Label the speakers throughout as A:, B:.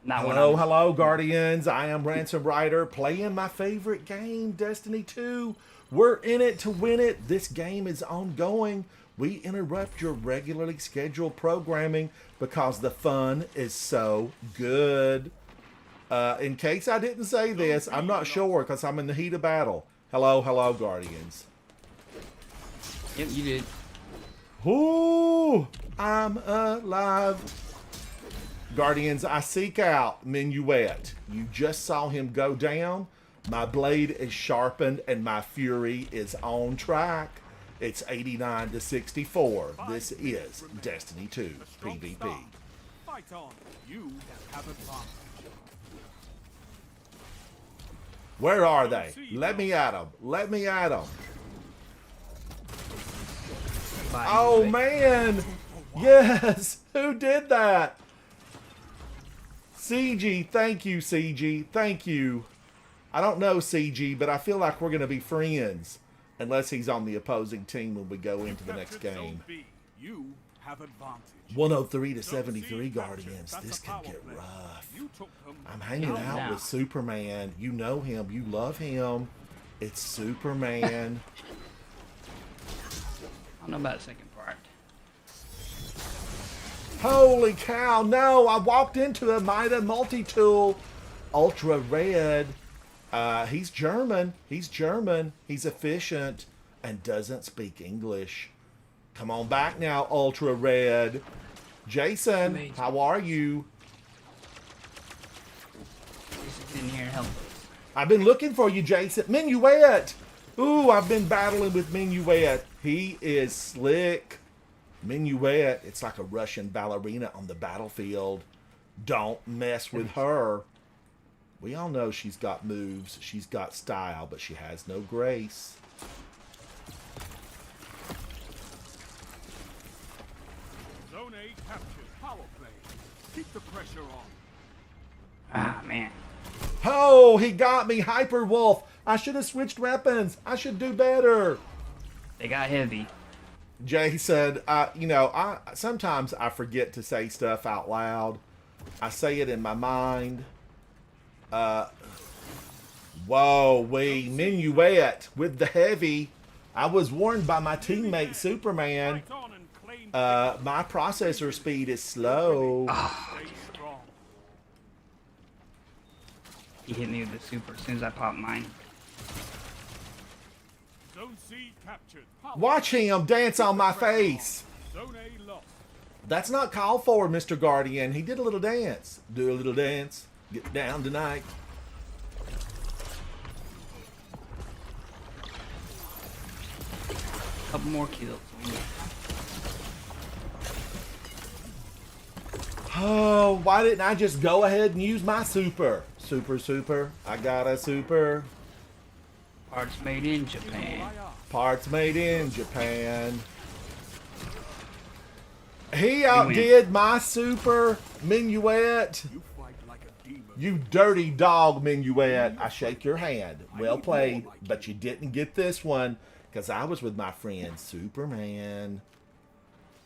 A: Not when
B: Hello,
A: I'm.
B: hello, Guardians. I am Ransom Rider playing my favorite game, Destiny 2. We're in it to win it. This game is ongoing. We interrupt your regularly scheduled programming because the fun is so good. In case I didn't say this, I'm not sure because I'm in the heat of battle. Hello, hello, Guardians.
A: Yep, you did.
B: Ooh, I'm alive. Guardians, I seek out Minuet. You just saw him go down. My blade is sharpened and my fury is on track. It's 89 to 64. This is Destiny 2 PvP.
C: Fight on. You have advantage.
B: Where are they? Let me at them. Let me at them. Oh, man. Yes. Who did that? CG. Thank you, CG. Thank you. I don't know CG, but I feel like we're going to be friends. Unless he's on the opposing team when we go into the next game.
C: You have advantage.
B: 103 to 73, Guardians. This can get rough. I'm hanging out with Superman. You know him. You love him. It's Superman.
A: I don't know about the second part.
B: Holy cow. No, I walked into a Mida multi-tool. Ultra Red. He's German. He's German. He's efficient and doesn't speak English. Come on back now, Ultra Red. Jason, how are you?
A: He's in here and help us.
B: I've been looking for you, Jason. Minuet. Ooh, I've been battling with Minuet. He is slick. Minuet, it's like a Russian ballerina on the battlefield. Don't mess with her. We all know she's got moves, she's got style, but she has no grace.
C: Zone A captured. Power play. Keep the pressure on.
A: Ah, man.
B: Oh, he got me, Hyper Wolf. I should have switched weapons. I should do better.
A: They got heavy.
B: Jay said, sometimes I forget to say stuff out loud. I say it in my mind. Whoa, Minuet with the heavy. I was warned by my teammate Superman. My processor speed is slow.
C: Stay strong.
A: He hit me with the super as soon as I popped mine.
C: Zone C captured. Power
B: Watch him dance on my face.
C: Zone A lost.
B: That's not called for, Mr. Guardian. He did a little dance. Do a little dance. Get down tonight.
A: Couple more kills.
B: Oh, why didn't I just go ahead and use my super? Super. I got a super.
A: Parts made in Japan.
B: Parts made in Japan. He outdid my super, Minuet.
C: You fight like a demon.
B: You dirty dog, Minuet. I shake your hand. Well played, but you didn't get this one because I was with my friend Superman.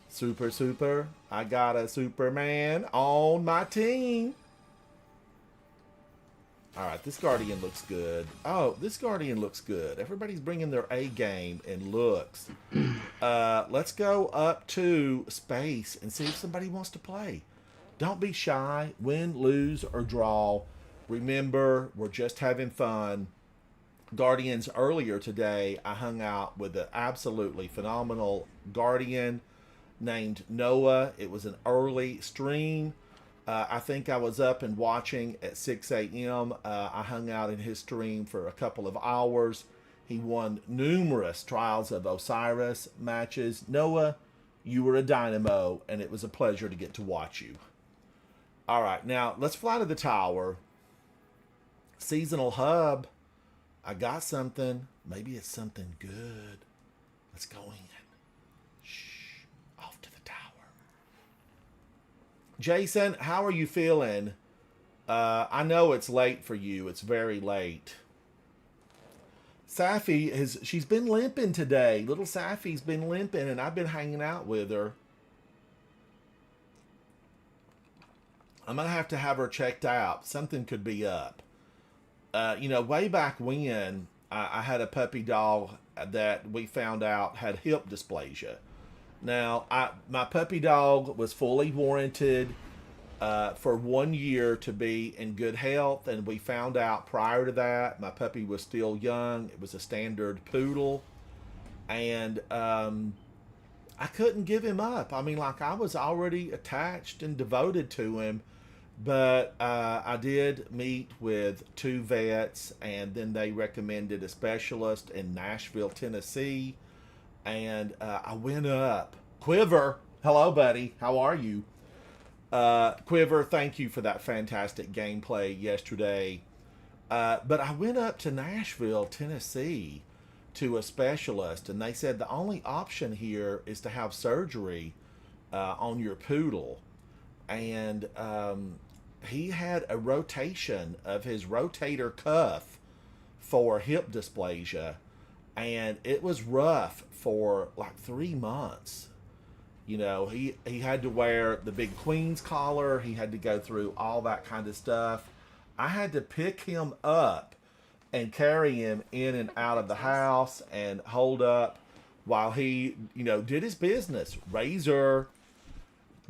B: Super. I got a Superman on my team. All right, this Guardian looks good. Oh, this Guardian looks good. Everybody's bringing their A game and looks. Let's go up to space and see if somebody wants to play. Don't be shy. Win, lose, or draw. Remember, we're just having fun. Guardians, earlier today, I hung out with an absolutely phenomenal Guardian named Noah. It was an early stream. I think I was up and watching at 6 a.m. I hung out in his stream for a couple of hours. He won numerous Trials of Osiris matches. Noah, you were a dynamo, and it was a pleasure to get to watch you. All right, now let's fly to the tower. Seasonal hub. I got something. Maybe it's something good. Let's go in. Shh. Off to the tower. Jason, how are you feeling? I know it's late for you. It's very late. Safi she's been limping today. Little Safi's been limping, and I've been hanging out with her. I'm going to have her checked out. Something could be up. You know, way back when, I had a puppy dog that we found out had hip dysplasia. Now, my puppy dog was fully warranted for 1 year to be in good health, and we found out prior to that my puppy was still young. It was a standard poodle, and I couldn't give him up. I mean, like, I was already attached and devoted to him, but I did meet with 2 vets, and then they recommended a specialist in Nashville, Tennessee, and I went up. Quiver, hello, buddy. How are you? Quiver, thank you for that fantastic gameplay yesterday. But I went up to Nashville, Tennessee to a specialist, and they said the only option here is to have surgery on your poodle. And he had a rotation of his rotator cuff for hip dysplasia, and it was rough for like 3 months. You know, he had to wear the big Queen's collar. He had to go through all that kind of stuff. I had to pick him up and carry him in and out of the house and hold up while he, you know, did his business. Razor,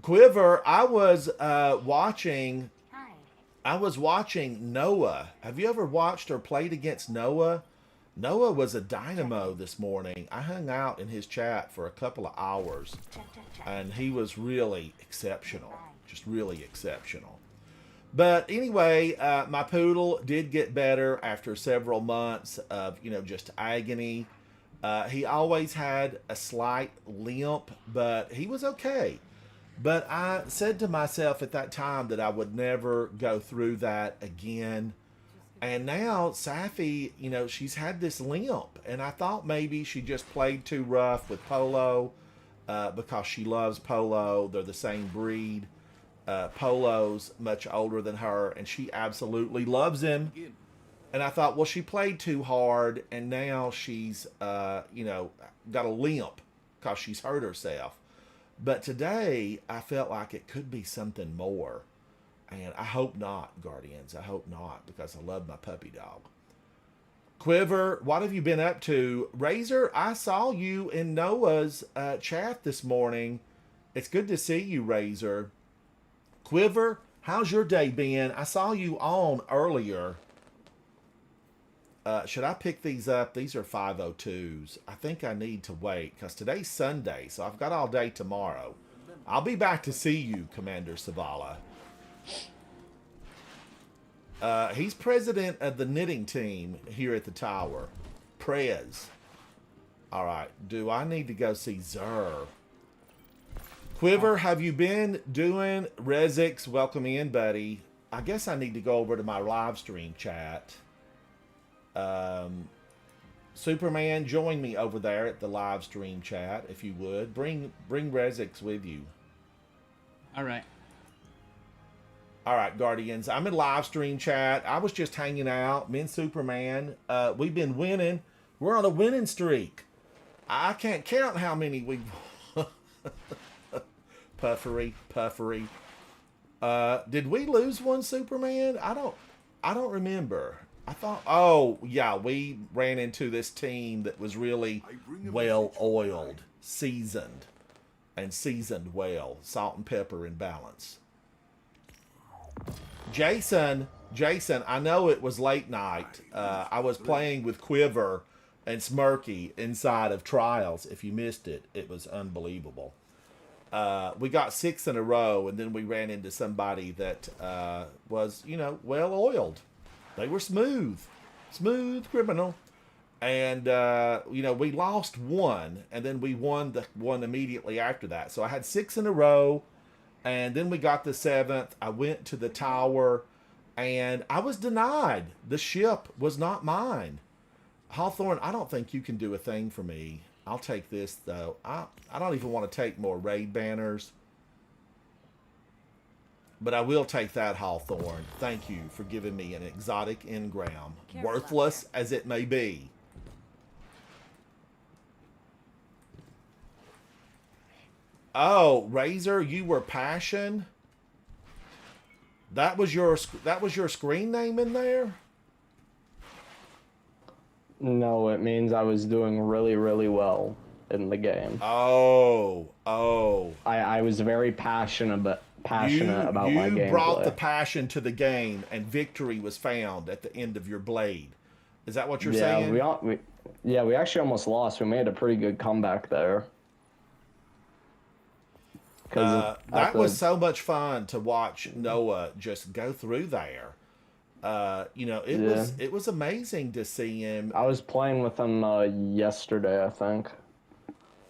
B: Quiver, I was watching Noah. Have you ever watched or played against Noah? Noah was a dynamo this morning. I hung out in his chat for a couple of hours, and he was really exceptional. Just really exceptional. But anyway, my poodle did get better after several months of, you know, just agony. He always had a slight limp, but he was okay. But I said to myself at that time that I would never go through that again. And now Safi, you know, she's had this limp, and I thought maybe she just played too rough with Polo because she loves Polo. They're the same breed. Polo's much older than her, and she absolutely loves him. And I thought, well, she played too hard, and now she's, you know, got a limp because she's hurt herself. But today, I felt like it could be something more. And I hope not, Guardians. I hope not, because I love my puppy dog. Quiver, what have you been up to? Razor, I saw you in Noah's chat this morning. It's good to see you, Razor. Quiver, how's your day been? I saw you on earlier. Should I pick these up? These are 502s. I think I need to wait, because today's Sunday, so I've got all day tomorrow. I'll be back to see you, Commander Savala. He's president of the knitting team here at the tower. Prez. All right. Do I need to go see Zer? Quiver, have you been doing Rezix? Welcome in, buddy. I guess I need to go over to my live stream chat. Superman, join me over there at the live stream chat, if you would. Bring Rezix with you.
A: All right.
B: All right, Guardians. I'm in live stream chat. I was just hanging out. Me and Superman. We've been winning. We're on a winning streak. I can't count how many we've... Puffery. Did we lose one, Superman? I don't remember. I thought... Oh, yeah. We ran into this team that was really well-oiled. Seasoned well. Salt and pepper in balance. Jason, I know it was late night. I was playing with Quiver and Smirky inside of Trials. If you missed it, it was unbelievable. We got 6 in a row, and then we ran into somebody that was, you know, well-oiled. They were smooth criminal. And, you know, we lost one, and then we won the one immediately after that. So I had 6 in a row. And then we got the 7th. I went to the tower, and I was denied. The ship was not mine. Hawthorne, I don't think you can do a thing for me. I'll take this, though. I don't even want to take more raid banners. But I will take that, Hawthorne. Thank you for giving me an exotic engram. Worthless as it may be. Oh, Razor, you were Passion? That was your screen name in there?
D: No, it means I was doing really, really well in the game.
B: Oh.
D: I was very passionate about my gameplay.
B: You brought the passion to the game, and victory was found at the end of your blade. Is that what you're saying?
D: We actually almost lost. We made a pretty good comeback there.
B: That was so much fun to watch Noah just go through there. It was amazing to see him.
D: I was playing with him yesterday, I think.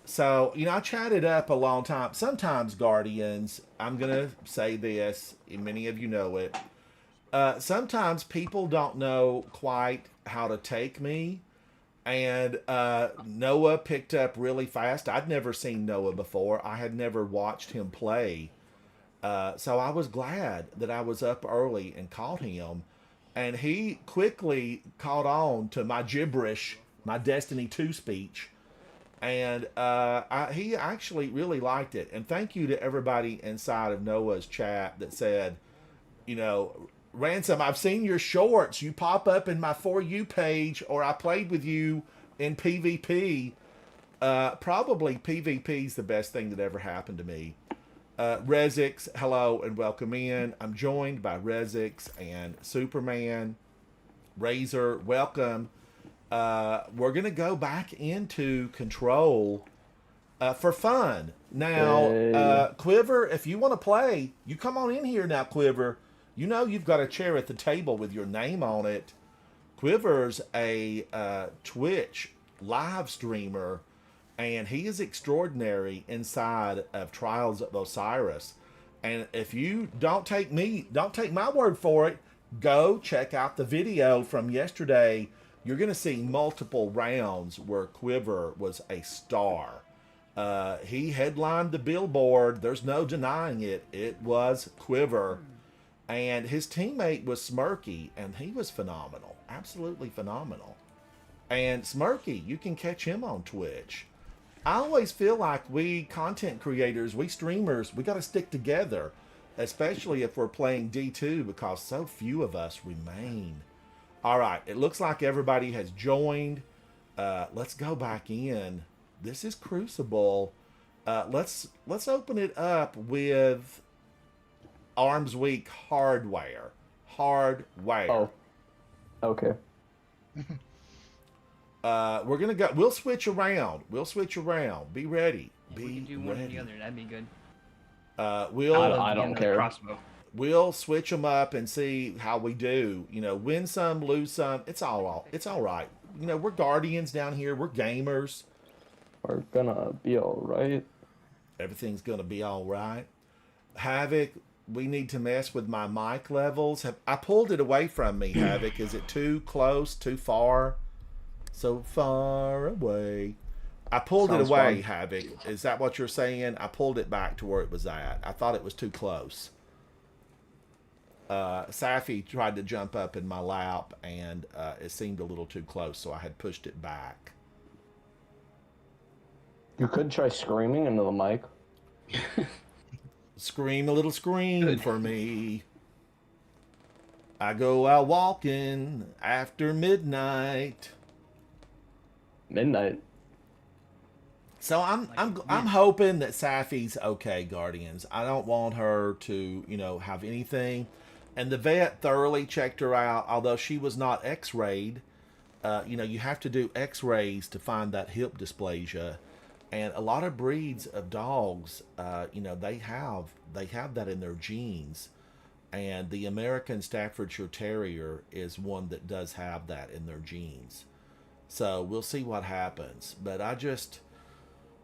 B: So, I chatted up a long time. Sometimes, Guardians, I'm going to say this, and many of you know it. Sometimes people don't know quite how to take me. And Noah picked up really fast. I'd never seen Noah before. I had never watched him play. So I was glad that I was up early and caught him. And he quickly caught on to my gibberish, my Destiny 2 speech. And he actually really liked it. And thank you to everybody inside of Noah's chat that said, Ransom, I've seen your shorts. You pop up in my For You page, or I played with you in PvP. Probably PvP is the best thing that ever happened to me. Rezix, hello and welcome in. I'm joined by Rezix and Superman. Razor, welcome. We're going to go back into Control for fun. Now, Quiver, if you want to play, you come on in here now, Quiver. You've got a chair at the table with your name on it. Quiver's a Twitch live streamer, and he is extraordinary inside of Trials of Osiris. And if you don't take my word for it, go check out the video from yesterday. You're going to see multiple rounds where Quiver was a star. He headlined the billboard. There's no denying it. It was Quiver. And his teammate was Smirky, and he was phenomenal. Absolutely phenomenal. And Smirky, you can catch him on Twitch. I always feel like we content creators, we streamers, we got to stick together, especially if we're playing D2, because so few of us remain. All right, it looks like everybody has joined. Let's go back in. This is Crucible. Let's open it up with Arms Week hardware.
D: Oh, okay.
B: We're gonna go. We'll switch around. Be ready.
A: We can do one or the other. That'd be good.
D: I don't care.
A: Crossbow.
B: We'll switch them up and see how we do. Win some, lose some. It's all right. We're Guardians down here. We're gamers.
D: We're gonna be all right.
B: Everything's gonna be all right. Havoc. We need to mess with my mic levels. I pulled it away from me, Havoc. Is it too close, too far? So far away. I pulled it away, fun. Havoc. Is that what you're saying? I pulled it back to where it was at. I thought it was too close. Safi tried to jump up in my lap, and it seemed a little too close, so I had pushed it back.
D: You could try screaming into the mic.
B: Scream a little scream for me. I go out walking after midnight.
D: Midnight.
B: So I'm hoping that Safi's okay, Guardians. I don't want her to, have anything. And the vet thoroughly checked her out, although she was not X-rayed. You have to do X-rays to find that hip dysplasia. And a lot of breeds of dogs, they have that in their genes. And the American Staffordshire Terrier is one that does have that in their genes. So we'll see what happens. But I just,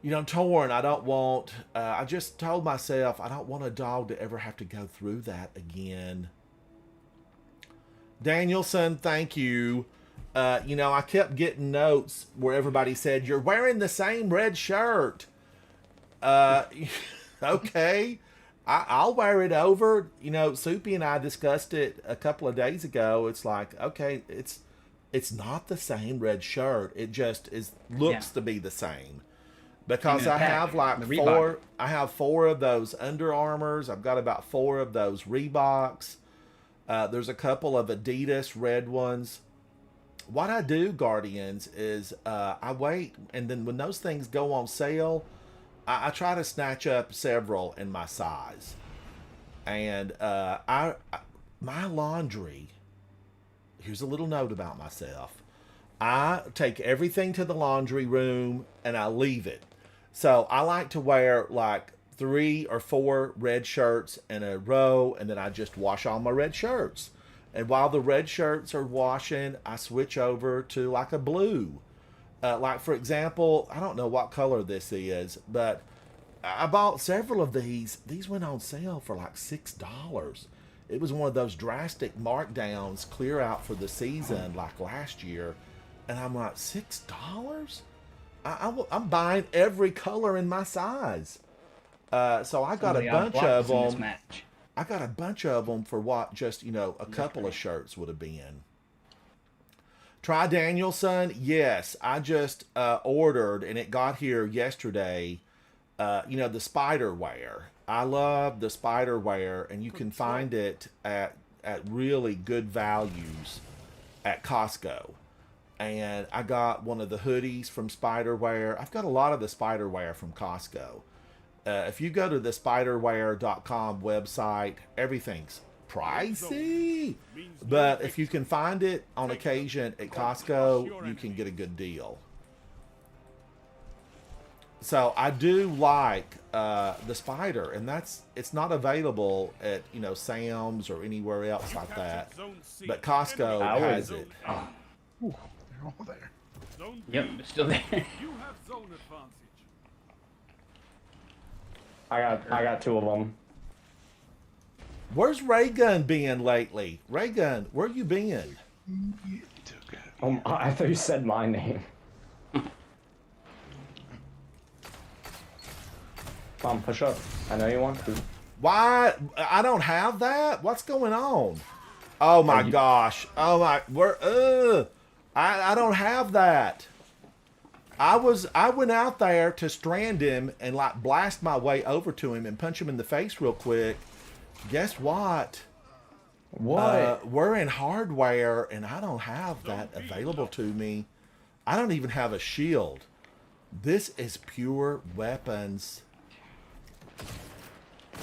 B: I'm torn. I don't want, I just told myself I don't want a dog to ever have to go through that again. Danielson, thank you. I kept getting notes where everybody said, you're wearing the same red shirt. Okay. I'll wear it over. Soupy and I discussed it a couple of days ago. It's like, okay, it's not the same red shirt. It just looks to be the same. Because I have four of those Under Armours. I've got about 4 of those Reeboks. There's a couple of Adidas red ones. What I do, Guardians, is I wait, and then when those things go on sale, I try to snatch up several in my size. And my laundry, here's a little note about myself. I take everything to the laundry room and I leave it. So I like to wear like 3 or 4 red shirts in a row, and then I just wash all my red shirts. And while the red shirts are washing, I switch over to like a blue. Like, for example, I don't know what color this is, but I bought several of these. These went on sale for like $6. It was one of those drastic markdowns, clear out for the season like last year. And I'm like, $6? I'm buying every color in my size. So I got a bunch of them. I got a bunch of them for what just, a couple of shirts would have been. Try Danielson. Yes, I just ordered and it got here yesterday. The spider wear. I love the spider wear, and you can find it at really good values at Costco. And I got one of the hoodies from Spiderwear. I've got a lot of the Spiderwear from Costco. If you go to the spiderwear.com website, everything's pricey. But if you can find it on occasion at Costco, you can get a good deal. So I do like the Spider, and it's not available at Sam's or anywhere else like that. But Costco has it.
E: Ooh, they're all there.
A: Yep, it's still there.
C: You have zone advantage.
D: I got 2 of them.
B: Where's Raygun been lately? Raygun, where you been?
E: You took it.
D: I thought you said my name. Come on, push up. I know you want to.
B: Why? I don't have that? What's going on? Oh my gosh. Oh my, I don't have that. I went out there to strand him and like blast my way over to him and punch him in the face real quick. Guess what?
D: What?
B: We're in hardware and I don't have that available to me. I don't even have a shield. This is pure weapons.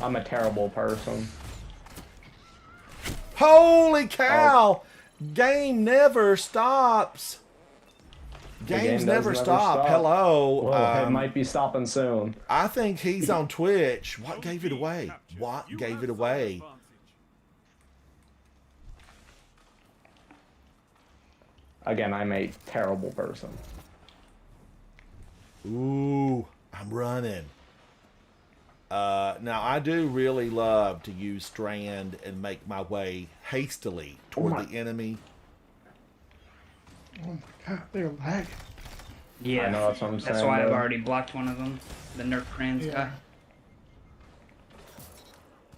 D: I'm a terrible person.
B: Holy cow! Game never stops. Games never stop. Hello.
D: Well, it might be stopping soon.
B: I think he's on Twitch. What gave it away? What gave it away?
D: Again, I'm a terrible person.
B: Ooh, I'm running. Now, I do really love to use Strand and make my way hastily toward the enemy.
E: Oh my god, they're lagging.
A: Yeah,
D: I know, that's what I'm
A: that's
D: saying,
A: why I've
D: though.
A: already blocked one of them. The Nerf Crayons guy.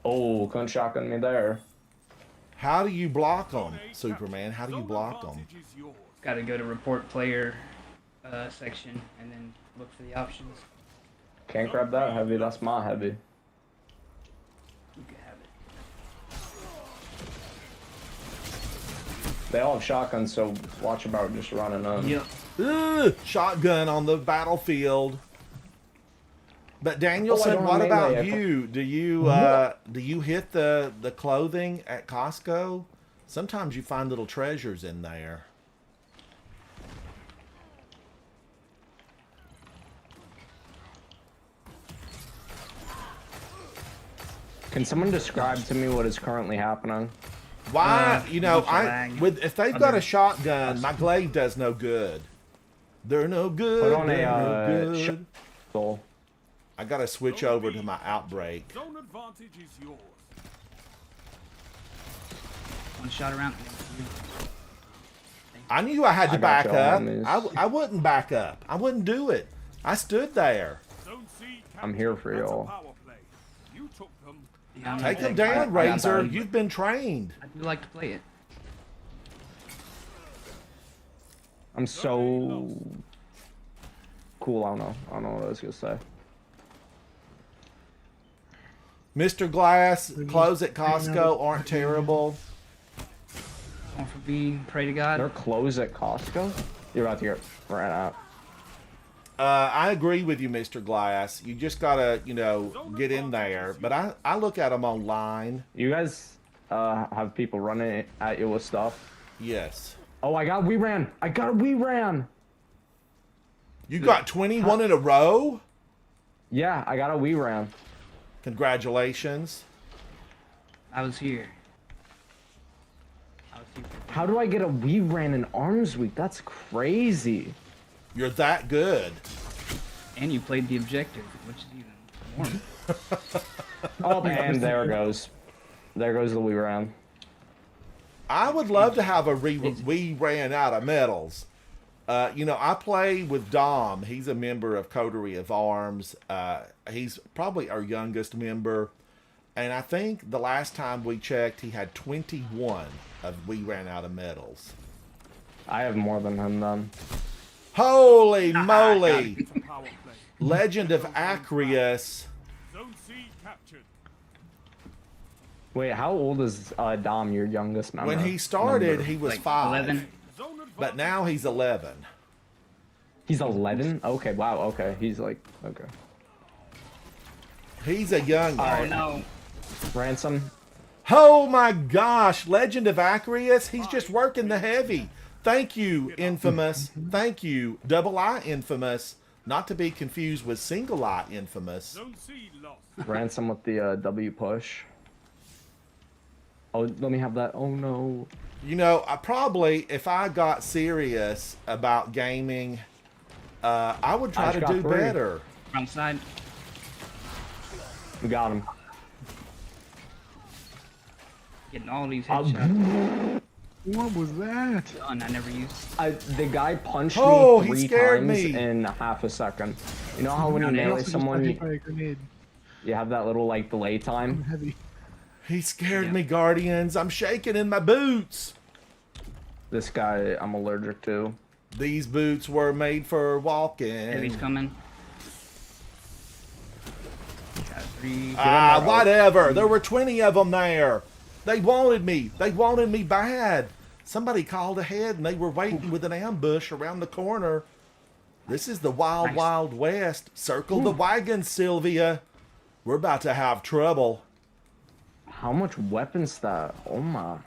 D: Oh, couldn't shotgun me there.
B: How do you block them, Superman? How do you block them?
A: Got to go to report player section and then look for the options.
D: Can't grab that heavy. That's my heavy.
A: You can have it.
D: They all have shotguns, so watch about just running on.
A: Yep.
B: Ugh, shotgun on the battlefield. But Danielson, what about you? Do you hit the clothing at Costco? Sometimes you find little treasures in there.
D: Can someone describe to me what is currently happening?
B: Why? If they've got a
A: Other-
B: shotgun, my glaive does no good. They're no good.
D: Put on
B: they're no
D: a
B: good.
D: soul.
B: I gotta switch over to my outbreak.
C: Zone advantage is yours.
A: One shot around.
B: I knew I had to
D: I got
B: back
D: y'all
B: up.
D: on this.
B: I wouldn't back up. I wouldn't do it. I stood there.
C: Zone C
D: I'm here for
C: That's a
D: y'all.
C: power play. You took them.
A: Yeah, I'm
B: Take
A: gonna
B: them down,
D: I got
B: Razor.
D: that.
B: You've been trained.
A: I do like to play it.
D: I'm so cool. I don't know what I was gonna say.
B: Mr. Glass, clothes at Costco aren't terrible.
A: One for B. Pray to God.
D: They're closed at Costco. You're about to get ran out.
B: I agree with you, Mr. Glass. You just gotta, get in there. But I look at them online.
D: You guys have people running at you with stuff?
B: Yes.
D: Oh, we ran. I got a we ran.
B: You got 21 in a row?
D: Yeah, I got a we ran.
B: Congratulations.
A: I was here.
D: How do I get a we ran in Arms Week? That's crazy.
B: You're that good.
A: And you played the objective, which is even more.
D: Oh, and there it goes. There goes the we ran.
B: I would love to have we ran out of medals. I play with Dom. He's a member of Coterie of Arms. He's probably our youngest member. And I think the last time we checked, he had 21 of we ran out of medals.
D: I have more than him then.
B: Holy moly!
C: Power play.
B: Legend of Acreus.
C: Zone C captured.
D: Wait, how old is Dom, your youngest member?
B: When he started, he was
A: Like
B: 5.
A: 11.
C: Zone advantage.
B: But now he's 11.
D: He's 11? Okay, wow, okay. He's like, okay.
B: He's a young
A: Oh
B: guy.
A: no.
D: Ransom.
B: Oh my gosh, Legend of Acreus, he's just working the heavy. Thank you, Infamous. Thank you, Double I Infamous. Not to be confused with Single I Infamous.
C: Zone C lost.
D: Ransom with the W push. Oh, let me have that. Oh no.
B: I probably, if I got serious about gaming, I would try to
D: just got
B: do
D: 3.
B: better.
A: Front side.
D: We got him.
A: Getting all these headshots.
E: What was that?
A: Gun I never used.
D: The guy punched
B: Oh,
D: me
B: he
D: 3
B: scared
D: times
B: me.
D: in half a second. You know how when you
A: He
E: I
D: melee
E: also just got
D: someone,
E: hit by a grenade.
D: you have that little like delay
E: I'm
D: time?
E: heavy.
B: He scared me, Guardians. I'm shaking in my boots.
D: This guy I'm allergic to.
B: These boots were made for
A: Heavy's
B: walking.
A: coming. Got 3.
B: Whatever. There were 20 of them there. They wanted me. They wanted me bad. Somebody called ahead and they were waiting with an ambush around the corner. This is the wild,
A: Nice.
B: wild west. Circle the wagons, Sylvia. We're about to have trouble.
D: How much weapons that? Oh my.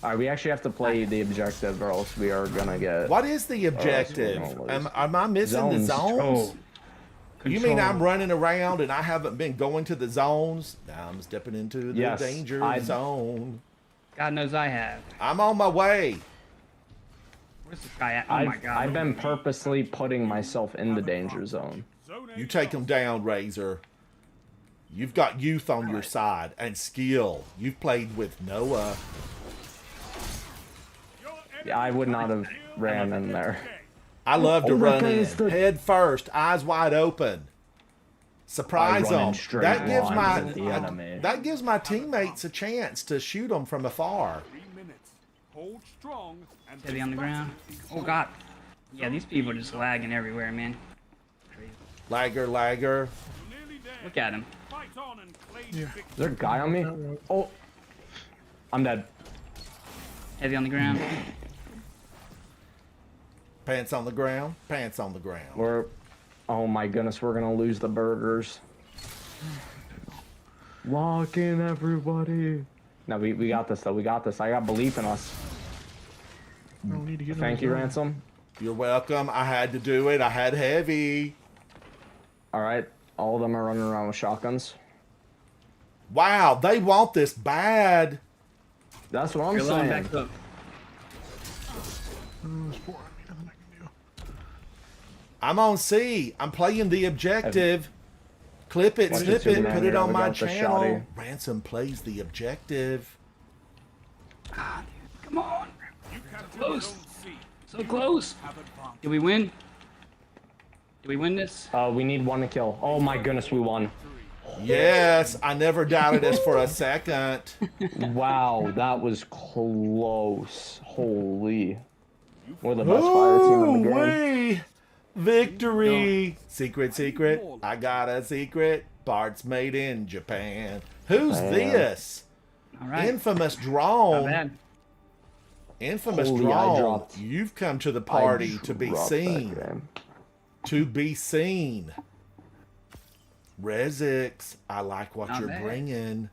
D: Alright, we actually have to play the objective or else we are gonna get...
B: What is the objective?
D: Oh,
B: Am I missing the
D: Zones.
B: zones?
A: Oh.
B: You mean I'm running around and I haven't been going to the zones? Now I'm stepping into the
D: Yes,
B: danger zone.
A: God knows I have.
B: I'm on my way.
A: Where's this guy at? Oh my god.
D: I've been purposely putting myself in the danger zone.
C: Zone A
B: You take them down, Razor. You've got youth on your side and skill. You've played with Noah.
C: Your
D: Yeah, I would not have ran in there.
B: I love to
D: Oh, that
B: run
D: guy
B: in
D: is the-
B: head first, eyes wide open. Surprise
D: I run in
B: them.
D: straight
B: That gives
D: lines at the enemy.
B: that gives my teammates a chance to shoot them from afar.
C: 3 minutes. Hold strong and
A: Heavy on the ground. Oh god. Yeah, these people are just lagging everywhere, man. Crazy.
B: Lagger, lagger.
C: nearly there.
A: Look at him.
C: Fight on and claim
E: Yeah.
C: victory.
D: Is there a guy on me? Oh. I'm dead.
A: Heavy on the ground.
B: Pants on the ground. Pants on the ground.
D: Oh my goodness, we're gonna lose the burgers. Lock in, everybody. No, we got this though. We got this. I got belief in us.
E: I don't need to get
D: Thank you, Ransom.
B: You're welcome. I had to do it. I had heavy.
D: All right, all of them are running around with shotguns.
B: Wow, they want this bad.
D: That's what I'm
A: You're loading
D: saying.
A: back up.
E: There's 4 on me. Nothing I can do.
B: I'm on C. I'm playing the objective. Clip it,
D: Watch
B: snip
D: it,
B: it,
D: Superman.
B: put it
D: Here,
B: on
D: we
B: my
D: got the
B: channel.
D: shotty.
B: Ransom plays the objective.
A: Ah, dude. Come on.
C: You captured
A: Close.
C: Zone C.
A: So close.
C: Have advantage.
A: Did we win? Did we win this?
D: We need 1 to kill. Oh my goodness, we won.
B: Yes, I never doubted us for a second.
D: Wow, that was close. Holy. We're the best fire team in the game.
B: Ooh-wee. Victory. Secret, secret. I got a secret. Parts made in Japan. Who's
D: Damn.
B: this?
A: All right.
B: Infamous
A: Not
B: drone.
A: bad.
B: Infamous
D: Holy, I
B: Drawn,
D: dropped-
B: you've come to the
D: I
B: party to be
D: dropped that
B: seen.
D: game.
B: To be seen. Rezix, I like what
A: Not
B: you're
A: bad.
B: bringing.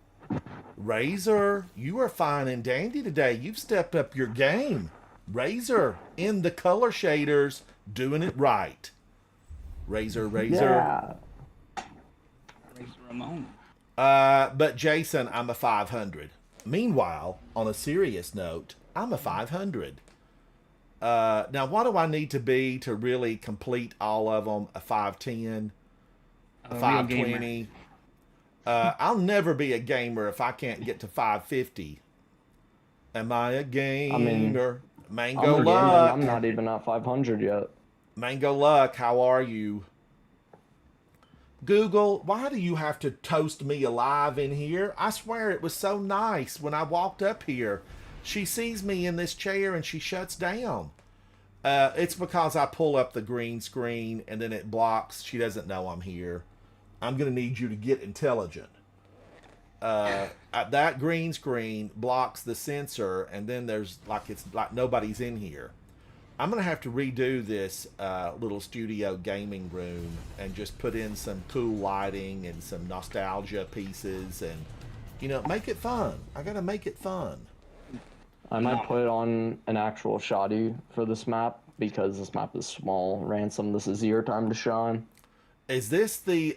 B: Razor, you are fine and dandy today. You've stepped up your game. Razor, in the color shaders, doing it right. Razor.
D: Yeah.
A: Razor Ramon.
B: But Jason, I'm a 500. Meanwhile, on a serious note, I'm a 500. Now, what do I need to be to really complete all of them? A 510, a
A: Real
B: 520. I'll never be a gamer if I can't get to 550. Am I a gamer? Mango
D: I'm, a gamer,
B: Luck.
D: I'm not even at 500 yet.
B: Mango Luck, how are you? Google, why do you have to toast me alive in here? I swear it was so nice when I walked up here. She sees me in this chair and she shuts down. It's because I pull up the green screen and then it blocks. She doesn't know I'm here. I'm going to need you to get intelligent. That green screen blocks the sensor and then there's it's like nobody's in here. I'm going to have to redo this little studio gaming room and just put in some cool lighting and some nostalgia pieces and, make it fun. I got to make it fun.
D: I might put on an actual shoddy for this map because this map is small. Ransom, this is your time to shine.
B: Is this the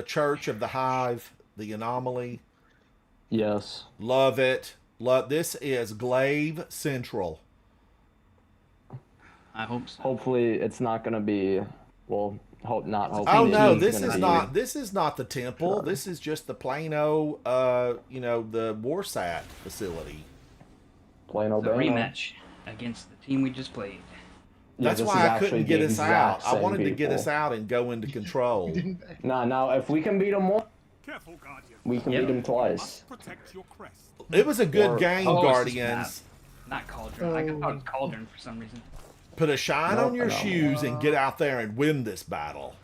B: Church of the Hive, the Anomaly?
D: Yes.
B: Love it. This is Glaive Central.
A: I hope so.
D: Hopefully it's not gonna be, well, not hopefully.
B: Oh no,
D: it's
B: this
D: gonna
B: is
D: be-
B: not. This is not the temple.
D: Sure.
B: This is just the Plano, the Warsat facility.
D: Plain old
A: The
D: Bano.
A: rematch against the team we just played.
D: Yeah,
B: That's
D: this
B: why
D: is
B: I
D: actually
B: couldn't
D: the
B: get us out.
D: exact
B: I
D: same
B: wanted to get us
D: people.
B: out and go into control.
D: Nah, if we can beat him once,
C: Careful, Guardian.
D: we can
A: Yep.
D: beat him
C: Must
D: twice.
C: protect your crest.
B: It was a good
D: Or-
B: game,
A: Oh, it's
B: Guardians.
A: Not Cauldron. I thought it was Cauldron for some reason.
B: Put a shine
D: Nope,
B: on your
D: no.
B: shoes and get out there and win this battle.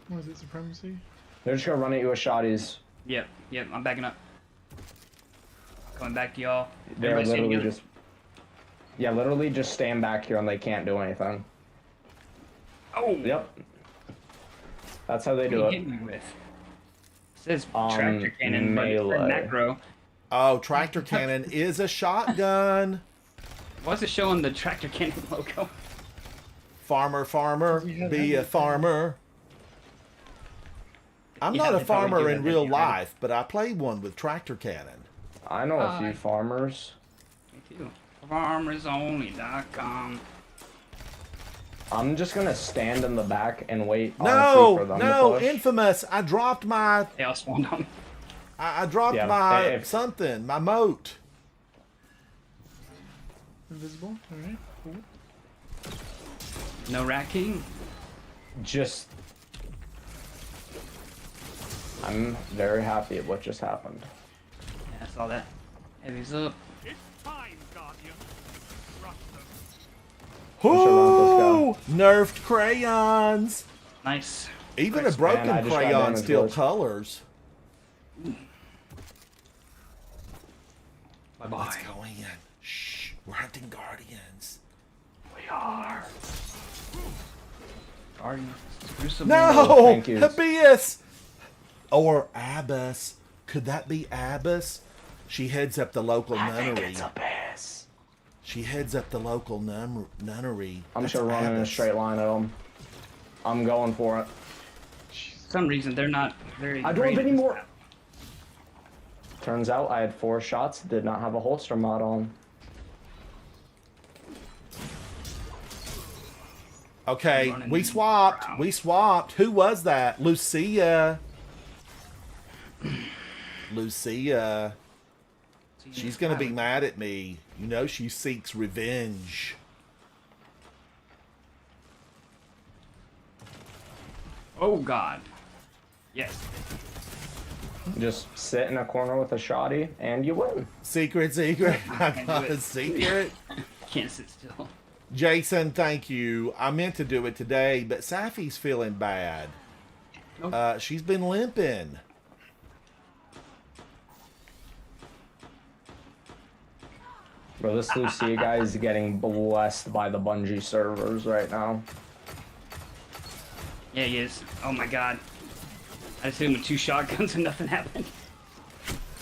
E: What is it, Supremacy?
D: They're just gonna run at you with shotties.
A: Yep, I'm backing up. Coming back to y'all.
D: They're
A: Everybody stay
D: literally
A: together.
D: just, yeah, literally just stand back here and they can't do anything.
A: Oh!
D: Yep. That's how they
A: What
D: do
A: are you
D: it.
A: hitting me with? It says
D: Um,
A: tractor cannon, but it's
D: melee.
A: for macro.
B: Oh, tractor cannon is a shotgun.
A: Why's it showing the tractor cannon logo?
B: Farmer,
E: You have
B: be a
E: everything.
B: farmer. I'm
A: Yeah,
B: not a
A: they probably
B: farmer
A: do
B: in
A: that,
B: real
A: don't you, right?
B: life, but I played one with tractor cannon.
D: I know a few farmers.
A: Me too. FarmersOnly.com.
D: I'm just gonna stand in the back and wait. honestly,
B: No,
D: for them
B: no,
D: to push.
B: Infamous. I dropped my
A: They all spawned on me.
B: I dropped
D: Yeah,
B: my
D: if-
B: something, my moat.
E: Invisible? Alright, cool.
A: No Rat King.
D: Just, I'm very happy at what just happened.
A: Yeah, I saw that. Heavy's up.
C: It's time, Guardian. Crush them.
B: Whoo! Nerfed crayons.
A: Nice.
B: Even a
A: Nice.
B: broken
D: Man, I just got
B: crayon
D: damage
B: still
D: wood.
B: colors.
A: Bye bye.
B: Let's go in. Shh. We're hunting guardians.
A: We are. Guardians. Crucible.
B: No!
D: thank yous.
B: Habeas! Or Abbas. Could that be Abbas? She heads up the local nunnery.
D: Abyss.
B: She heads up the local nunnery.
D: I'm
B: That's
D: sure running in a
B: Abbas.
D: straight line at them. I'm going for it.
A: For some reason, they're not very
D: I don't
A: great
D: have
A: at
D: any
A: this
D: more.
A: map.
D: Turns out I had 4 shots, did not have a holster mod on.
B: Okay,
A: Running
B: we swapped.
A: around.
B: We swapped. Who was that? Lucia. Lucia. She's gonna be mad at me. You know she seeks revenge.
A: Oh God. Yes.
D: Just sit in a corner with a shotty and you win.
B: Secret. I
A: Can't
B: got
A: do
B: a
A: it.
B: secret.
A: Can't sit still.
B: Jason, thank you. I meant to do it today, but Safi's feeling bad.
A: Oh.
B: She's been limping.
D: Bro, this Lucia guy is getting blessed by the Bungie servers right now.
A: Yeah, he is. Oh my god. I just hit him with 2 shotguns and nothing happened.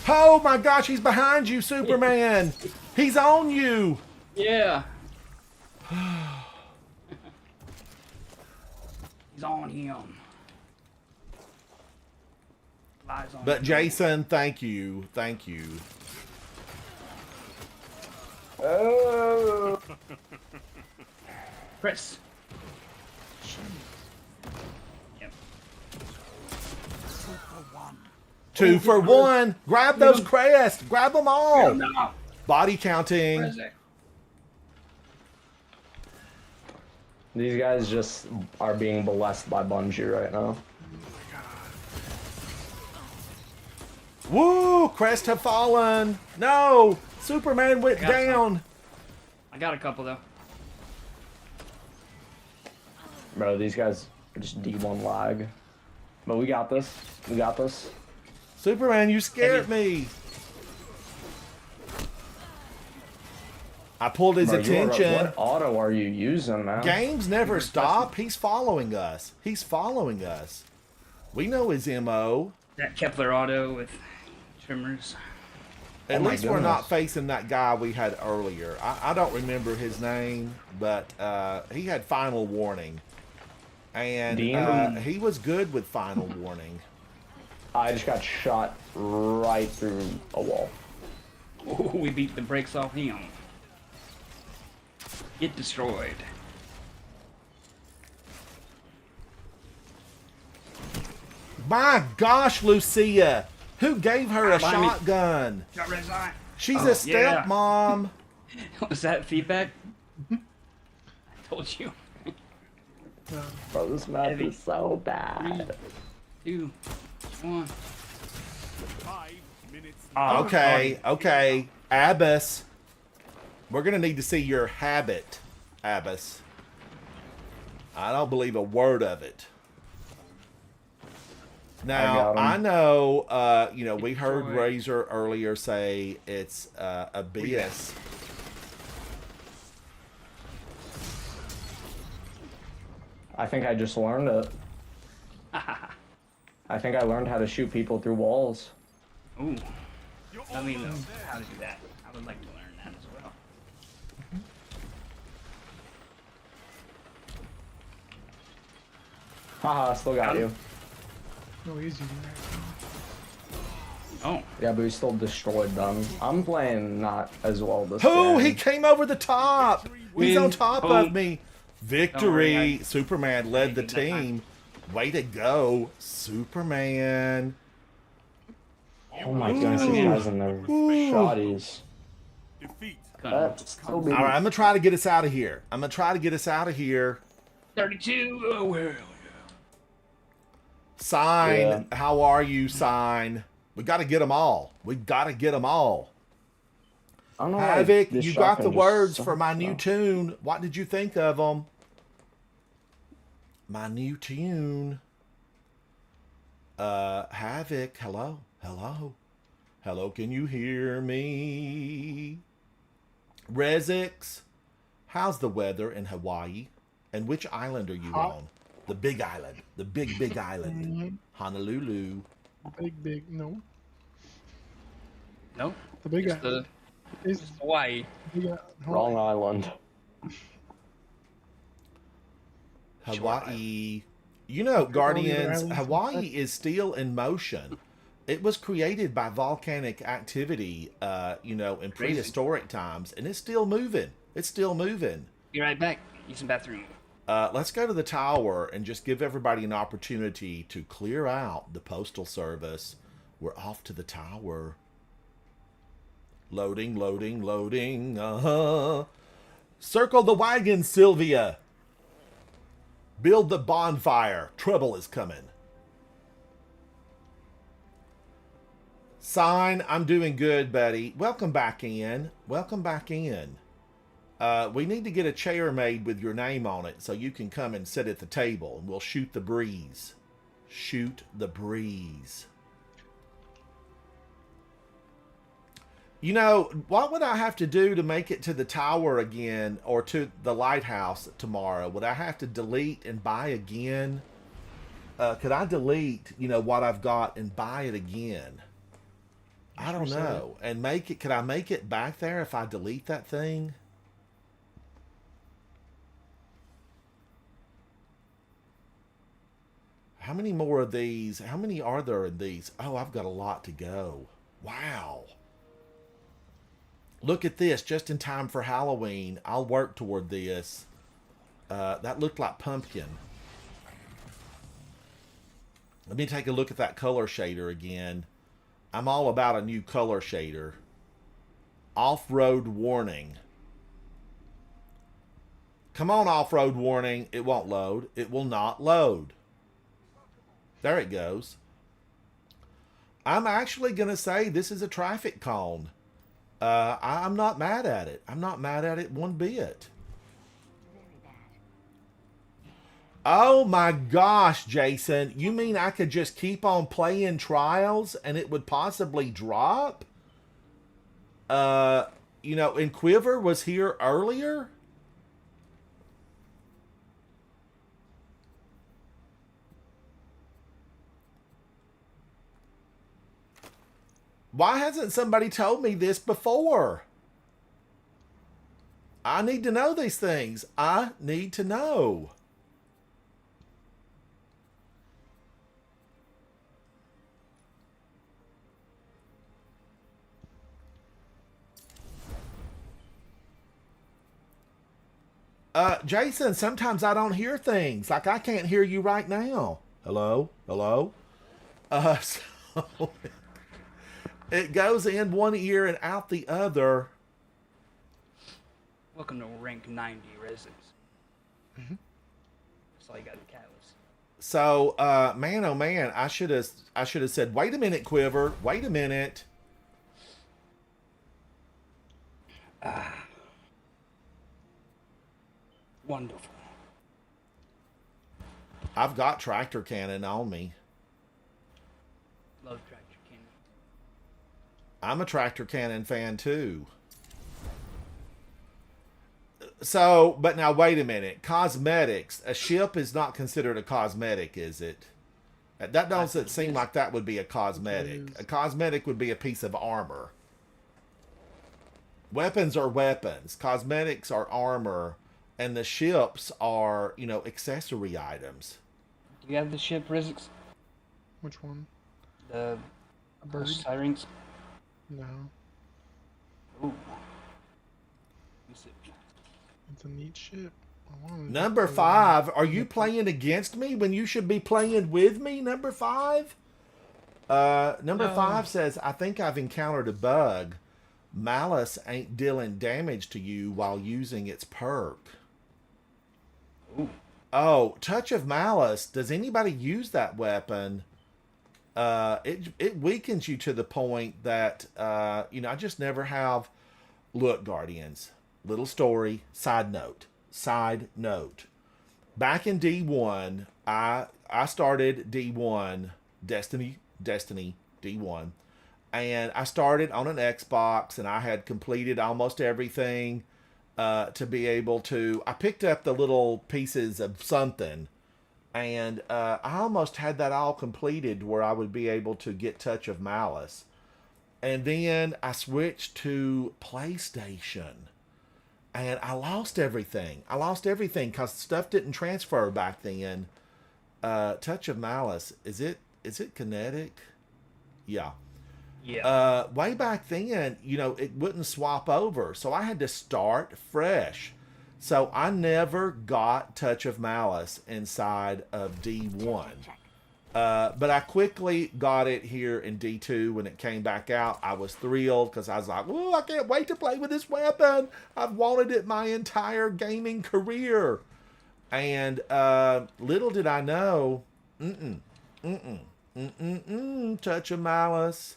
B: Oh my gosh, he's behind you, Superman. He's on you.
A: Yeah. He's on him. Lies on
B: But
A: him.
B: Jason, thank you. Thank you.
D: Oh.
A: Chris. Yep.
B: 2 for 1. Grab those crests. Grab them all.
A: No.
B: Body
A: Where
B: counting.
A: is it?
D: These guys just are being blessed by Bungie right now.
B: Woo! Crest have fallen. No! Superman went
A: I got
B: down.
A: I got a couple though.
D: Bro, these guys are just D1 lag. But we got this. We got this.
B: Superman, you scared me. I pulled his
D: Bro,
B: attention.
D: what auto are you using, man?
B: Games never stop. He's following us. He's following us. We know his MO.
A: That Kepler auto with trimmers.
B: At
D: Oh my
B: least we're not
D: goodness.
B: facing that guy we had earlier. I don't remember his name, but he had final warning. And
D: Dean?
B: he was good with final warning.
D: I just got shot right through a wall.
A: Ooh, we beat the brakes off him. Get destroyed.
B: My gosh, Lucia! Who gave her a
A: Behind me.
B: shotgun?
A: Got red eye.
B: She's
A: Oh,
B: a stepmom.
A: Was that feedback? I told you.
D: Bro, this map
A: Heavy.
D: is so bad.
A: 2, 1.
C: 5 minutes.
A: Oh,
B: Okay, okay. Abbas. We're gonna need to see your habit, Abbas. I don't believe a word of it. Now,
D: got him.
B: I know, you know, we heard
A: Detroit.
B: Razor earlier say it's Abyss.
D: I think I just learned it. I think I learned how to shoot people through walls.
A: Ooh.
C: You're
A: Let me know
C: almost there.
A: how to do that. I would like to learn that as well.
D: Haha, still got you.
E: No, he's using that.
A: Oh.
D: Yeah, but we still destroyed them. I'm playing not as well this
B: Who?
D: game.
B: He came over the top. He's on
A: Win.
B: top
A: Boom.
B: of me.
A: worry,
B: Victory.
A: I-
B: Superman led the
A: Taking that time.
B: team. Way to go, Superman.
D: Oh my goodness, these guys in their shotties.
C: Defeat.
D: That's still being...
B: All right, I'm gonna try to get us out of here. I'm gonna try to get us out of here.
A: 32. Oh, where are we?
B: Sign,
D: Yeah.
B: how are you, Sign? We got to get them all. We got to get them all.
D: I don't know why
B: Havoc,
D: this
B: you got the
D: shotgun just
B: words
D: sucks,
B: for my new
D: though.
B: tune. What did you think of them? My new tune. Havoc, hello, hello, hello. Can you hear me? Rezix, how's the weather in Hawaii? And which island are you
E: Hot.
B: on? The big island, the big island, Honolulu.
E: Big, no.
A: Nope.
E: The big
A: Just
E: guy.
A: the
E: Is
A: Hawaii.
E: big guy.
D: Wrong island.
B: Hawaii. You know,
E: all the other
B: Guardians,
E: islands.
B: Hawaii is still in motion. It was created by volcanic activity, you know, in
A: Crazy.
B: prehistoric times, and it's still moving. It's still moving.
A: Be right back. Use some bathroom.
B: Let's go to the tower and just give everybody an opportunity to clear out the postal service. We're off to the tower. Loading, loading, loading. Uh-huh. Circle the wagon, Sylvia. Build the bonfire. Trouble is coming. Sign, I'm doing good, buddy. Welcome back in. Welcome back in. We need to get a chair made with your name on it so you can come and sit at the table and we'll shoot the breeze. Shoot the breeze. You know, what would I have to do to make it to the tower again or to the lighthouse tomorrow? Would I have to delete and buy again? Could I delete, you know, what I've got and buy it again? I don't know. And make it, could I make it back there if I delete that thing? How many more of these? How many are there in these? Oh, I've got a lot to go. Wow. Look at this, just in time for Halloween. I'll work toward this. That looked like pumpkin. Let me take a look at that color shader again. I'm all about a new color shader. Off-road warning. Come on, off-road warning. It won't load. It will not load. There it goes. I'm actually going to say this is a traffic cone. I'm not mad at it. I'm not mad at it one bit. Oh my gosh, Jason. You mean I could just keep on playing Trials and it would possibly drop? You know, and Quiver was here earlier? Why hasn't somebody told me this before? I need to know these things. I need to know. Jason, sometimes I don't hear things. Like I can't hear you right now. Hello? Hello? So it goes in one ear and out the other.
A: Welcome to rank 90 residents. That's all you got in catalyst.
B: So, man, oh man, I should have said, wait a minute, Quiver. Wait a minute.
A: Wonderful.
B: I've got Tractor Cannon on me.
A: Love Tractor Cannon.
B: I'm a Tractor Cannon fan too. So, but now wait a minute. Cosmetics. A ship is not considered a cosmetic, is it? That doesn't seem like that would be a cosmetic. A cosmetic would be a piece of armor. Weapons are weapons. Cosmetics are armor. And the ships are, you know, accessory items.
A: Do you have the ship, Rizix?
E: Which one?
A: The
E: A bird?
A: Sirens?
E: No.
A: Ooh. Is it?
E: It's a neat ship. I wanted to
B: Number
E: play
B: 5, are you playing against me when you should be playing with me, number 5? Number
A: No.
B: 5 says, I think I've encountered a bug. Malice ain't dealing damage to you while using its perk.
A: Ooh.
B: Oh, Touch of Malice. Does anybody use that weapon? It weakens you to the point that, you know, I just never have... Look, Guardians. Little story. Side note. Back in D1, I started D1, Destiny D1. And I started on an Xbox, and I had completed almost everything to be able to... I picked up the little pieces of something, and I almost had that all completed where I would be able to get Touch of Malice. And then I switched to PlayStation, and I lost everything. Because stuff didn't transfer back then. Touch of Malice, is it kinetic? Yeah.
A: Yeah.
B: Way back then, you know, it wouldn't swap over. So I had to start fresh. So I never got Touch of Malice inside of D1. But I quickly got it here in D2 when it came back out. I was thrilled because I was like, oh, I can't wait to play with this weapon. I've wanted it my entire gaming career. And little did I know, Touch of Malice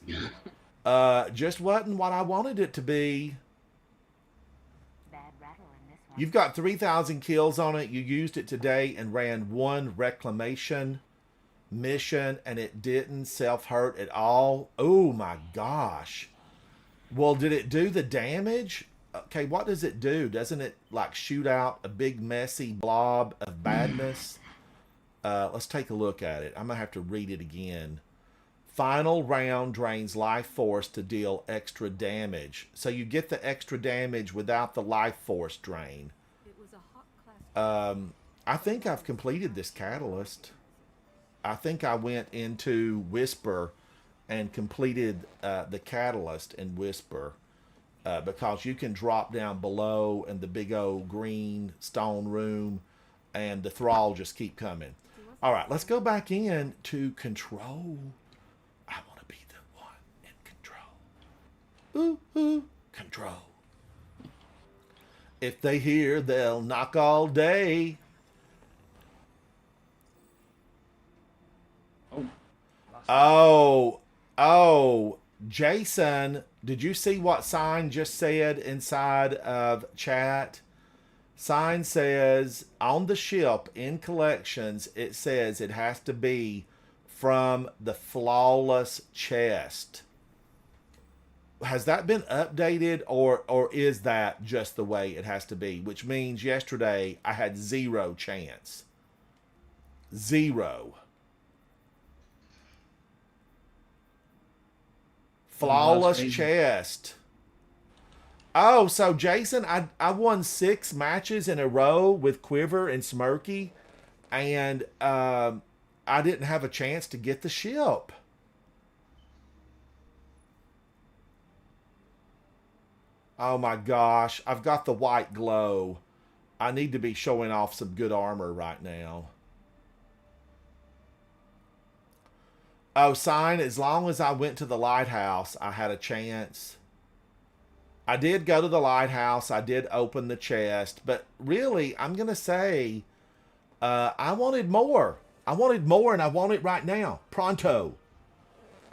B: just wasn't what I wanted it to be. You've got 3,000 kills on it. You used it today and ran one reclamation mission, and it didn't self-hurt at all. Oh my gosh. Well, did it do the damage? Okay, what does it do? Doesn't it like shoot out a big messy blob of badness? Let's take a look at it. I'm gonna have to read it again. Final round drains life force to deal extra damage. So you get the extra damage without the life force drain.
F: It was a hot class.
B: I think I've completed this catalyst. I think I went into Whisper and completed the catalyst in Whisper because you can drop down below in the big old green stone room and the thrall just keep coming. All right, let's go back in to control. I want to be the one in control. Ooh, ooh, control. If they hear, they'll knock all day. Oh, Jason, did you see what Sign just said inside of chat? Sign says on the ship in collections, it says it has to be from the flawless chest. Has that been updated or is that just the way it has to be? Which means yesterday I had 0 chance. 0. Flawless chest. Oh, so Jason, I won 6 matches in a row with Quiver and Smirky, and I didn't have a chance to get the ship. Oh my gosh, I've got the white glow. I need to be showing off some good armor right now. Oh, Sign, as long as I went to the lighthouse, I had a chance. I did go to the lighthouse. I did open the chest. But really, I'm going to say I wanted more. I wanted more, and I want it right now. Pronto.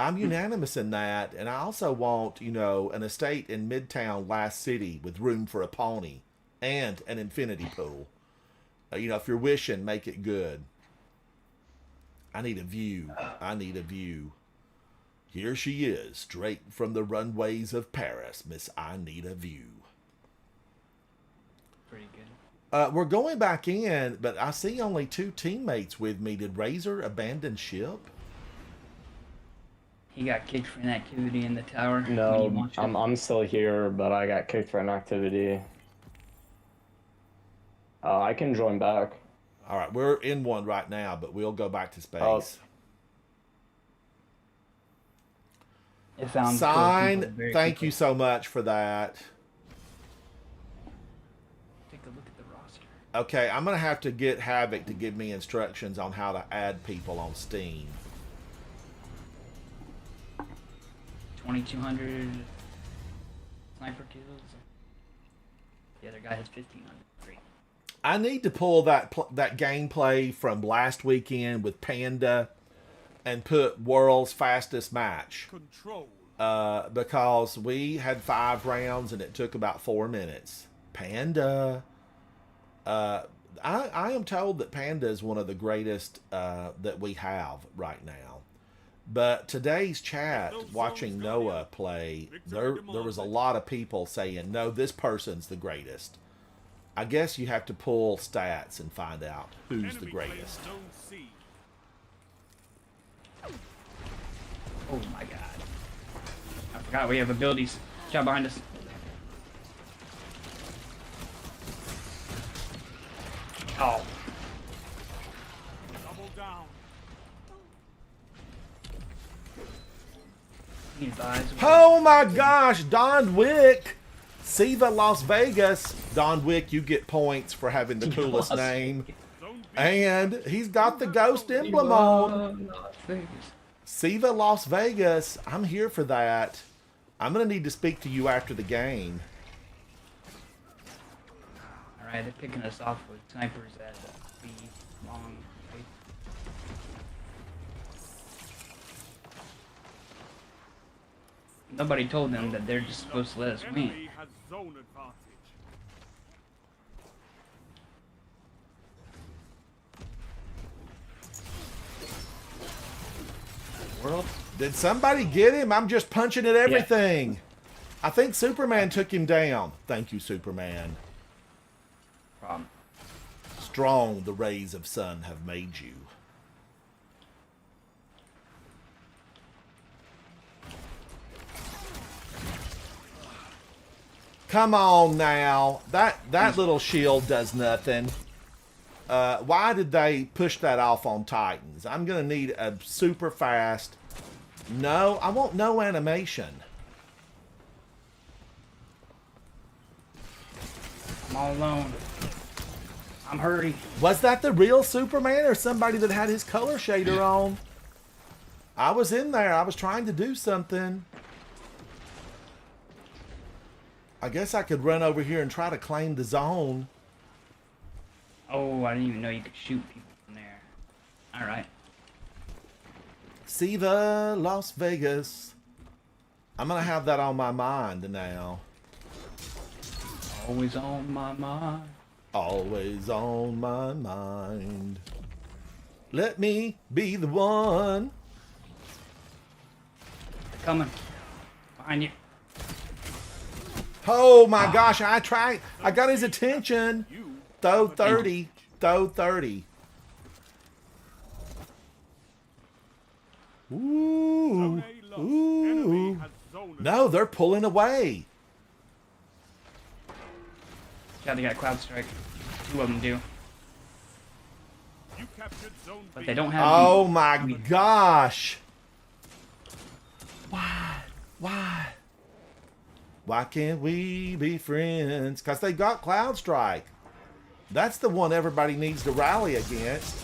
B: I'm unanimous in that. And I also want, you know, an estate in Midtown Last City with room for a pony and an infinity pool. You know, if you're wishing, make it good. I need a view. I need a view. Here she is, straight from the runways of Paris, Miss I Need a View.
A: Pretty good.
B: We're going back in, but I see only 2 teammates with me. Did Razor abandon ship?
A: He got kicked for inactivity in the tower. when he
D: No,
A: launched it.
D: I'm still here, but I got kicked for inactivity. I can join back.
B: All right, we're in one right now, but we'll go back to space.
D: Oh.
A: It found four
B: Sign,
A: people very
B: thank
A: quickly.
B: you so much for that.
A: Take a look at the roster.
B: Okay, I'm going to have to get Havoc to give me instructions on how to add people on Steam.
A: 2,200 sniper kills. The other guy has 1,500. Great.
B: I need to pull that gameplay from last weekend with Panda and put World's Fastest Match.
C: Control.
B: Because we had 5 rounds and it took about 4 minutes. Panda. I am told that Panda is one of the greatest that we have right now. But today's chat, watching Noah play, there was a lot of people saying, no, this person's the greatest. I guess you have to pull stats and find out who's the
C: Enemy
B: greatest.
C: players zone C.
A: Oh my god. I forgot we have abilities. Job behind us. Oh.
C: Double down.
A: His eyes.
B: Oh my gosh, Don Wick! Siva Las Vegas. Don Wick, you get points for having the coolest
A: Las
B: name.
C: Zone B.
B: And he's got the ghost emblem on. Siva Las Vegas. I'm here for that. I'm going to need to speak to you after the game.
A: Alright, they're picking us off with snipers at B long. Right? Nobody told them that they're just supposed to let us win.
C: Enemy has zone advantage.
A: World?
B: Did somebody get him? I'm just punching at everything. I think Superman took him down. Thank you, Superman.
A: Problem.
B: Strong the rays of sun have made you. Come on now. That little shield does nothing. Why did they push that off on Titans? I'm going to need a super fast... No, I want no animation.
A: I'm all alone. I'm hurting.
B: Was that the real Superman or somebody that had his color shader on? I was in there. I was trying to do something. I guess I could run over here and try to claim the zone.
A: Oh, I didn't even know you could shoot people from there. Alright.
B: Siva, Las Vegas. I'm going to have that on my mind now.
A: Always on my mind.
B: Always on my mind. Let me be the one.
A: Coming. Behind you.
B: Oh my gosh, I tried. I got his attention. Throw 30. Throw 30. Ooh.
C: Zone A lost. Enemy
B: Ooh.
C: has zone
B: No, they're pulling away.
A: Yeah, they got Cloud Strike. 2 of them do.
C: You captured zone
A: But
C: B.
A: they don't have...
B: Oh my gosh. Why? Why? Why can't we be friends? Because they got Cloud Strike. That's the one everybody needs to rally against.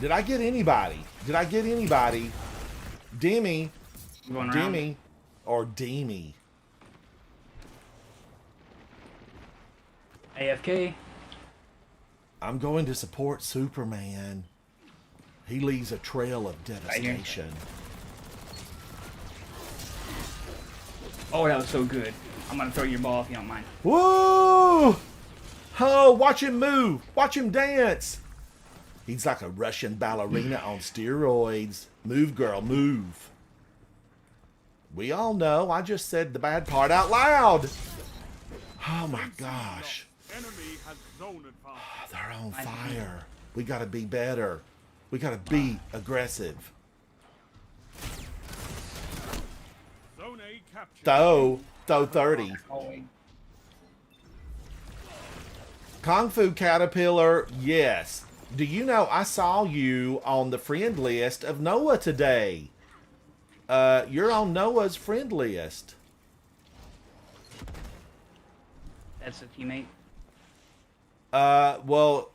B: Did I get anybody? Did I get anybody? Demi.
A: Going around.
B: Demi. Or Demi.
A: AFK.
B: I'm going to support Superman. He leaves a trail of
A: here.
B: devastation.
A: Oh, that was so good. I'm gonna throw your ball if you don't mind.
B: Woo! Oh, watch him move. Watch him dance. He's like a Russian ballerina on steroids. Move, girl, move. We all know. I just said the bad part out loud. Oh my gosh.
C: Enemy has zone advantage.
B: They're on fire. We gotta be better. We gotta be aggressive.
C: Zone A captured.
B: Throw 30.
A: Oh,
B: Kung Fu Caterpillar, yes. Do you know I saw you on the friend list of Noah today? You're on Noah's friend list.
A: that's a teammate.
B: Well,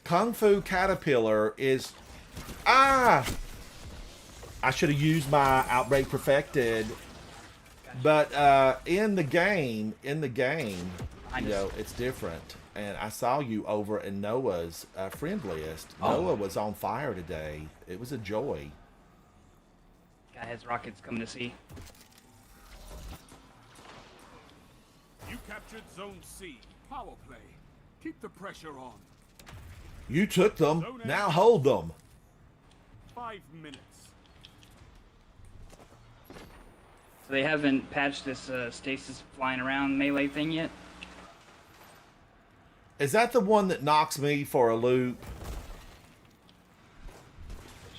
B: Kung Fu Caterpillar is... Ah! I should have used my Outbreak Perfected. But in the game, you know, it's different. And I saw you over in Noah's friend list. Noah was on fire today. It was a joy.
A: Guy has rockets coming to see.
C: You captured zone C. Power play. Keep the pressure on.
B: You took them. Now hold them.
C: 5 minutes.
A: So they haven't patched this stasis flying around melee thing yet?
B: Is that the one that knocks me for a loop?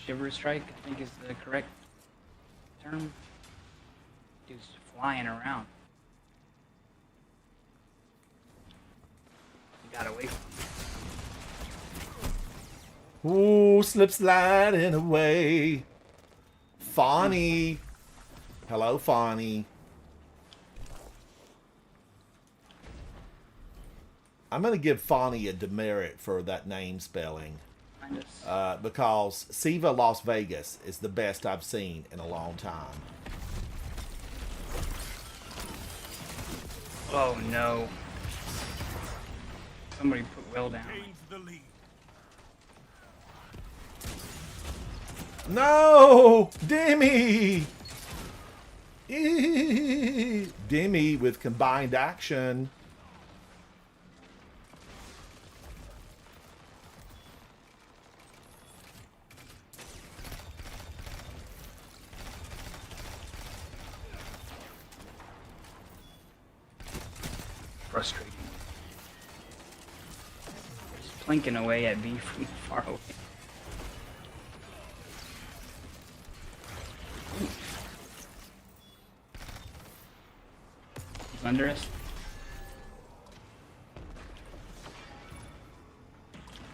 A: Shiver Strike, I think is the correct term. Dude's flying around. He got away from him.
B: Ooh, slip sliding away. Fawny. Hello, Fawny. I'm going to give Fawny a demerit for that name spelling.
A: Behind us.
B: Because Siva Las Vegas is the best I've seen in a long time.
A: Oh no. Somebody put Will down.
C: Gains the lead.
B: No! Demi! Demi with combined action.
A: frustrating. Just plinking away at B from far away. He's under us.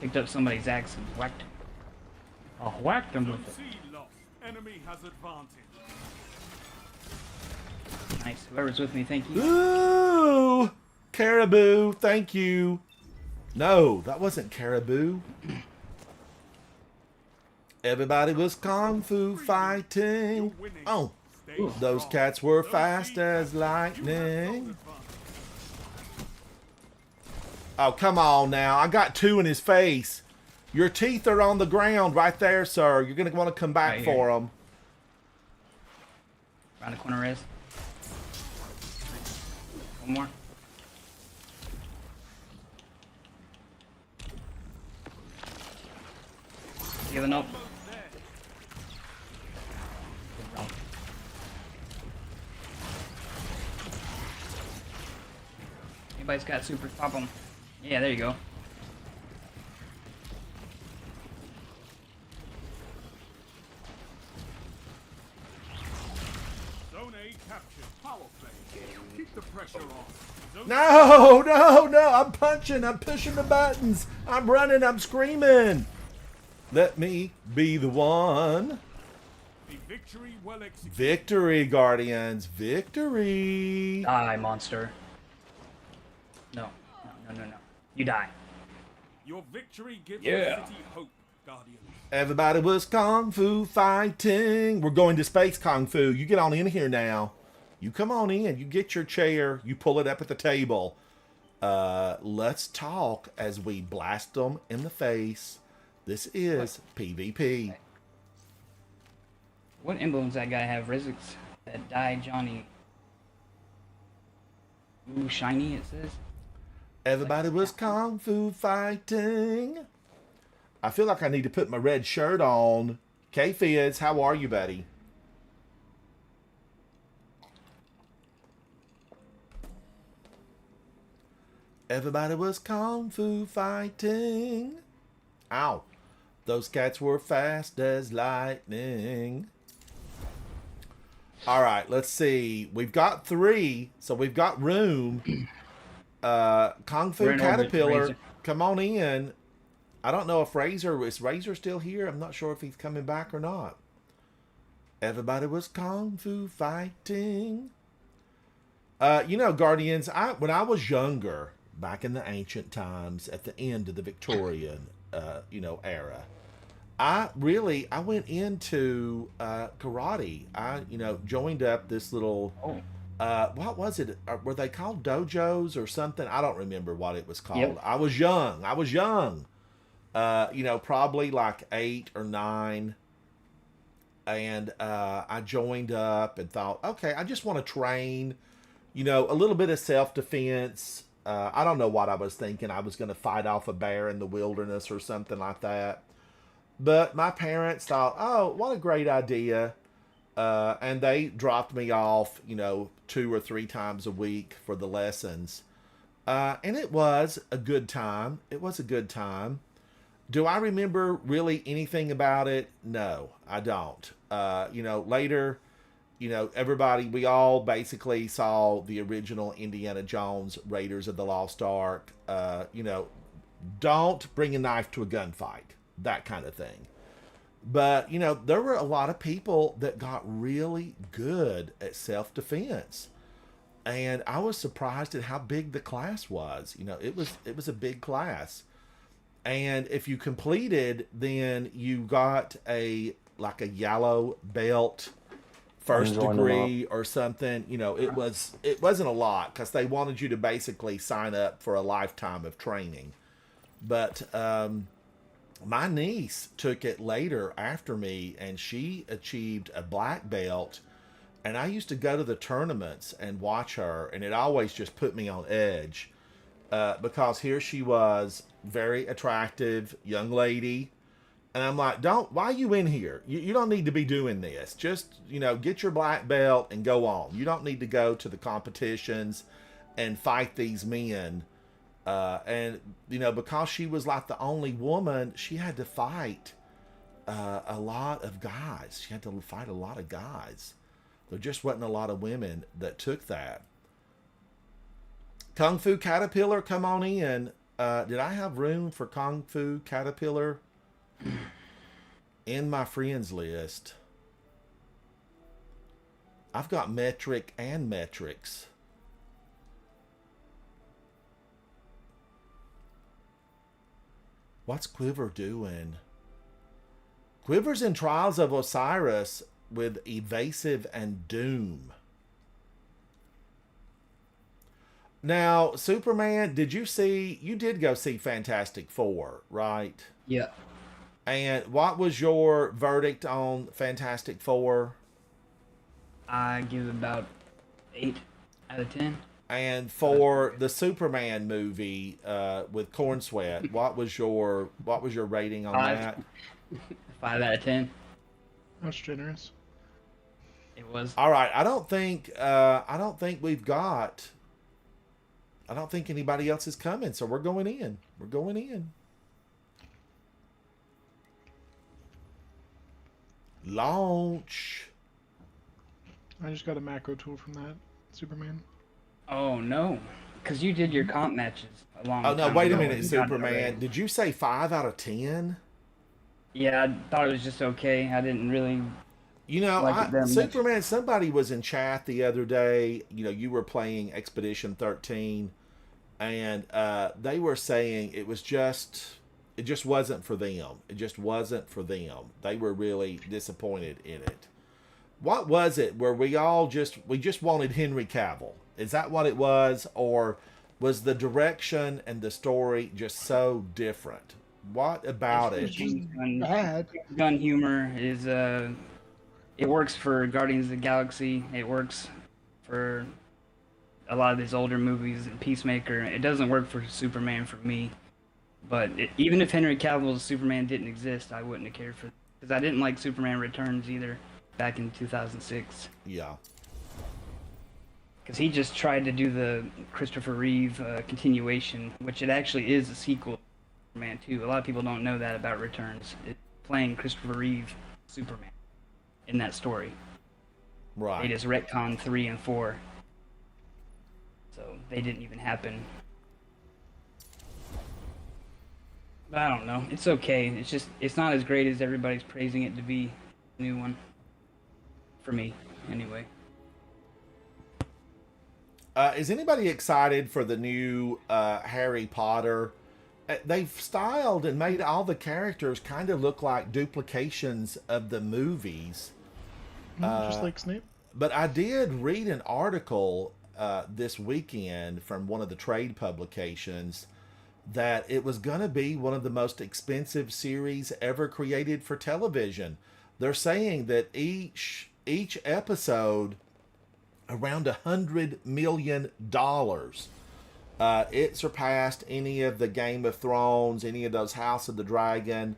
A: Picked up somebody's axe and whacked him. Oh, whacked him
C: Zone
A: with
C: C lost. Enemy has advantage.
A: it. Nice. Whoever's with me, thank you.
B: Ooh, caribou, thank you. No, that wasn't caribou. Everybody was kung fu fighting. Oh,
C: Stay
B: those
C: strong.
B: cats were
C: Zone
B: fast
C: C
B: as
C: You have
B: lightning.
C: zone advantage.
B: Oh, come on now. I got 2 in his face. Your teeth are on the ground right there, sir. You're going to want to come back
A: Right here.
B: for them.
A: Around the corner, Rez. One more. Healing up. Anybody's got super, pop them. Yeah, there you go.
C: Zone A captured. Power play. Keep the pressure on. Zone
B: No, no, no. I'm punching. I'm pushing the buttons. I'm running. I'm screaming. Let me be the one.
C: A victory well executed.
B: Victory, Guardians. Victory.
A: Die, monster. No, no. You die.
C: Your victory gives
A: Yeah.
C: the city hope, Guardians.
B: Everybody was kung fu fighting. We're going to space kung fu. You get on in here now. You come on in. You get your chair. You pull it up at the table. Let's talk as we blast them in the face. This is PvP.
A: What emblems that guy have? Rizix that died, Johnny. Ooh, shiny, it says.
B: Everybody was kung fu fighting. I feel like I need to put my red shirt on. K-Fizz, how are you, buddy? Everybody was kung fu fighting. Ow. Those cats were fast as lightning. All right, let's see. We've got 3, so we've got room. Kung Fu
A: We're in orbit,
B: Caterpillar,
A: Razor.
B: come on in. I don't know if is Razor still here? I'm not sure if he's coming back or not. Everybody was Kung Fu fighting. You know, Guardians, when I was younger, back in the ancient times, at the end of the Victorian, era, I went into karate. I, joined up this little, what was it? Were they called dojos or something? I don't remember what it was called.
A: Yep.
B: I was young. Probably like 8 or 9. And I joined up and thought, okay, I just want to train, a little bit of self-defense. I don't know what I was thinking. I was going to fight off a bear in the wilderness or something like that. But my parents thought, oh, what a great idea. And they dropped me off, 2 or 3 times a week for the lessons. And it was a good time. Do I remember really anything about it? No, I don't. Later, everybody, we all basically saw the original Indiana Jones Raiders of the Lost Ark. Don't bring a knife to a gunfight, that kind of thing. But, there were a lot of people that got really good at self-defense. And I was surprised at how big the class was. It was a big class. And if you completed, then you got a yellow belt, first
D: Join them
B: degree or something. It wasn't a lot because they wanted you to basically sign up for a lifetime of training. But my niece took it later after me, and she achieved a black belt. And I used to go to the tournaments and watch her, and it always just put me on edge. Because here she was, very attractive young lady, and I'm like, why are you in here? You don't need to be doing this. Just, get your black belt and go on. You don't need to go to the competitions. and fight these men. And because she was like the only woman, she had to fight a lot of guys. She had to fight a lot of guys. There just wasn't a lot of women that took that. Kung Fu Caterpillar, come on in. Did I have room for Kung Fu Caterpillar in my friends list? I've got Metric and Metrics. What's Quiver doing? Quiver's in Trials of Osiris with Evasive and Doom. Now, Superman, you did go see Fantastic Four, right?
A: Yeah.
B: And what was your verdict on Fantastic Four?
A: I give it about 8 out of 10.
B: And for the Superman movie with Corn Sweat, what was your rating on
A: 5.
B: that?
A: 5 out of 10.
E: That's generous.
A: It was.
B: All right, I don't think anybody else is coming, so we're going in. We're going in. Launch.
E: I just got a macro tool from that Superman.
A: Oh no, because you did your comp matches a long
B: Oh no,
A: time
B: wait a
A: ago.
B: minute,
A: You got it
B: Superman.
A: already.
B: Did you say 5 out of 10?
A: Yeah, I thought it was just okay. I didn't really. Like it that much.
B: Superman, somebody was in chat the other day, you were playing Expedition 13, and they were saying it just wasn't for them. It just wasn't for them. They were really disappointed in it. What was it where we just wanted Henry Cavill? Is that what it was? Or was the direction and the story just so different? What about it?
E: Bad.
A: Gun humor is it works for Guardians of the Galaxy. It works for a lot of these older movies and Peacemaker. It doesn't work for Superman for me. But even if Henry Cavill's Superman didn't exist, I wouldn't have cared for, because I didn't like Superman Returns either back in 2006.
B: Yeah.
A: Because he just tried to do the Christopher Reeve continuation, which it actually is a sequel to Superman 2. A lot of people don't know that about Returns. It's playing Christopher Reeve Superman in that story.
B: Right.
A: They just retconned 3 and 4. So they didn't even happen. But I don't know. It's okay. It's not as great as everybody's praising it to be. New one. For me, anyway.
B: Is anybody excited for the new Harry Potter? They've styled and made all the characters kind of look like duplications of the movies.
E: Just like Snape.
B: But I did read an article this weekend from one of the trade publications that it was going to be one of the most expensive series ever created for television. They're saying that each episode around $100 million. It surpassed any of the Game of Thrones, any of those House of the Dragon.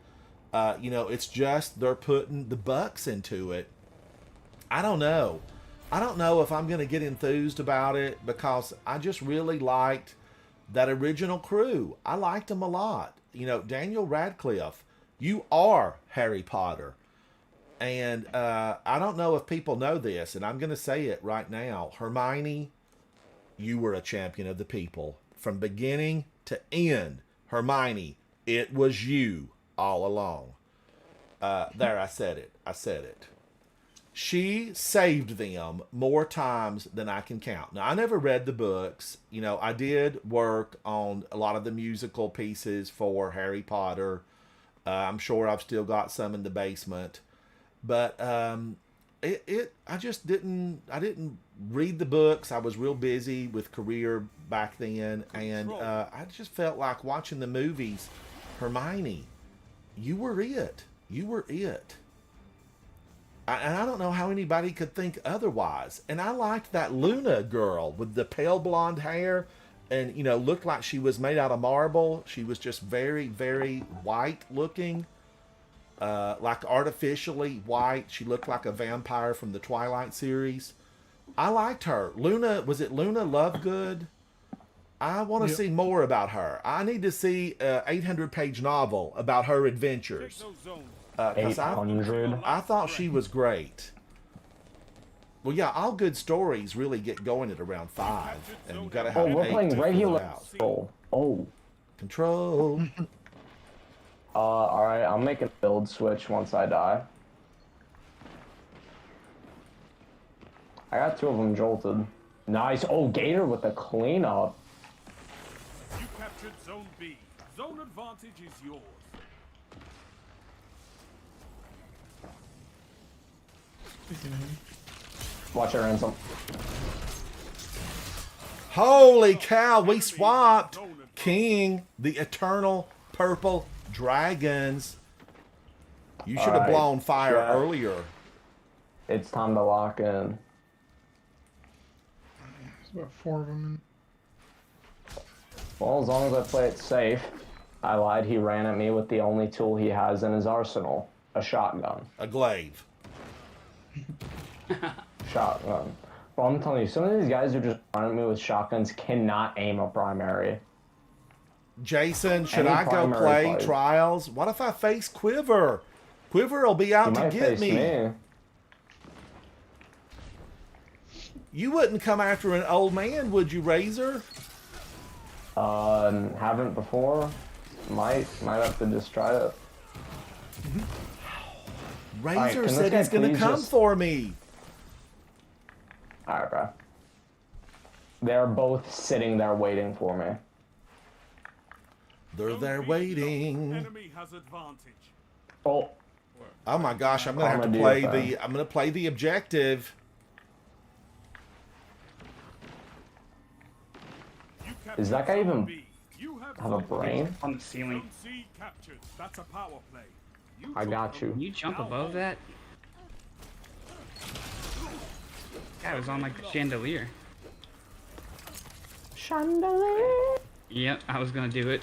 B: It's just they're putting the bucks into it. I don't know if I'm going to get enthused about it, because I just really liked that original crew. I liked them a lot. Daniel Radcliffe, you are Harry Potter. And I don't know if people know this, and I'm going to say it right now. Hermione, you were a champion of the people. From beginning to end, Hermione, it was you all along. There, I said it. She saved them more times than I can count. Now, I never read the books. I did work on a lot of the musical pieces for Harry Potter. I'm sure I've still got some in the basement. But I didn't read the books. I was real busy with career back then. And I just felt like watching the movies. Hermione, you were it. You were it. And I don't know how anybody could think otherwise. And I liked that Luna girl with the pale blonde hair and, looked like she was made out of marble. She was just very, very white looking, like artificially white. She looked like a vampire from the Twilight series. I liked her. Luna, was it Luna Lovegood? I want to
E: Yep.
B: see more about her. I need to see a 800-page novel about her
C: Take
B: adventures.
C: those zones.
B: 'Cause
D: 800.
B: I thought she was great. Well, yeah, all good stories really get going at around 5, and you gotta have
D: Oh, we're
B: 8
D: playing
B: to fill it
D: regular
B: out.
D: roll. Oh.
B: Control.
D: Alright, I'll make a build switch once I die. I got 2 of them jolted. Nice. Oh, Gator with the cleanup.
C: You captured Zone B. Zone advantage is yours.
D: Watch it, Ransom.
B: Holy cow, we swapped King, the Eternal Purple Dragons. You should have
D: Alright,
B: blown fire
D: yeah.
B: earlier.
D: It's time to lock in.
E: There's about 4 of them.
D: Well, as long as I play it safe. I lied, he ran at me with the only tool he has in his arsenal. A shotgun.
B: A glaive.
D: Shotgun. Well, I'm telling you, some of these guys who just run at me with shotguns cannot aim a primary.
B: Jason, should
D: Any
B: I go
D: primary
B: play
D: fight.
B: Trials? What if I face Quiver? Quiver will be
D: You
B: out to
D: might
B: get
D: face
B: me.
D: me.
B: You wouldn't come after an old man, would you, Razor?
D: Haven't before. Might have to just try it.
B: Razor
D: can this
B: said
D: guy
B: he's gonna
D: please
B: come
D: just-
B: for me.
D: Alright, bro. They're both sitting there waiting for me.
B: They're
C: Zone
B: there
C: B,
B: waiting.
C: Enemy has advantage.
D: Oh,
B: Oh my gosh, I'm gonna have to
D: Armadillo
B: play
D: fan.
B: the. I'm gonna play the objective.
C: You
D: Is that guy
C: captured Zone
D: even
C: B. You
D: have a
C: Zone
D: brain?
A: On the ceiling.
C: Zone C captured. That's a power play. You
D: I
C: took
D: got
C: them.
D: you.
A: Can you jump
C: Now
A: above
C: hold.
A: that? Guy was on like a chandelier.
D: Chandelier.
A: Yep, I was gonna do it.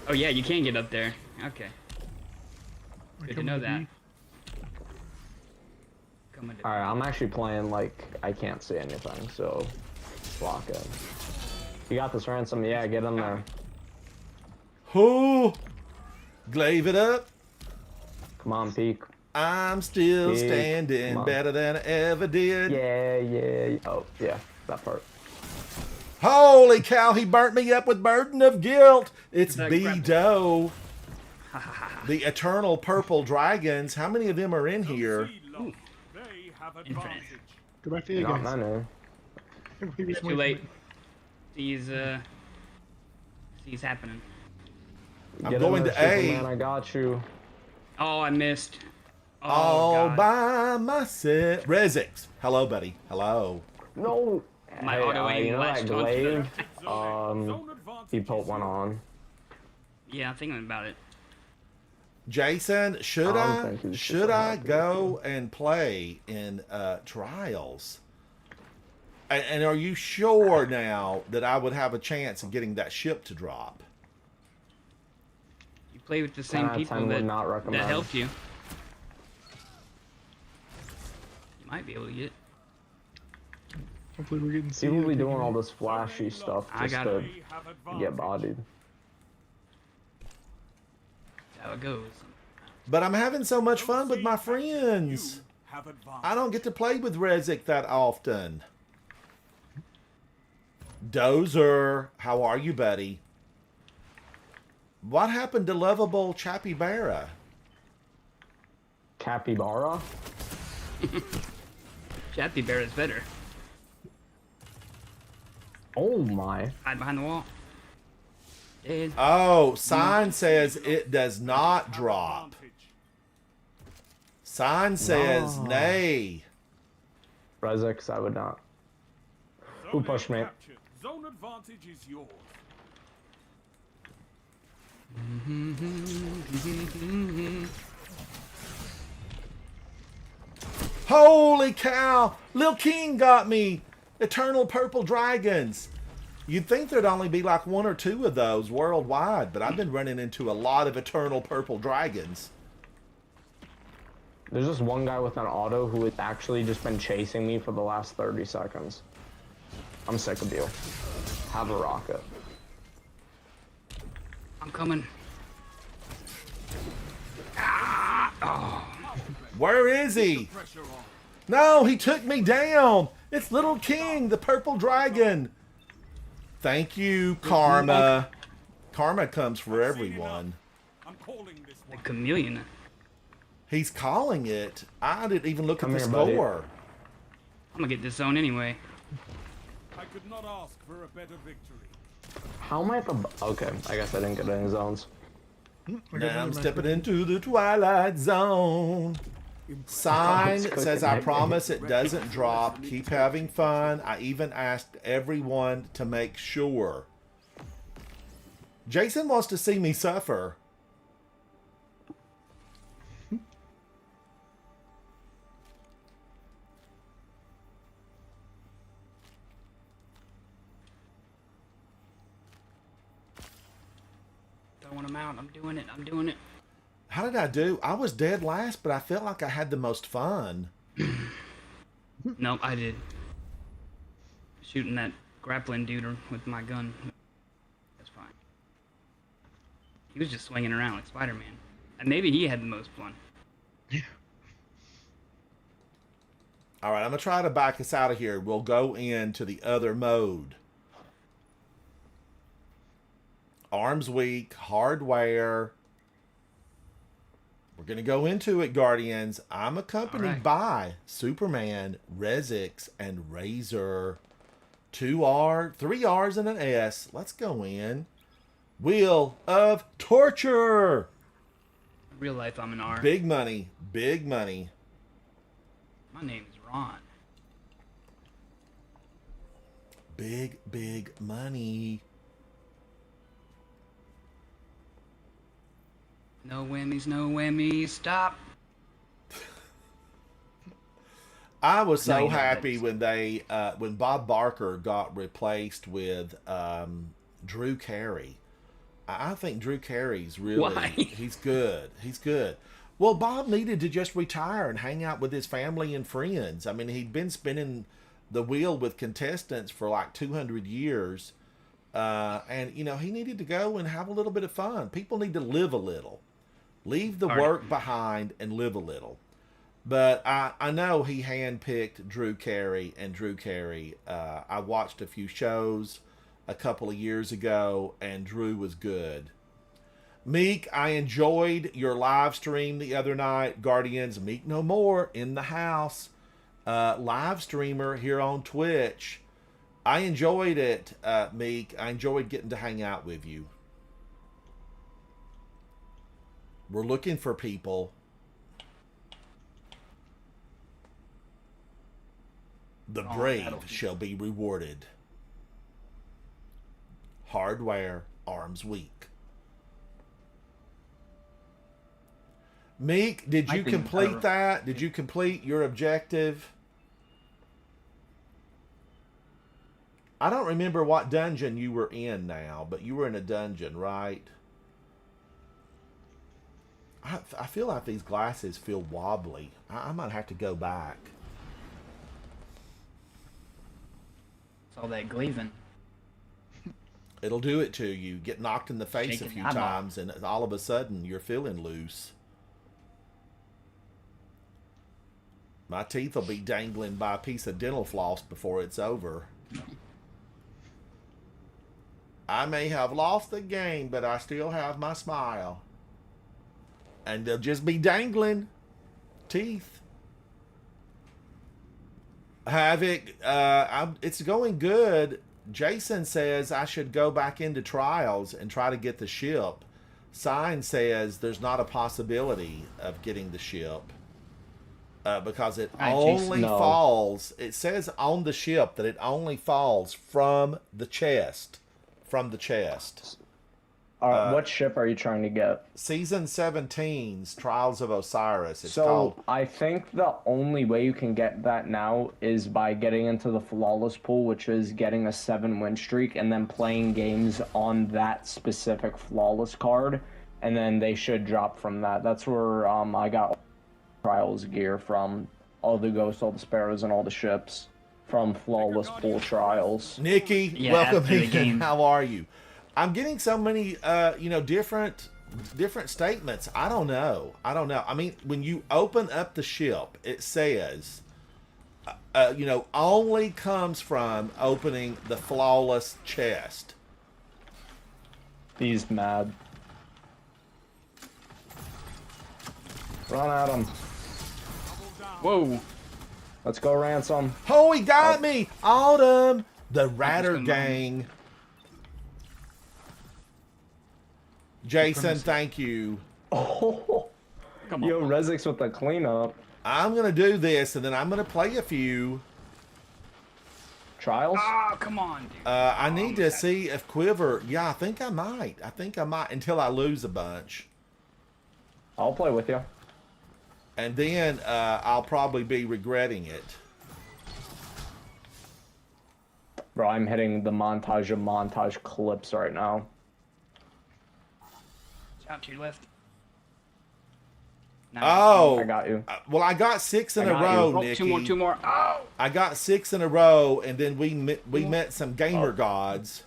A: Oh yeah, you can get up there. Okay, good to know that. Coming to
D: Alright, I'm actually playing like I can't see anything, so lock in. You got this, Ransom? Yeah, get in there.
B: Who? Glaive it up.
D: Come on, peek.
B: I'm still
D: Big.
B: standing
D: Come on.
B: better than I ever did.
D: Yeah. Oh, yeah, that part.
B: Holy cow, he burnt me up with burden of guilt. It's
A: That
B: B
A: grab-
B: Doe. The Eternal Purple Dragons. How many of them are in
C: Zone
B: here?
C: C lost. They have advantage.
E: Go back to A,
D: Not
E: guys.
D: many.
E: Everybody
A: Too late. He's happening.
B: I'm
D: Get in
B: going
D: there,
B: to A.
D: Superman, I got you.
A: Oh, I missed. Oh,
B: All
A: God.
B: by myself. Rezix. Hello, buddy. Hello.
D: No.
A: My
D: Hey,
A: auto aim
D: you know that
A: latched onto the-
D: glaive?
C: Zone A. Zone advantage
D: He put
C: is
D: one
C: yours.
D: on.
A: Yeah, I'm thinking about it.
B: Jason, should
D: I don't
B: I
D: think he's
B: should
D: super
B: I
D: happy
B: go and play in Trials? And are you sure now that I would have a chance of getting that ship to drop?
A: You play with the
D: 10
A: same
D: out of
A: people
D: 10 would
A: that,
D: not
A: that
D: recommend.
A: helped you. You might be able to get it.
E: Hopefully we're getting C.
D: People be
E: like
D: doing
E: we
D: all
E: can-
D: this flashy stuff
A: I
D: just
A: got
D: to
A: it.
C: They have advantage.
D: get bodied.
A: That's how it goes.
B: But I'm having so much fun with my
C: You
B: friends.
C: have advantage.
B: I don't get to play with Rezik that often. Dozer, how are you, buddy? What happened to lovable Chappie Barra?
D: Capybara?
A: Chappy Bear is better.
D: Oh my.
A: Hide behind the wall. Dead.
B: Oh, sign says it does not
C: Have
B: drop.
C: advantage.
B: Sign says
D: No.
B: nay.
D: Rezix, I would not. Who
C: Zone A
D: pushed me?
C: captured. Zone advantage is yours.
B: Holy cow! Lil King got me! Eternal Purple Dragons. You'd think there'd only be like 1 or 2 of those worldwide, but I've been running into a lot of Eternal Purple Dragons.
D: There's just one guy with an auto who has actually just been chasing me for the last 30 seconds. I'm sick of you. have a rocket.
A: I'm coming.
B: Where is he?
C: Pressure on.
B: No, he took me down. It's Little King, the purple dragon. Thank you, Karma. Karma comes for everyone.
C: I'm calling this
A: The
C: one.
A: chameleon.
B: He's calling it. I didn't even look
D: Come
B: at the
D: here, buddy.
B: score.
A: I'm gonna get this zone anyway.
C: I could not ask for a better victory.
D: How am I at the... Okay, I guess I didn't get any zones.
E: I got
B: Now I'm
E: another
B: stepping
E: macro.
B: into the Twilight Zone. Sign
D: It's
B: says,
D: cooking,
B: I
D: eh?
B: promise it doesn't drop. Keep having fun. I even asked everyone to make sure. Jason wants to see me suffer.
A: Throwing them out. I'm doing it. I'm doing it.
B: How did I do? I was dead last, but I felt like I had the most fun.
A: Nope, I did. Shooting that grappling dude with my gun. That's fine. He was just swinging around like Spider-Man. And maybe he had the most fun.
B: All right, I'm going to try to back us out of here. We'll go into the other mode. Arms weak, hardware. We're going to go into it, Guardians. I'm accompanied
A: All right.
B: by Superman, Rezix, and Razor. 2R, 3 R's, and an S. Let's go in. Wheel of Torture.
A: In real life, I'm an R.
B: Big money, big money.
A: My name is Ron.
B: Big, big money.
A: No whammies, no whammies. Stop.
B: I was
A: No,
B: so
A: you know
B: happy
A: that.
B: when they when Bob Barker got replaced with Drew Carey. I think Drew Carey's really
A: Why?
B: he's good. He's good. Well, Bob needed to just retire and hang out with his family and friends. I mean, he'd been spinning the wheel with contestants for like 200 years. And, you know, he needed to go and have a little bit of fun. People need to live a little. Leave the
A: All right.
B: work behind and live a little. But I know he handpicked Drew Carey, and Drew Carey, I watched a few shows a couple of years ago, and Drew was good. Meek, I enjoyed your live stream the other night. Guardians, Meek No More in the house. Live streamer here on Twitch. I enjoyed it, Meek. I enjoyed getting to hang out with you. We're looking for people. The
A: Oh,
B: brave
A: that'll be-
B: shall be rewarded. Hardware, arms weak. Meek, did
A: I
B: you
A: think-
B: complete that? Did you complete your objective? I don't remember what dungeon you were in now, but you were in a dungeon, right? I feel like these glasses feel wobbly. I might have to go back.
A: It's all that gleaving.
B: It'll do it to you. Get knocked in the face
A: Shaking
B: a few
A: the eyeball.
B: times, and all of a sudden you're feeling loose. My teeth will be dangling by a piece of dental floss before it's over. I may have lost the game, but I still have my smile. And they'll just be dangling teeth. Havoc, it's going good. Jason says I should go back into trials and try to get the ship. Sign says there's not a possibility of getting the ship because it
A: Right, Jason.
B: only
D: No.
B: falls. It says on the ship that it only falls from the chest. From the chest.
D: What ship are you trying to get?
B: Season 17's Trials of Osiris. It's
D: So
B: called.
D: I think the only way you can get that now is by getting into the flawless pool, which is getting a 7-win streak and then playing games on that specific flawless card, and then they should drop from that. That's where I got trials gear from, all the ghosts, all the sparrows, and all the ships from Flawless Pool Trials.
B: Nikki,
A: Yeah,
B: welcome
A: after the
B: in.
A: game.
B: How are you? I'm
A: Yeah,
B: welcome
A: after the
B: in.
A: game.
B: How are you? I'm getting so many, different statements. I don't know. I mean, when you open up the ship, it says, only comes from opening the flawless chest.
D: He's mad. Run at him.
A: Whoa.
D: Let's go, Ransom.
B: Oh, he got me! Autumn! The Ratter
A: come on.
B: Gang. Jason, thank you.
D: Oh,
A: Come on.
D: yo, Rezix with the cleanup.
B: I'm going to do this, and then I'm going to play a few.
D: Trials?
A: Oh, come on, dude.
B: I need to see if Quiver... Yeah, I think I might. Until I lose a bunch.
D: I'll play with you.
B: And then I'll probably be regretting it.
D: Bro, I'm hitting the montage of montage clips right now.
A: Out to your left.
B: Oh!
D: I got you.
B: Well, I got 6 in
D: I
B: a
D: got
B: row,
D: you.
A: Oh,
B: Nikki.
A: two more. Oh!
B: I got 6 in a row, and then we met some gamer gods.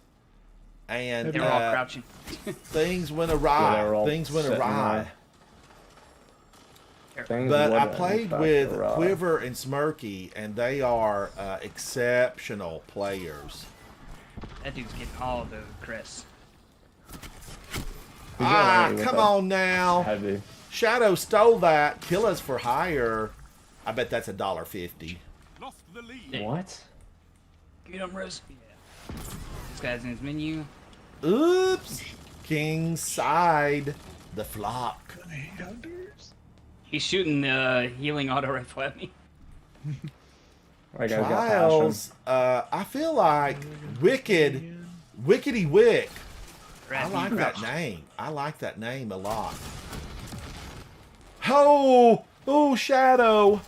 B: And
A: They were all crouching.
B: things went
D: Yeah,
B: awry.
D: they were all
B: Things went
D: sitting
B: awry.
D: there. Things
B: But I
D: would, in
B: played
D: fact,
B: with
D: awry.
B: Quiver and Smirky, and they are exceptional players.
A: That dude's getting all the crests.
D: He's getting away with
B: Come
D: it.
B: on now.
D: Heavy.
B: Shadow stole that. Kill us for hire. I bet that's $1.50.
C: Lost the lead.
A: Yeah.
D: What?
A: Get him, Riz. Yeah. This guy's in his menu.
B: Oops. King side. The flock.
A: He's shooting the healing auto rifle at me.
D: That guy's got passion.
B: Trials. I feel like Wickety Wick. I like that name. I like that name a lot. Oh, Shadow.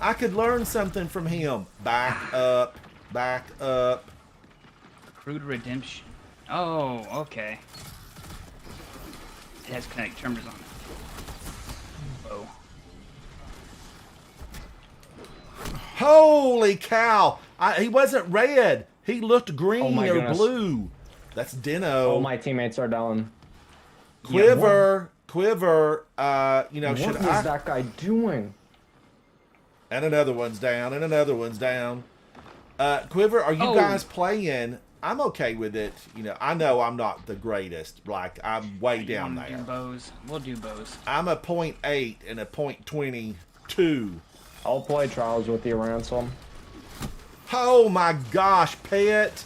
B: I could learn something from him. Back up. Back up.
A: Crude Redemption. Oh, okay. It has kinetic tremors on it. Oh.
B: Holy cow. He wasn't red. He looked green
D: Oh my
B: or
D: goodness.
B: blue. That's Dino.
D: Oh, my teammates are down.
B: Quiver. Should
D: What
B: I...
D: is that guy doing?
B: And another one's down, and another one's down. Quiver, are you
A: Oh.
B: guys playing? I'm okay with it. I know I'm not the greatest. Like, I'm way down
A: Wanna do
B: there.
A: bows. We'll do bows.
B: I'm a .8 and a .22.
D: I'll play Trials with you, Ransom.
B: Oh my gosh, Pet.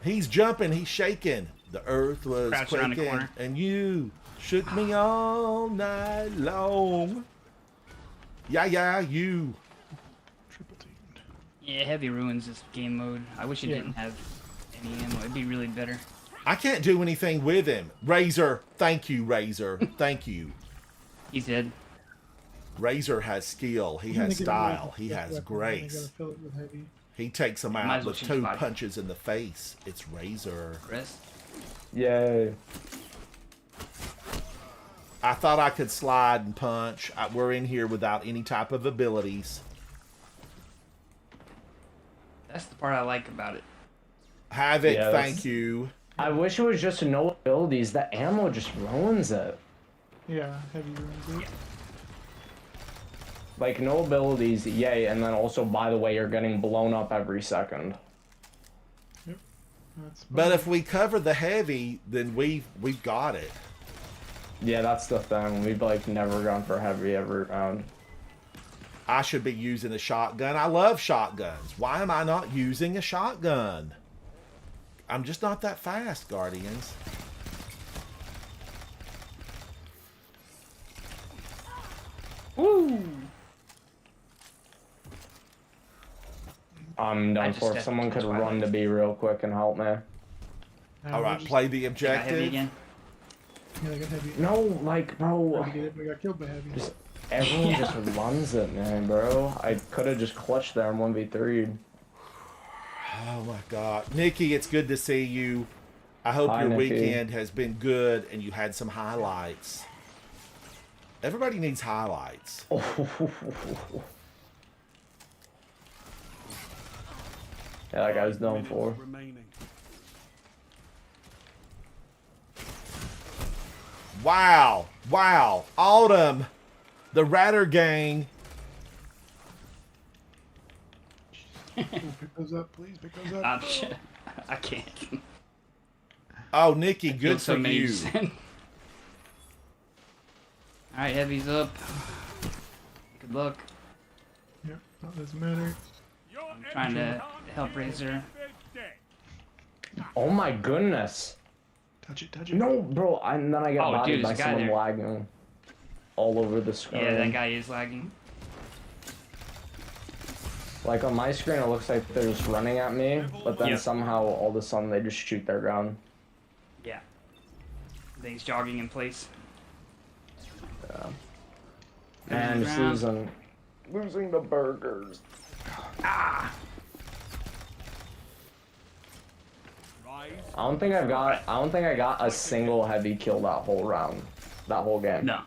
B: He's jumping, he's shaking. The earth was
A: Crouch around the
B: quaking,
A: corner.
B: and you shook me all night long. Yeah, you.
E: Triple teamed.
A: Yeah, heavy ruins this game mode. I wish it
E: Yeah.
A: didn't have any ammo. It'd be really better.
B: I can't do anything with him. Razor, thank you, Razor. Thank you.
A: He's dead.
B: Razor has skill. He
E: I'm gonna
B: has
E: get
B: style.
E: away
B: He
E: with
B: has
E: this weapon, I
B: grace.
E: gotta fill it with heavy.
B: He takes them
A: Might
B: out
A: as well
B: with
A: choose
B: 2
A: body.
B: punches in the face. It's Razor.
A: Crest.
D: Yay.
B: I thought I could slide and punch. We're in here without any type of abilities.
A: That's the part I like about it.
B: Havoc,
D: Yeah,
B: thank
D: that's-
B: you.
D: I wish it was just no abilities. The ammo just ruins it.
E: Yeah, heavy ruins it.
D: Like, no abilities, yay, and then also, by the way, you're getting blown up every second.
E: That's
B: But if we cover the heavy, then we've got it.
D: Yeah, that's the thing. We've, like, never gone for heavy every round.
B: I should be using a shotgun. I love shotguns. Why am I not using a shotgun? I'm just not that fast, Guardians.
A: Woo!
D: I'm
A: I
D: done
A: just
D: for. If
A: stepped
D: someone
A: into
D: could
A: Twilight.
D: run to B real quick and help me.
B: All right, play the
A: Got heavy
B: objective.
A: again.
E: Yeah, I got heavy.
D: No, like,
E: I
D: bro.
E: get it, but I got killed by heavy.
D: Just everyone
A: Yeah.
D: just runs it, man, bro. I could have just clutched there in 1v3.
B: Oh my God, Nikki, it's good to see you. I hope
D: Hi,
B: your
D: Nikki.
B: weekend has been good and you had some highlights. Everybody needs highlights.
D: Yeah, that guy's
C: 5
D: done
C: minutes
D: for.
C: remaining.
B: Wow. Wow. Autumn. The Ratter Gang.
E: Oh, pick those up, please. Pick those up.
A: I can't.
B: Oh, Nikki,
A: I killed
B: good
A: so
B: for
A: many
B: you.
A: percent. Alright, heavy's up. Good luck.
E: Yeah, that doesn't matter.
C: Your
A: Trying
C: enemy
A: to
C: can't
A: help
C: kill
A: Razor.
C: their dead.
D: Oh my goodness.
E: Touch it, touch it.
D: No, bro. And then I get
A: Oh,
D: bodied
A: dude,
D: by
A: there's a guy
D: someone
A: there.
D: lagging all over the screen.
A: Yeah, that guy is lagging.
D: Like on my screen, it looks like they're just running at me, but then
A: Yeah.
D: somehow all of a sudden they just shoot their gun.
A: Yeah. I think he's jogging in place.
D: Yeah.
A: There's
D: And
A: the
D: just
A: ground.
D: losing the burgers.
A: Ah!
C: Rise.
D: I don't think I got a single heavy kill that whole round, that whole game.
A: No.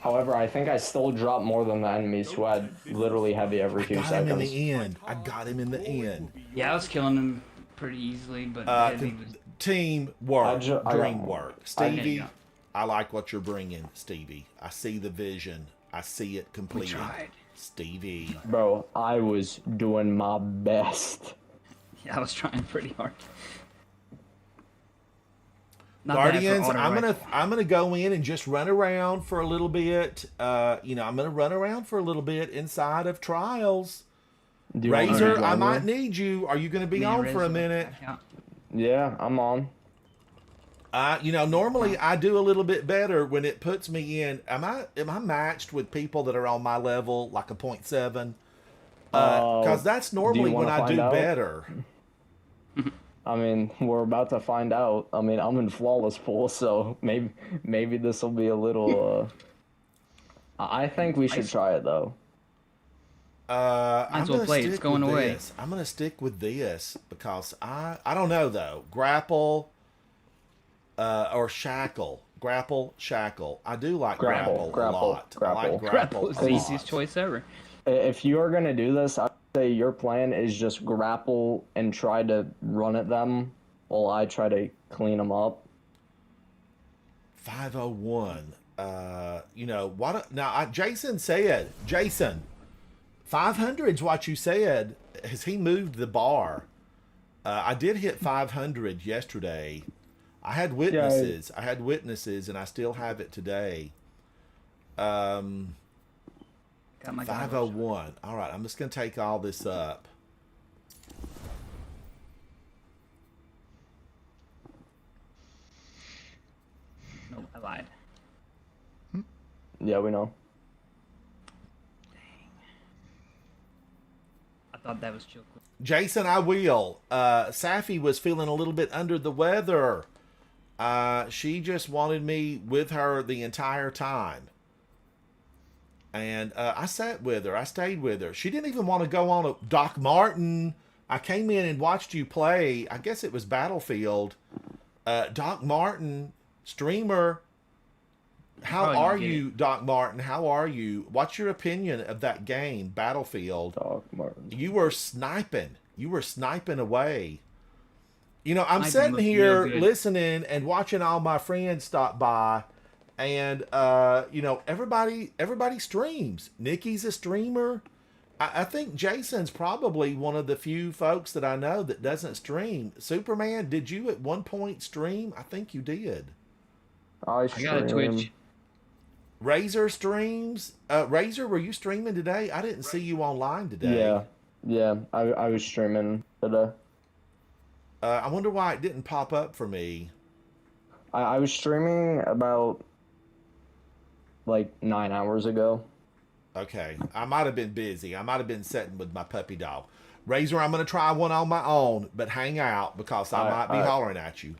D: However, I think I still dropped more than the enemies who had literally heavy every 2
B: Got him in
D: seconds.
B: the end. I got him in the end.
A: Yeah, I was killing him pretty easily, but heavy was...
B: Team work,
D: I got
B: dream
D: one.
B: work.
A: There you
B: Stevie,
A: go.
B: I like what you're bringing, Stevie. I see the vision. I see it
A: We
B: completed.
A: tried.
B: Stevie.
D: Bro, I was doing my best.
A: Yeah, I was trying pretty hard. Not bad for
B: Guardians,
A: auto rifle.
B: I'm gonna go in and just run around for a little bit. I'm gonna run around for a little bit inside of Trials.
D: Do you want me to
B: Razor,
D: join
B: I
D: you?
B: might need you. Are you gonna be
A: Me and
B: on for a
A: Razor
B: minute?
A: back out.
D: Yeah, I'm on.
B: Normally I do a little bit better when it puts me in. Am I matched with people that are on my level, like a 0.7? Because that's normally when
D: wanna
B: I do
D: find out?
B: better.
D: I mean, we're about to find out. I mean, I'm in flawless pool, so maybe this will be a little. I think we should try it though.
B: I'm
A: as well
B: gonna
A: play it, it's
B: stick
A: going
B: with
A: away.
B: this. I'm gonna stick with this because I don't know though. Grapple, or shackle. Grapple, shackle. I do like grapple, a lot. I like
D: Grapple
B: grapple
A: It's
B: a
A: the
B: lot.
A: easiest choice ever.
D: If you are gonna do this, I'd say your plan is just grapple and try to run at them, while I try to clean them up.
B: 501. What? Now, Jason said, 500's what you said. Has he moved the bar? I did hit 500 yesterday. I had witnesses. And I still have it today.
A: Got my guy.
B: 501. All right, I'm just going to take all this up.
A: Nope, I lied.
D: Yeah, we know.
A: I thought that was chill.
B: Jason, I will. Safi was feeling a little bit under the weather. She just wanted me with her the entire time. And I sat with her. I stayed with her. She didn't even want to go on a Doc Martin. I came in and watched you play. I guess it was Battlefield. Doc Martin, streamer. How
A: Probably
B: are
A: gonna get
B: you, Doc Martin? How are you? What's your opinion of that game, Battlefield?
D: Doc Martin.
B: You were sniping. You were sniping away. I'm
A: Sniping
B: sitting
A: looked
B: here
A: real good.
B: listening and watching all my friends stop by, and everybody streams. Nikki's a streamer. I think Jason's probably one of the few folks that I know that doesn't stream. Superman, did you at one point stream? I think you did.
D: I
A: I got a Twitch.
B: Razor streams. Razor, were you streaming today? I didn't see you online today.
D: Yeah. I was streaming today.
B: I wonder why it didn't pop up for me.
D: I was streaming about like 9 hours ago.
B: Okay, I might have been busy. I might have been sitting with my puppy dog. Razor, I'm going to try one on my own, but hang out because I might be hollering at you.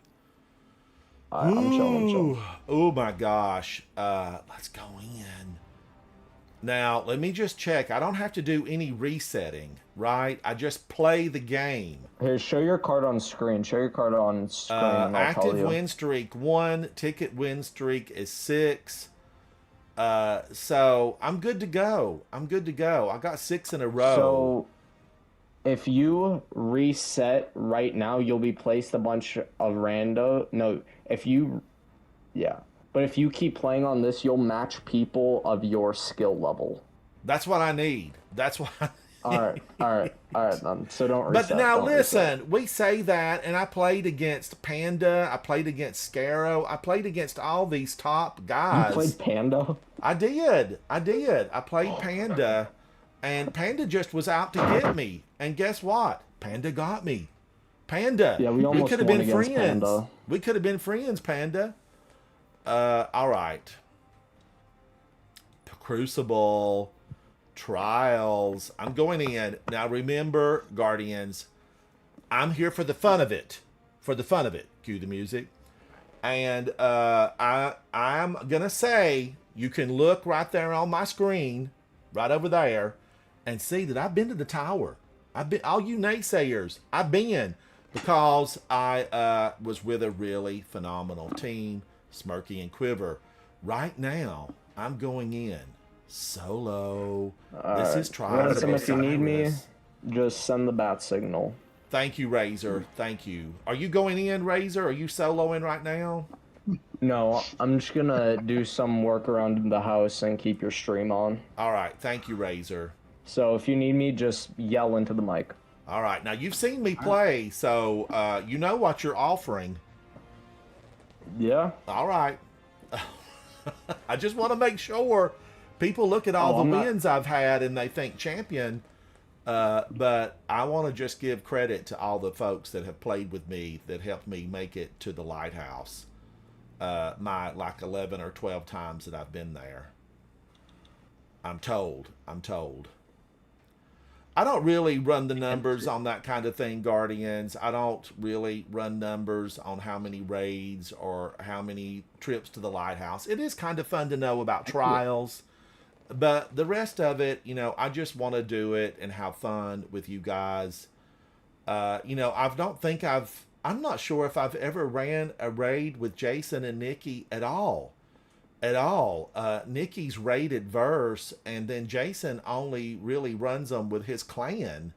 D: I'm chilling.
B: Oh my gosh. Let's go in. Now, let me just check. I don't have to do any resetting, right? I just play the game.
D: Here, show your card on screen. Show your card on screen, and I'll tell
B: Active
D: you.
B: win streak 1. Ticket win streak is 6. So I'm good to go. I got 6 in a row.
D: So, If you reset right now, you'll be placed a bunch of rando. No, if you, yeah. But if you keep playing on this, you'll match people of your skill level.
B: That's what I need. That's why.
D: All right, all right, all right. Then. So don't reset.
B: But now
D: don't
B: listen,
D: reset.
B: we say that, and I played against Panda. I played against Scarrow. I played against all these top guys.
D: You played Panda.
B: I did. I played Panda, and Panda just was out to get me. And guess what? Panda got me. Panda.
D: Yeah, we almost
B: could have
D: won
B: been
D: against
B: friends.
D: Panda.
B: We could have been friends, Panda. All right. Crucible. Trials. I'm going in. Now remember, Guardians, I'm here for the fun of it. For the fun of it. Cue the music. And I'm gonna say you can look right there on my screen, right over there, and see that I've been to the tower. I've been, all you naysayers, I've been, because I was with a really phenomenal team, Smirky and Quiver. Right now, I'm going in solo. This is Trials.
D: Ransom, if you need me,
B: Osiris.
D: just send the bat signal.
B: Thank you, Razor. Thank you. Are you going in, Razor? Are you soloing right now?
D: No, I'm just gonna do some work around the house and keep your stream on.
B: All right. Thank you, Razor.
D: So if you need me, just yell into the mic.
B: All right. Now, you've seen me play, so you know what you're offering.
D: Yeah.
B: All right. I just want to make sure people look at all
D: Oh,
B: the
D: I'm not-
B: wins I've had and they think champion. But I want to just give credit to all the folks that have played with me that helped me make it to the lighthouse. My like 11 or 12 times that I've been there. I'm told. I don't really run the numbers on that kind of thing, Guardians. I don't really run numbers on how many raids or how many trips to the lighthouse. It is kind of fun to know about trials. But the rest of it, you know, I just want to do it and have fun with you guys. You know, I'm not sure if I've ever ran a raid with Jason and Nikki at all. Nikki's raided Verse, and then Jason only really runs them with his clan.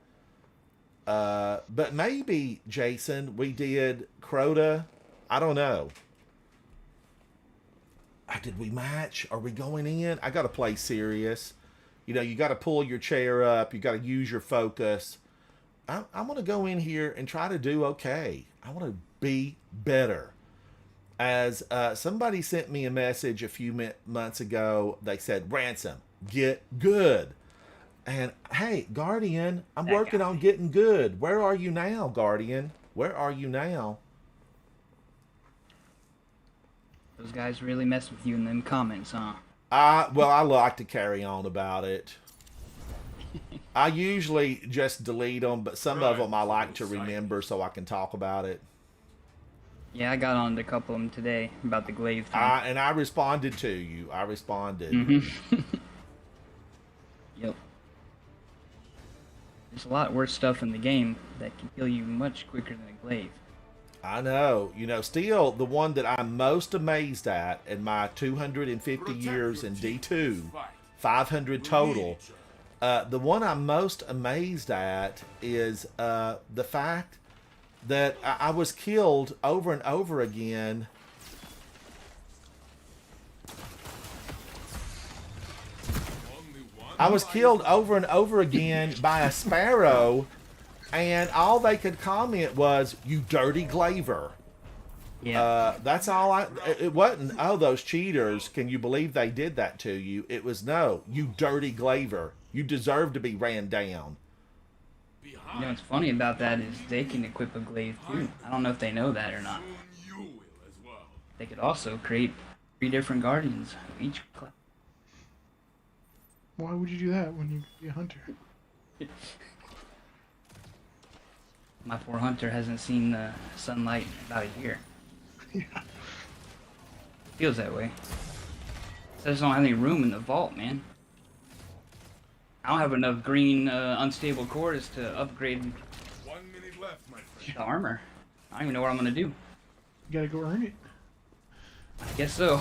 B: But maybe, Jason, we did Crota. I don't know. Did we match? Are we going in? I got to play serious. You know, you got to pull your chair up. You got to use your focus. I'm going to go in here and try to do okay. I want to be better. As somebody sent me a message a few months ago, they said, Ransom, get good. And hey, Guardian, I'm working on getting good. Where are you now, Guardian? Where are you now?
A: Those guys really mess with you in them comments, huh?
B: Well, I like to carry on about it. I usually just delete them, but some of them I like to remember so I can talk about it.
A: Yeah, I got on to a couple of them today about the glaive thing.
B: And I responded to you. I responded.
A: Yep. There's a lot worse stuff in the game that can kill you much quicker than a glaive.
B: I know. You know, still the one that I'm most amazed at in my 250 years in D2, 500 total, the one I'm most amazed at is the fact that I was killed over and over again. I was killed over and over again by a sparrow, and all they could comment was, "You dirty glaver."
A: Yeah.
B: That's all it wasn't, oh, those cheaters, can you believe they did that to you? It was, no, you dirty glaver. You deserve to be ran down.
A: You know what's funny about that is they can equip a glaive too. I don't know if they know that or not.
C: You will as well.
A: They could also create 3 different guardians. Each
E: Why would you do that when you could be a hunter?
A: My poor hunter hasn't seen the sunlight in about a year.
E: Yeah.
A: Feels that way. So I just don't have any room in the vault, man. I don't have enough green unstable cores to upgrade
C: 1 minute left, my friend.
A: the armor. I don't even know what I'm gonna do.
E: You gotta go earn it.
A: I guess so.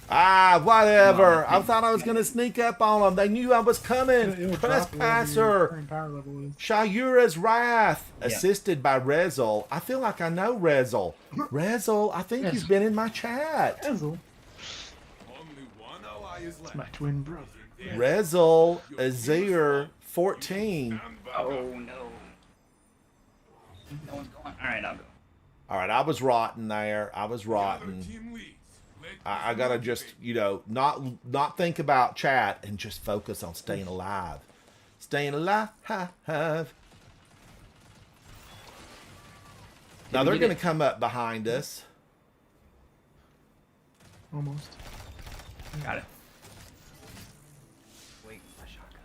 B: Ah, whatever.
A: Come on,
B: I thought I was going to sneak up on them. They knew I was coming.
E: It'll drop whatever your
B: Trespasser.
E: current power level is.
B: Shayura's Wrath,
A: Yeah.
B: assisted by Rezel. I feel like I know Rezel. Rezel, I think he's been in my chat.
E: Ezel,
C: Only one ally is left.
E: my twin brother.
B: Rezel Azir 14.
A: Oh no. No one's going. All right, I'll go.
B: All right, I was rotten there. I was rotten.
C: Team leads. Led
B: I gotta just, you know, not think about chat and just focus on staying alive. Staying alive. Now
A: we
B: they're
A: get
B: gonna
A: it?
B: come up behind us.
E: Almost.
A: Got it. Wait, my shotgun.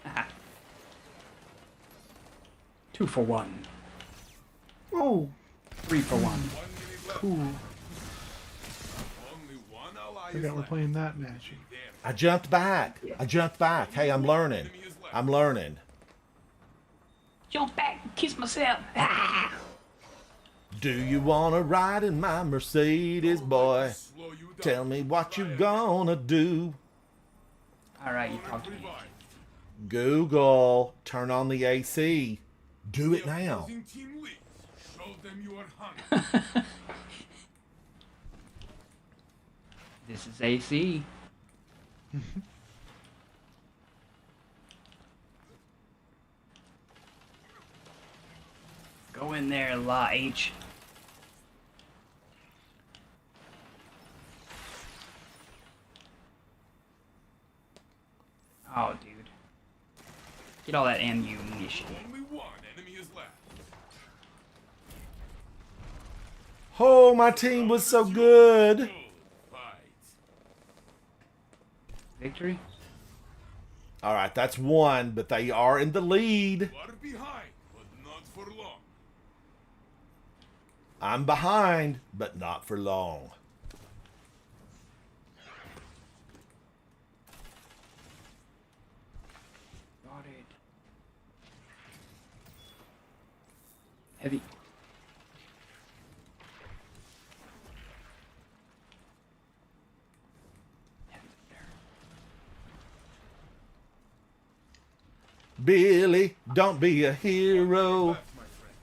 A: Ah. 2 for 1.
E: Oh,
A: 3 for 1.
C: One minute left.
E: cool.
C: Only one ally
E: I
C: is
E: forgot we're
C: left.
E: playing that match.
B: I jumped back. Hey, I'm learning. I'm learning.
A: Jump back, kiss myself. Ah.
B: Do you wanna ride in my Mercedes, boy?
C: Slow you down.
B: Tell me what you gonna do.
A: All right, you talk to me.
C: Revive.
B: Google, turn on the AC. Do it
C: The
B: now.
C: opposing team leads. Show them you are hungry.
A: This is AC. Go in there, La H. Oh, dude. Get all that ammunition.
C: Only one enemy is left.
B: Oh, my team was so good.
C: Good fight.
A: Victory?
B: All right, that's one, but they are in the lead.
C: You are behind, but not for long.
B: I'm behind, but not for long.
A: Got it. Heavy.
B: Billy, don't be a hero.
C: Left, my friend.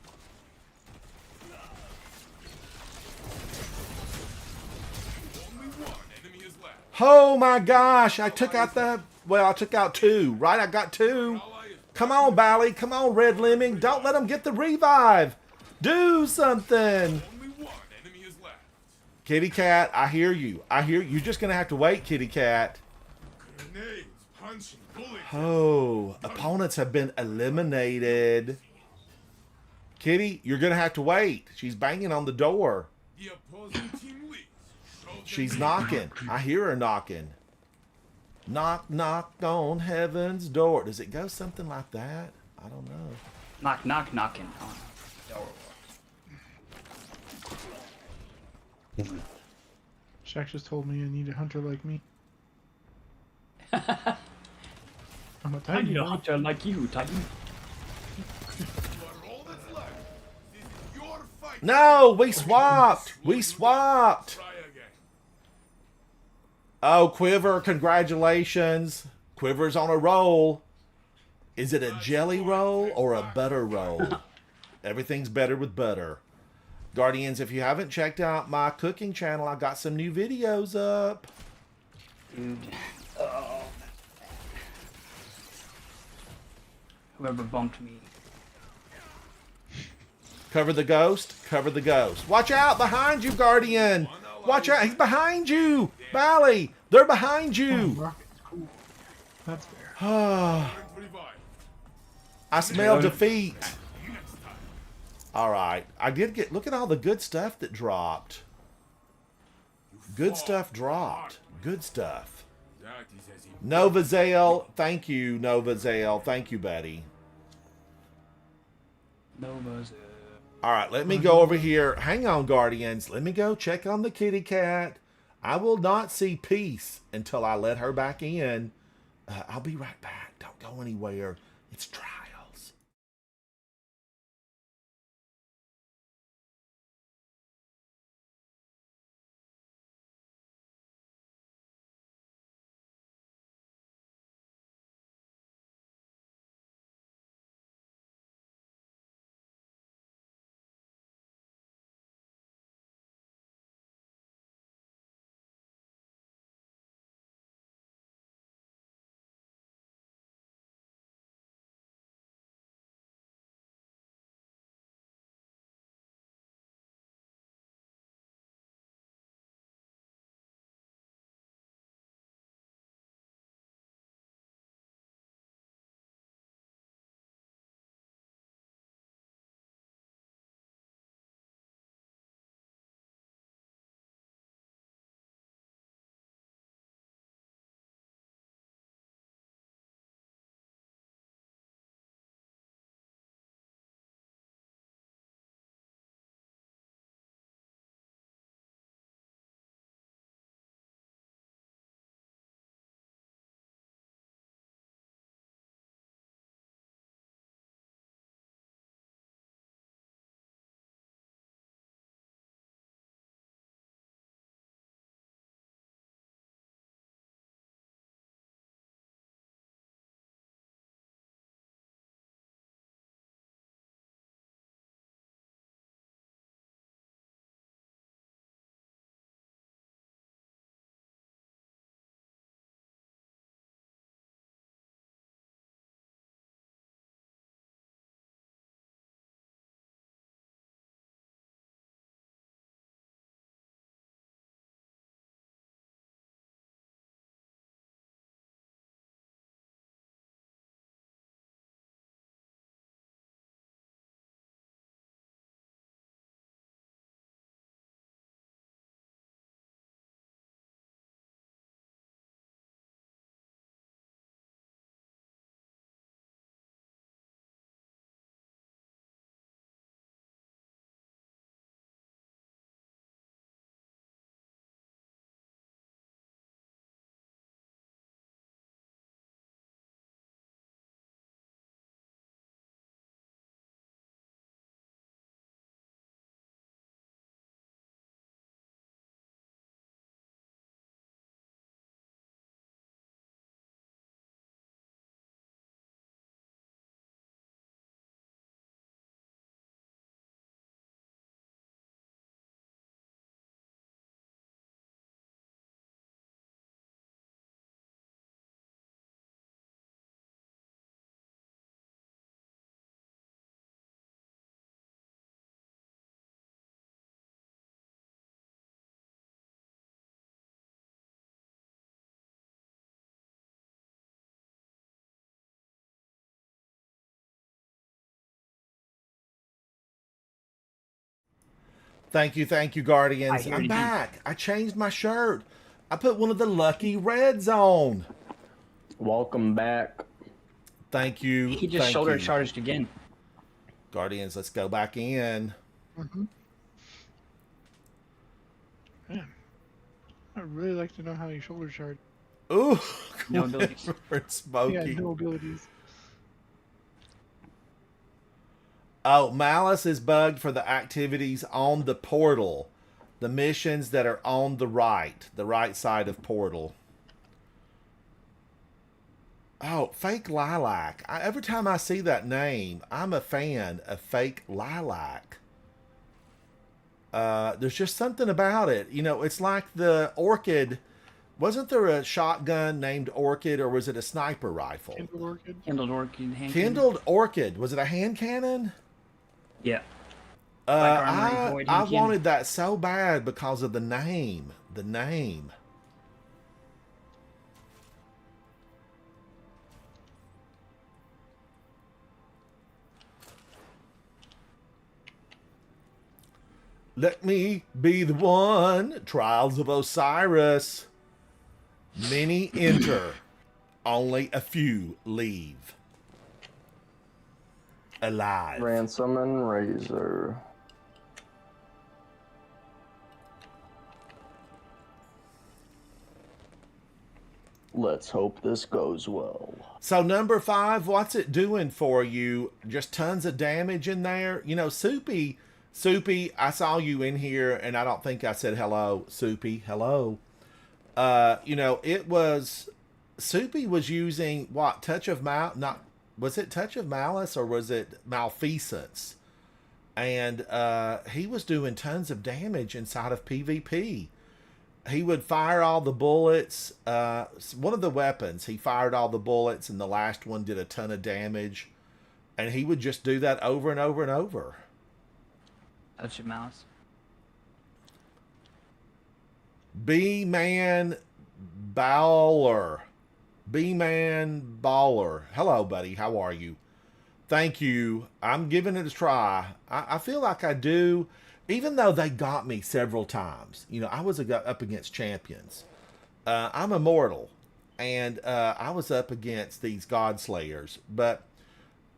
C: Only one enemy is left.
B: Oh my gosh, I took out I took out two, right? I got two.
C: Ally is
B: Come on, Bally. Come on, Red Lemming. Don't let them get the revive. Do something.
C: only one enemy is left.
B: Kitty Cat, I hear you. You're just going to have to wait, Kitty Cat.
C: Grenades, punching, bullets.
B: Oh, opponents have been eliminated. Kitty, you're going to have to wait. She's banging on the door.
C: The opposing team leads. Show them
B: She's
C: you
B: knocking. I hear her knocking. Knock, knock on heaven's door. Does it go something like that? I don't know.
A: Knock, knock, knocking on the door.
E: Shaq just told me I need a hunter like me. I'm a
A: I
E: tiny
A: need a
E: boy.
A: hunter like you, Titan.
C: are all that's left. This is your fight.
B: No, we swapped. We swapped.
C: Try again.
B: Oh, Quiver, congratulations. Quiver's on a roll. Is it a jelly roll or a butter roll? Everything's better with butter. Guardians, if you haven't checked out my cooking channel, I got some new videos up.
A: Dude. Oh. Whoever bumped me.
B: Cover the ghost. Cover the ghost. Watch out behind you, Guardian. Watch out. He's behind you. Bally, they're behind
E: Oh,
B: you.
E: rocket's cool. That's fair.
B: I
C: Revive.
B: smell defeat.
C: Next time.
B: All right. I did get, look at all the good stuff that dropped. Good stuff dropped. Good stuff.
C: That is as important.
B: Nova Zale. Thank you, Nova Zale. Thank you, Betty.
A: Nova's.
B: All right, let me go over here. Hang on, Guardians. Let me go check on the kitty cat. I will not see peace until I let her back in. I'll be right back. Don't go anywhere. It's dry. Thank you, Guardians.
A: I hear
B: I'm
A: you.
B: back. I changed my shirt. I put one of the lucky reds on.
D: Welcome back.
B: Thank you.
A: He just
B: thank
A: shoulder
B: you.
A: charged again.
B: Guardians, let's go back in.
E: Man, I'd really like to know how you shoulder charge.
B: Ooh,
A: No abilities.
B: Clifford Smokey.
E: Yeah, no abilities.
B: Oh, Malice is bugged for the activities on the portal. The missions that are on the right side of portal. Oh, Fake Lilac. Every time I see that name, I'm a fan of Fake Lilac. There's just something about it. You know, it's like the Orchid. Wasn't there a shotgun named Orchid, or was it a sniper rifle?
E: Kindle Orchid.
A: Kindled orchid. Hand
B: Kindled Orchid. Was it a hand cannon?
A: Yeah. Black armory,
B: I
A: void, hand cannon.
B: wanted that so bad because of the name. The name. Let me be the one. Trials of Osiris. Many enter. Only a few leave. Alive.
D: Ransom and Razor. Let's hope this goes well.
B: So number 5, what's it doing for you? Just tons of damage in there? You know, Soupy, I saw you in here, and I don't think I said hello. Soupy, hello. You know, it was... Soupy was using, what, was it Touch of Malice, or was it Malfeasance? And he was doing tons of damage inside of PvP. He would fire all the bullets. One of the weapons, he fired all the bullets, and the last one did a ton of damage. And he would just do that over and over and over.
A: Touch of mouse.
B: B-Man Baller. B-Man Baller. Hello, buddy. How are you? Thank you. I'm giving it a try. I feel like I do, even though they got me several times. You know, I was up against champions. I'm immortal, and I was up against these God Slayers, but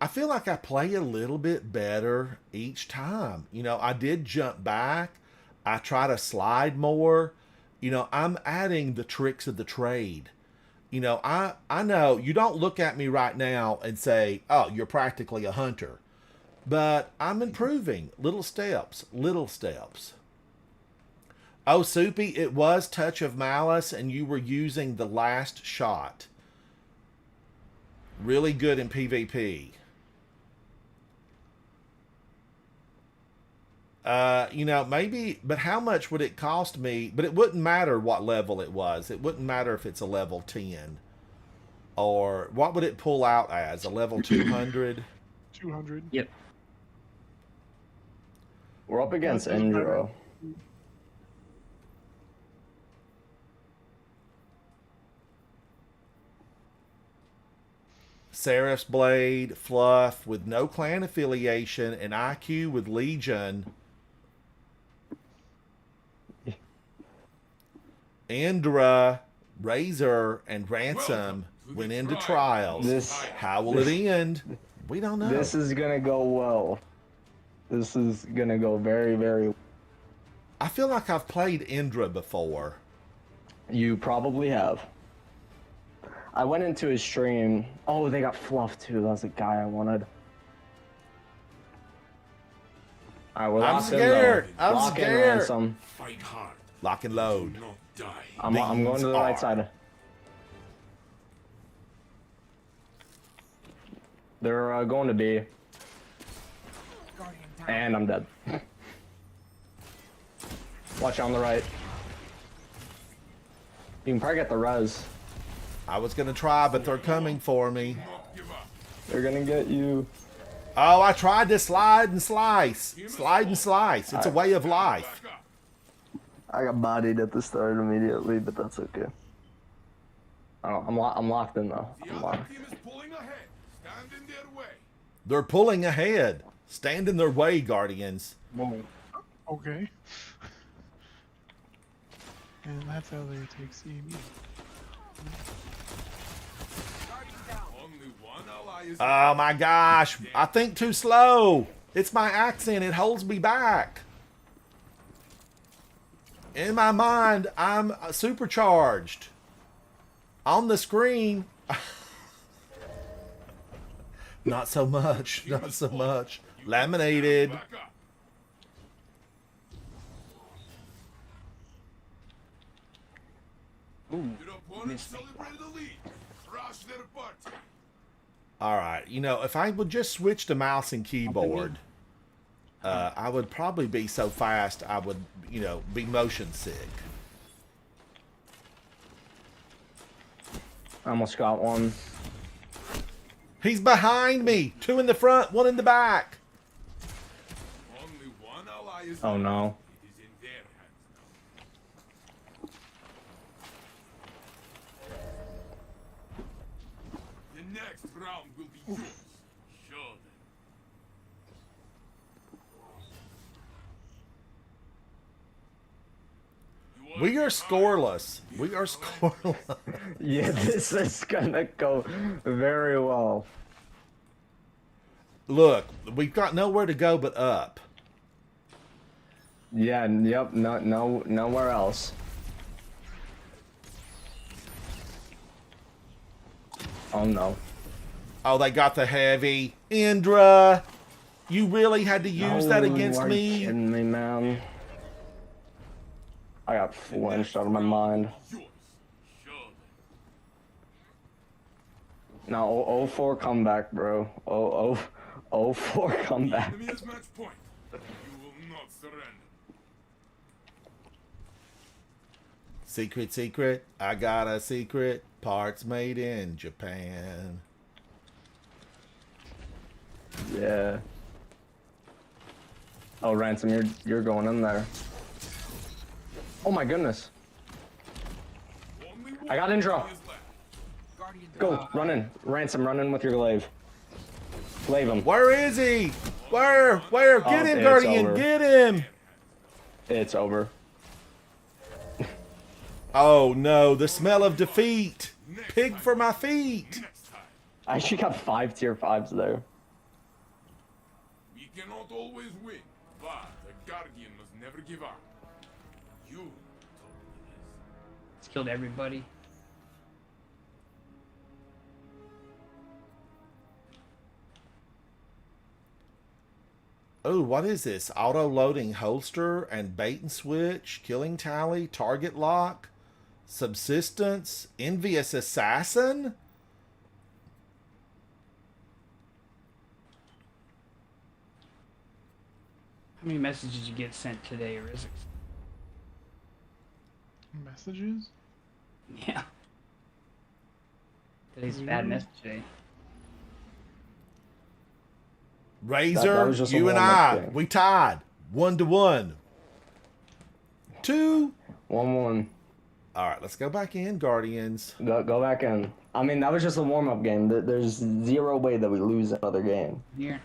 B: I feel like I play a little bit better each time. You know, I did jump back. I try to slide more. You know, I'm adding the tricks of the trade. You know, I know you don't look at me right now and say, oh, you're practically a hunter. But I'm improving. Little steps. Little steps. Oh, Soupy, it was Touch of Malice, and you were using the last shot. Really good in PvP. You know, maybe, but how much would it cost me? But it wouldn't matter what level it was. It wouldn't matter if it's a level 10. Or what would it pull out as? A level 200?
E: 200.
A: Yep.
D: We're up against Indra.
B: Seraph's Blade, Fluff with no clan affiliation, and IQ with Legion. Indra, Razor, and Ransom went into trials. How will it end? We don't know.
D: This is gonna go well. This is gonna go very, very.
B: I feel like I've played Indra before.
D: You probably have. I went into his stream. Oh, they got Fluff too. That was the guy I wanted. Alright, we're
B: I'm
D: locked
B: scared.
D: in though.
B: I'm
D: Lock in,
B: scared.
D: Ransom.
C: Fight hard.
B: Lock and load.
C: Do not die.
D: I'm going to the right
B: These
D: side. They're going to B. And I'm dead. Watch on the right. You can probably get the res.
B: I was going to try, but they're coming for me.
C: Not give up.
D: They're gonna get you.
B: Oh, I tried to slide and slice. Slide and slice. It's a way of life.
C: Back up.
D: I got bodied at the start immediately, but that's okay. Oh, I'm locked in though.
C: The
D: I'm
C: other
D: locked.
C: team is pulling ahead. Stand in their way.
B: They're pulling ahead. Stand in their way, Guardians.
A: Whoa.
E: Okay. And that's how they take CB.
C: Only one ally is
B: Oh my gosh, I think too slow. It's my accent, it holds me back. In my mind, I'm supercharged. On the screen, not so much, not so much. Laminated.
C: back up.
A: Ooh,
C: Your opponents celebrate the lead. Crush their party.
B: All right, you know, if I would just switch to mouse and keyboard, I would probably be so fast I would, you know, be motion sick.
D: I almost got one.
B: He's behind me. 2 in the front, 1 in the back.
C: Only one ally is
D: Oh no.
C: It is in their hands now. The next round will be yours. Show them. You
B: We are scoreless. We are scoreless.
D: Yeah, this is gonna go very well.
B: Look, we've got nowhere to go but up.
D: Yeah, yep, nowhere else. Oh no.
B: Oh, they got the heavy. Indra, you really had to use that against
D: are you
B: me?
D: kidding me, man? I got flinched out of my mind.
C: yours. Show them.
D: No, 04 comeback, bro. 04 comeback.
C: Enemy has match point. You will not surrender.
B: Secret, secret. I got a secret. Parts made in Japan.
D: Yeah. Oh, Ransom, you're going in there. Oh my goodness.
C: Only
D: I got Indra.
C: one is left.
D: Go, run in. Ransom, run in with your glaive. Glaive him.
B: Where is he? Where? Get
D: Oh,
B: him,
D: it's
B: Guardian.
D: over.
B: Get him.
D: It's over.
B: Oh no, the smell of defeat. Pig for my feet.
C: Next time.
D: I actually got 5 tier 5s there.
C: We cannot always win, but the Guardian must never give up. You told me
A: it's killed everybody.
B: Oh, what is this? Auto loading holster and bait and switch, killing tally, target lock, subsistence, envious assassin?
A: How many messages did you get sent today, Rizix?
E: Messages?
A: Yeah. Today's a bad message day.
B: Razor,
D: That was just a
B: you and
D: warm-up
B: I,
D: game.
B: we tied 1-1. 2.
D: 1-1.
B: All right, let's go back in, Guardians.
D: Go back in. I mean, that was just a warm-up game. There's zero way that we lose another game.
A: Here.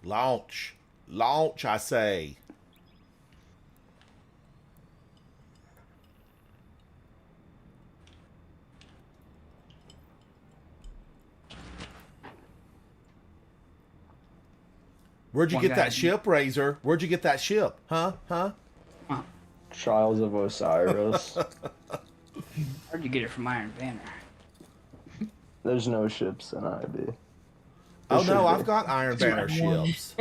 B: Launch. Launch, I say. Where'd you
A: One
B: get
A: guy-
B: that ship, Razor? Where'd you get that ship? Huh?
D: Trials of Osiris.
A: Where'd you get it from Iron Banner?
D: There's no ships in IB.
B: Oh
D: should
B: no,
D: be.
B: I've got Iron Banner
E: one.
B: ships.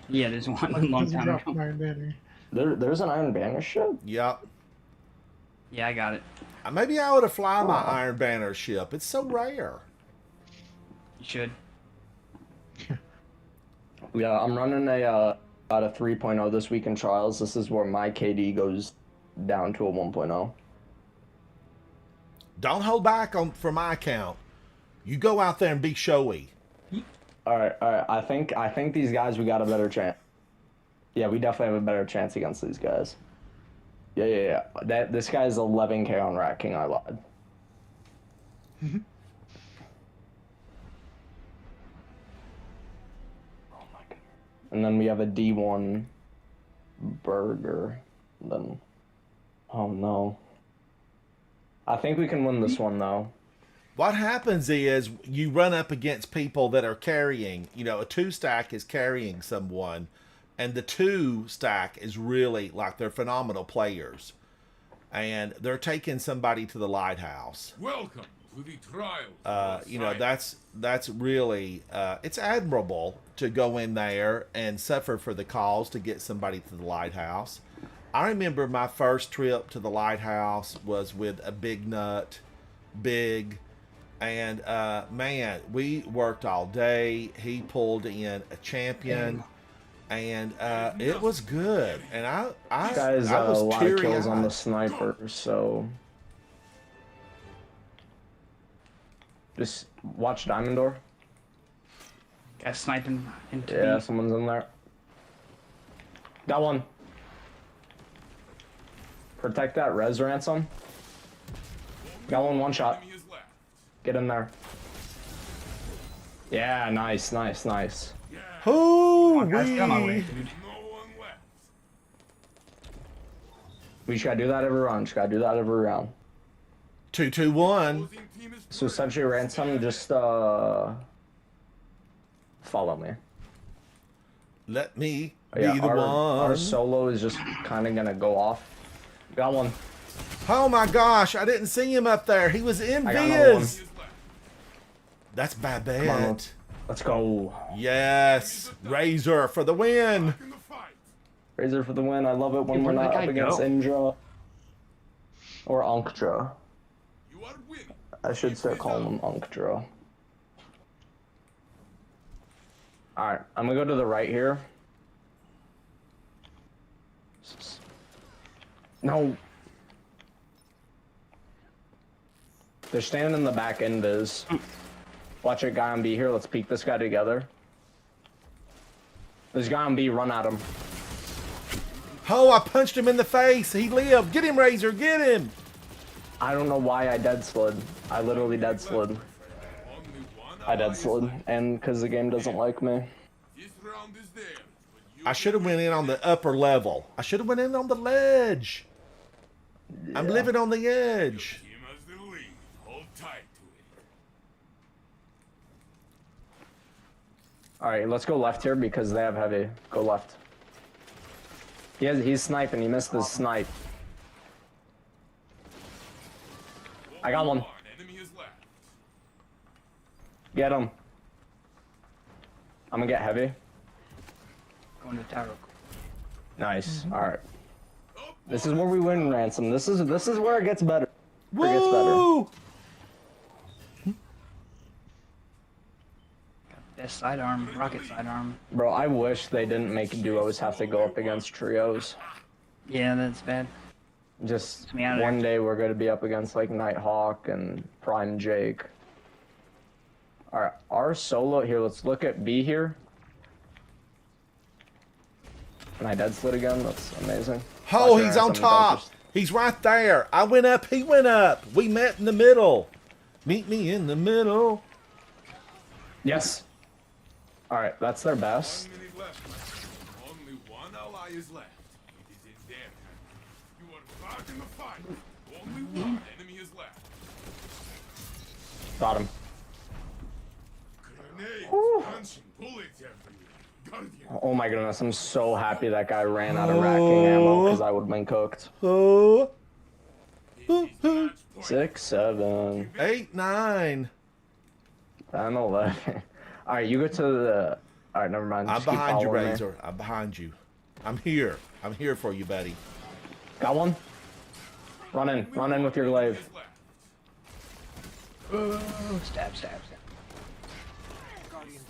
A: Yeah, there's one a long
E: Doesn't
A: time
E: drop
A: ago.
E: from Iron Banner.
D: There's an Iron Banner ship?
B: Yep.
A: Yeah, I got it.
B: Maybe I ought to fly my
D: Oh.
B: Iron Banner ship. It's so rare.
A: You should.
D: Yeah, I'm running a 3.0 this week in Trials. This is where my KD goes down to a 1.0.
B: Don't hold back on for my account. You go out there and be showy.
D: All right. I think these guys, we got a better chance. Yeah, we definitely have a better chance against these guys. Yeah. This guy's 11k on Rat King. I lied. And then we have a D1 burger. Then, oh no. I think we can win this one though.
B: What happens is you run up against people that are carrying, you know, a 2-stack is carrying someone, and the 2-stack is really like they're phenomenal players. And they're taking somebody to the lighthouse.
C: Welcome to the trials.
B: You know, that's really it's admirable to go in there and suffer for the cause to get somebody to the lighthouse. I remember my first trip to the lighthouse was with a big nut, and man, we worked all day. He pulled in a champion, and it was good. And I
D: Guys,
B: I was
D: a lot of kills
B: teary-eyed.
D: on the sniper, so just watch Diamond Door.
A: Guys sniping into
D: Yeah,
A: me.
D: someone's in there. Got one. Protect that res ransom. Got one shot.
C: Enemy is left.
D: Get in there. Yeah, nice.
B: Ooh,
A: Guys, get on my way,
B: wee.
A: dude.
C: No one left.
D: We just gotta do that every round.
B: 2-2-1.
C: Opposing team is
D: So
C: first.
D: essentially, ransom, just follow me.
B: Let me
D: Yeah,
B: be the
D: our
B: one.
D: solo is just kind of gonna go off. Got one.
B: Oh my gosh, I didn't see him up there. He was in
D: I got another one.
B: Viz.
C: Is left.
B: That's
D: Come on,
B: Babette.
D: let's go.
B: Yes, Razor for the win.
C: Back in the fight.
D: Razor for the win. I love it when
A: Hey,
D: we're
A: where'd
D: not
A: that
D: up
A: guy
D: against
A: go?
D: Indra or Unctra.
C: You are winning.
D: I should start calling him Unctra. Alright, I'm gonna go to the right here. No. They're standing in the back end, Viz. Watch it, guy on B here. Let's peek this guy together. This guy on B, run at him.
B: Oh, I punched him in the face. He lived. Get him, Razor. Get him.
D: I don't know why I dead slid. I literally dead slid.
C: Only one
D: I
C: ally
D: dead
C: is
D: slid.
C: left.
D: And because the game doesn't like me.
C: This round is theirs, but you
B: I should have
C: can
B: went in on the upper level. I should have went in on the ledge. I'm
D: Yeah.
B: living on the edge.
C: Team has the lead. Hold tight to it.
D: Alright, let's go left here because they have heavy. Go left. He's sniping. He missed his snipe. I got one.
C: Enemy is left.
D: Get him. I'm gonna get heavy.
A: Going to tower.
D: Nice. All right.
C: Oh,
D: This is where we win, ransom. This is where it gets better. Where it gets better.
B: Woo!
A: Best sidearm, rocket sidearm.
D: Bro, I wish they didn't make duos have to go up against trios.
A: Yeah, that's bad.
D: Just
A: Get me out of
D: one
A: there.
D: day we're gonna be up against like Nighthawk and Prime Jake. All right, our solo here. Let's look at B here. And I dead slid again. That's amazing.
B: Oh,
D: Watch
B: he's
D: your
B: on
D: ransom,
B: top.
D: don't
B: He's right there. I went up. He went up. We met in the middle. Meet me in the middle.
D: Yes. All right, that's their best.
C: 1 minute left. Only one ally is left. It is in their hands. You are back in the fight. Only one enemy is left.
D: Got him.
C: Grenade, punching bullets everywhere. Guardian.
D: Oh my goodness, I'm so happy that guy ran out of racking ammo because I would have been cooked.
B: Oh,
C: This is match point.
D: 6, 7,
B: 8, 9.
D: 10, 11. All right, you go to the. All right, never mind.
B: I'm
D: Just keep
B: behind you,
D: following me.
B: Razor. I'm behind you. I'm here. I'm here for you, buddy.
D: Got one. Run in with your glaive.
C: Is left.
A: Oh, stab, stab, stab.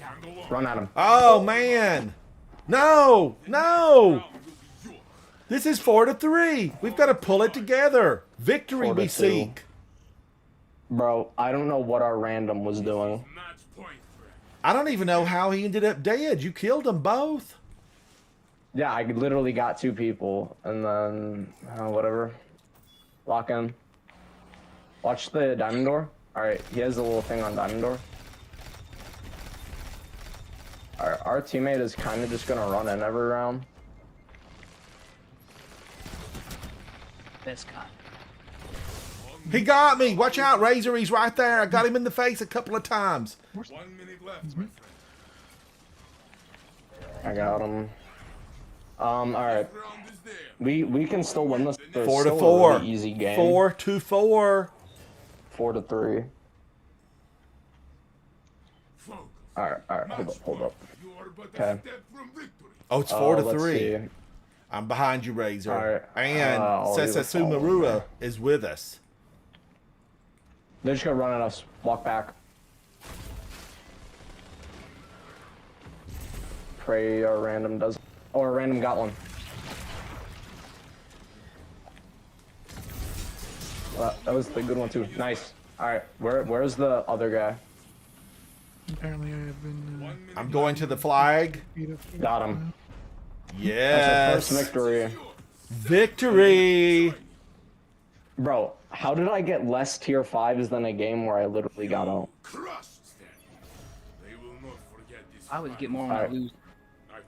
C: Tango on.
D: Run at him.
B: Oh, man. No. No.
C: Round will be yours.
B: This is 4-3. We've got to pull it together. Victory
D: 4-2.
B: we seek.
D: Bro, I don't know what our random was doing.
C: Match point, friend.
B: I don't even know how he ended up dead. You killed them both.
D: Yeah, I literally got 2 people, and then whatever. Lock in. Watch the diamond door. All right, he has a little thing on diamond door. Our teammate is kind of just gonna run in every round.
A: Best kind.
B: He got me. Watch out, Razor. He's right there. I got him in the face a couple of times.
C: 1 minute left, my friend.
D: I got him. Alright.
C: Round is there.
D: We can still win this. It's
B: 4 to
D: still a
B: 4.
D: really easy game.
B: 4 to 4.
D: 4 to 3.
C: Focus.
D: Alright, hold up.
C: You are but
D: Okay.
C: a step from victory.
B: Oh, it's 4 to
D: Let's
B: 3.
D: see.
B: I'm behind you, Razor.
D: All right.
B: And
D: I'll leave it follow
B: Sesasumarura
D: there.
B: is with us.
D: They're just gonna run at us. Walk back. Pray our random does. Oh, our random got one. That was the good one too. Nice. All right, where's the other guy?
E: Apparently, I have been
C: 1 minute
B: I'm going to the flag.
E: beat up.
D: Got him. That's
B: Yes.
D: our first victory.
B: Victory.
D: Bro, how did I get less tier 5s than a game where I literally got out?
C: crushed them. They will not forget this.
A: I always
C: fight.
A: get more when I
D: Alright.
A: lose.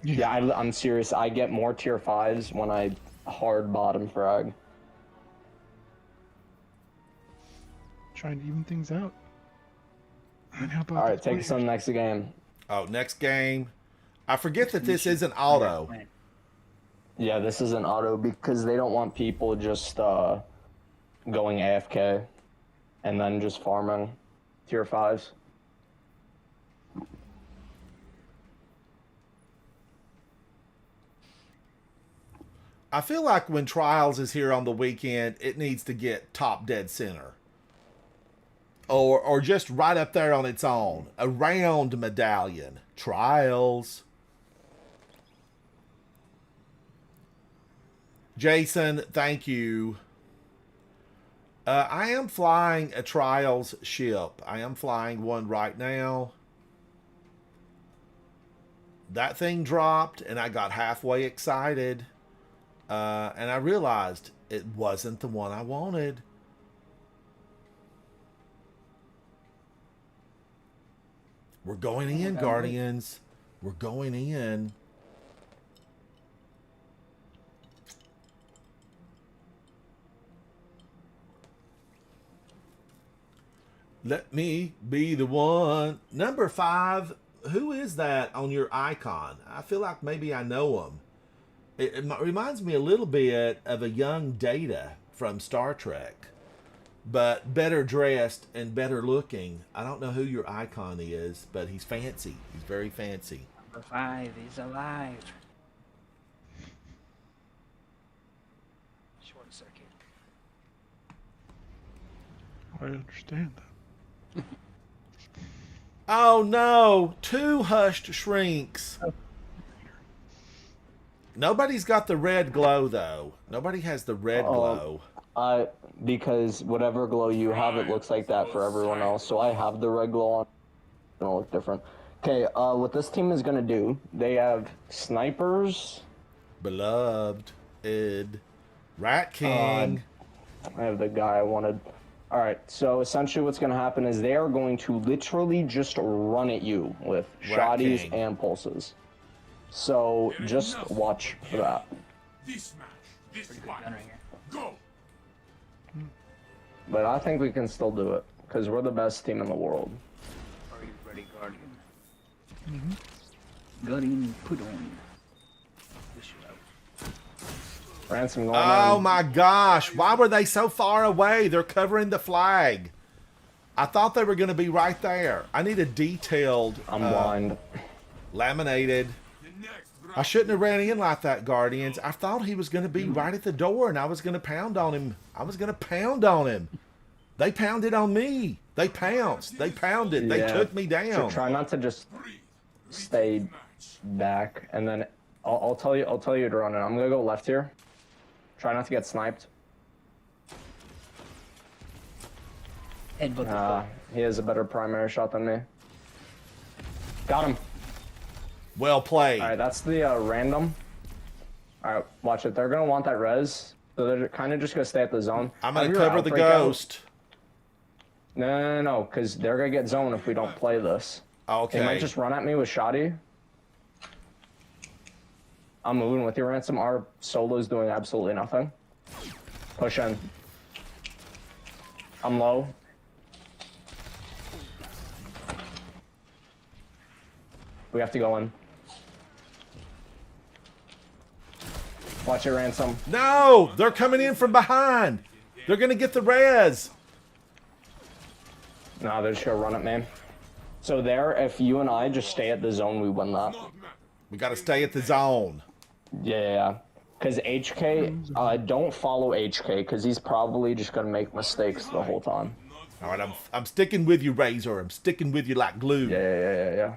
D: Yeah, I'm serious. I get more tier 5s when I hard bottom frag.
E: Trying to even things out. And how about
D: All right,
E: the
D: take us on the
E: players?
D: next game.
B: Oh, next game. I forget that this isn't auto.
D: Yeah, this is an auto because they don't want people just going AFK and then just farming tier 5s.
B: I feel like when Trials is here on the weekend, it needs to get top dead center. Or just right up there on its own. A round medallion. Trials. Jason, thank you. I am flying a Trials ship. I am flying one right now. That thing dropped, and I got halfway excited. And I realized it wasn't the one I wanted. We're going in, Guardians. We're going in. Let me be the one. Number 5. Who is that on your icon? I feel like maybe I know him. It reminds me a little bit of a young Data from Star Trek, but better dressed and better looking. I don't know who your icon is, but he's fancy. He's very fancy.
A: Number 5 is alive. Short circuit.
E: I understand that.
B: Oh no! 2 hushed shrinks. Nobody's got the red glow though. Nobody has the red glow.
D: Because whatever glow you have, it looks like that for everyone else. So I have the red glow on. It's gonna look different. Okay, what this team is gonna do, they have snipers.
B: Beloved Ed, Rat King.
D: I have the guy I wanted. Alright, so essentially what's gonna happen is they are going to literally just run at you with
B: Rat
D: shotties
B: King.
D: and pulses. So just watch for that.
C: This match, this fight.
A: Gun right here.
C: Go.
D: But I think we can still do it, because we're the best team in the world.
A: Are you ready, Guardian? Guardian, put on. Push it out.
D: Ransom going
B: Oh
D: in.
B: my gosh, why were they so far away? They're covering the flag. I thought they were going to be right there. I need a detailed,
D: I'm blind.
B: laminated.
C: The next
B: I shouldn't have ran in like that, Guardians. I thought he was going to be right at the door, and I was going to pound on him. They pounded on me. They pounced. They pounded. They
D: Yeah.
B: took me
D: So
B: down.
D: try not to just
C: breathe.
D: stay
C: Match.
D: back, and then I'll tell you to run it. I'm gonna go left here. Try not to get sniped.
A: Headbutt the
D: He has a better primary shot than me. Got him.
B: Well played.
D: All right, that's the random. All right, watch it. They're gonna want that res, so they're kind of just gonna stay at the zone.
B: I'm going
D: Have
B: to
D: your
B: cover the
D: outbreak out.
B: ghost.
D: No, because they're gonna get zone if we don't play this. They might
B: Okay.
D: just run at me with shoddy. I'm moving with your ransom. Our solo's doing absolutely nothing. Push in. I'm low. We have to go in. Watch it, ransom.
B: No, they're coming in from behind. They're gonna get the res.
D: No, they're just gonna run it, man. So there, if you and I just stay at the zone, we win that.
B: We gotta stay at the zone.
D: Yeah. Because HK, don't follow HK, because he's probably just gonna make mistakes the whole time.
B: All right, I'm sticking with you, Razor. I'm sticking with you like glue.
D: Yeah.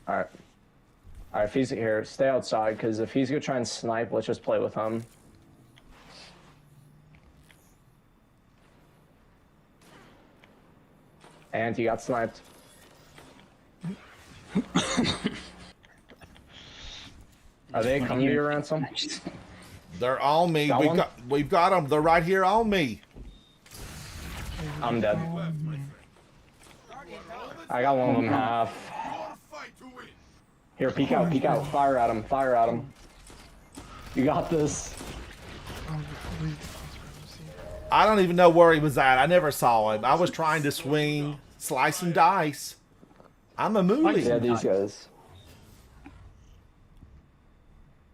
D: Alright. Alright, if he's here, stay outside, because if he's gonna try and snipe, let's just play with him. And he got sniped. Are they coming to your ransom?
B: They're on me.
D: Got one?
B: We've got them. They're right here on me.
D: I'm dead. I got one of them half.
C: Fight to win.
D: Here, peek out. Fire at him. You got this.
B: I don't even know where he was at. I never saw him. I was trying to swing, slice and dice. I'm a moolie.
D: Yeah, these guys.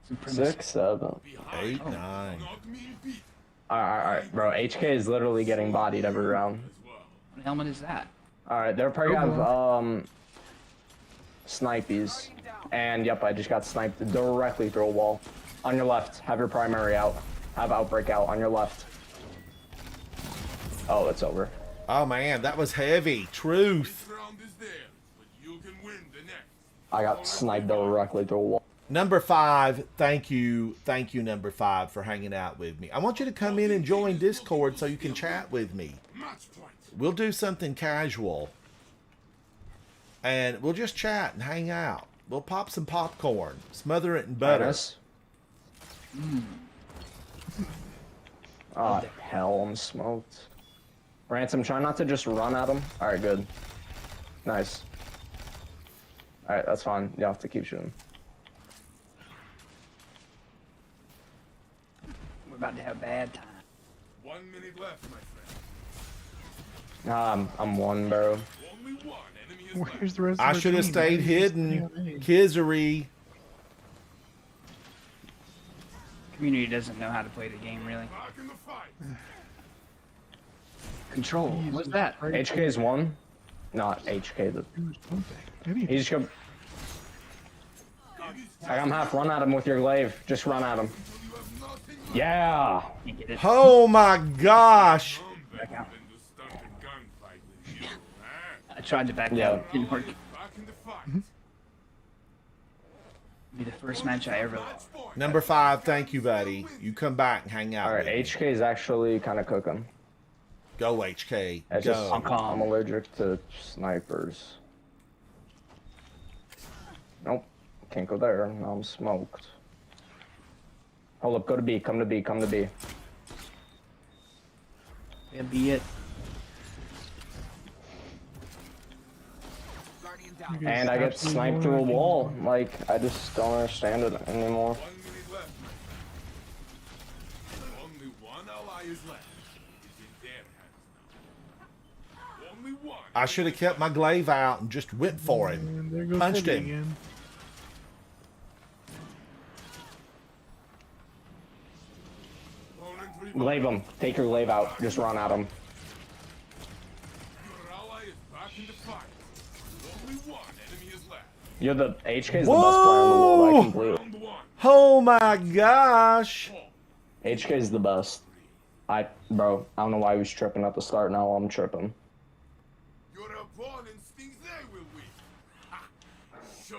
A: Supremacy.
D: 6, 7.
B: 8, 9.
C: Not me beat
D: Alright, bro. HK is literally getting bodied every round.
C: as well.
A: What helmet is that?
D: Alright, they're probably have, snipies. And, yep, I just got sniped directly through a wall. On your left, have your primary out. Have outbreak out on your left. Oh, it's over.
B: Oh man, that was heavy. Truth.
C: This round is theirs, but you can win the next.
D: I got sniped directly through a wall.
B: Number 5, thank you, number 5, for hanging out with me. I want you to come in and join Discord so you can chat with me.
C: Match point.
B: We'll do something casual. And we'll just chat and hang out. We'll pop some popcorn, smother it in butter.
D: Nice. Oh, hell, I'm smoked. Ransom, try not to just run at him. Alright, good. Nice. Alright, that's fine. You have to keep shooting.
A: We're about to have a bad time.
C: 1 minute left, my friend.
D: I'm one, bro.
C: Only one enemy is left.
E: Where's the rest
B: I
E: of the
B: should have
E: team?
B: stayed
E: Just
B: hidden.
E: stay on A.
B: Kizzery.
A: Community doesn't know how to play the game, really.
C: Back in the fight.
A: Control. What's that?
D: HK is one? Not HK.
E: Who's pumping? Maybe
D: He's just gonna. I got him half. Run at him with your glaive. Just run at him.
C: You have nothing left.
D: Yeah.
A: Can't get it.
B: Oh my gosh.
C: I'm better than to start a gunfight with you, huh?
A: I tried to back
D: Yeah.
A: out. Didn't work.
C: Back in the fight.
A: Be the first match I ever lost.
C: Match point.
B: Number 5, thank you, buddy. You come back and hang out.
D: All right.
B: with me.
D: HK is actually kind of cooking.
B: Go HK.
D: It's just
B: Go.
D: I'm allergic to snipers. Nope. Can't go there. Now I'm smoked. Hold up. Go to B. Come to B. Come to B.
A: That'd be it.
E: you guys
D: And I get
E: absolutely
D: sniped through a
E: won.
D: wall. Like, I just don't understand it anymore.
C: 1 minute left, my friend. Only one ally is left. It is in their hands now. Only one.
B: I should have kept my glaive out and just went for him.
E: And there goes
B: Punched
E: Heavy
B: him.
E: again.
C: Opponent revives.
D: Glaive him. Take your glaive out. Just run at him.
C: Your ally is back in the fight. Only one enemy is left.
D: You're the HK is the best player in the world. I
B: Whoa!
D: completely.
C: Round one.
B: Oh my gosh.
D: HK is the best. Bro, I don't know why he was tripping at the start. Now I'm tripping.
C: Your opponents think they will win. Ha! Show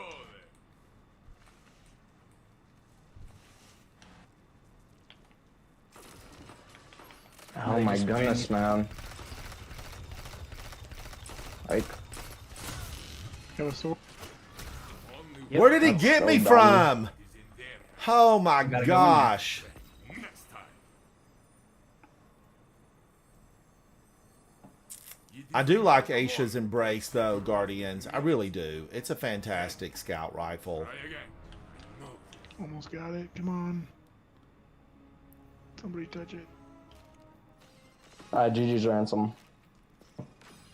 C: them.
D: Oh my
A: just
D: goodness, man. Like,
E: Got a sword.
C: Only
B: Where did he
D: That's
B: get
D: so
B: me
D: dumb.
B: from?
C: is in their hands.
B: Oh my
A: Gotta go in
B: gosh.
C: Next time.
B: I do like Aisha's Embrace though, Guardians. I really do. It's a fantastic scout rifle.
C: Try again. No.
E: Almost got it. Come on. Somebody touch it.
D: GG's Ransom.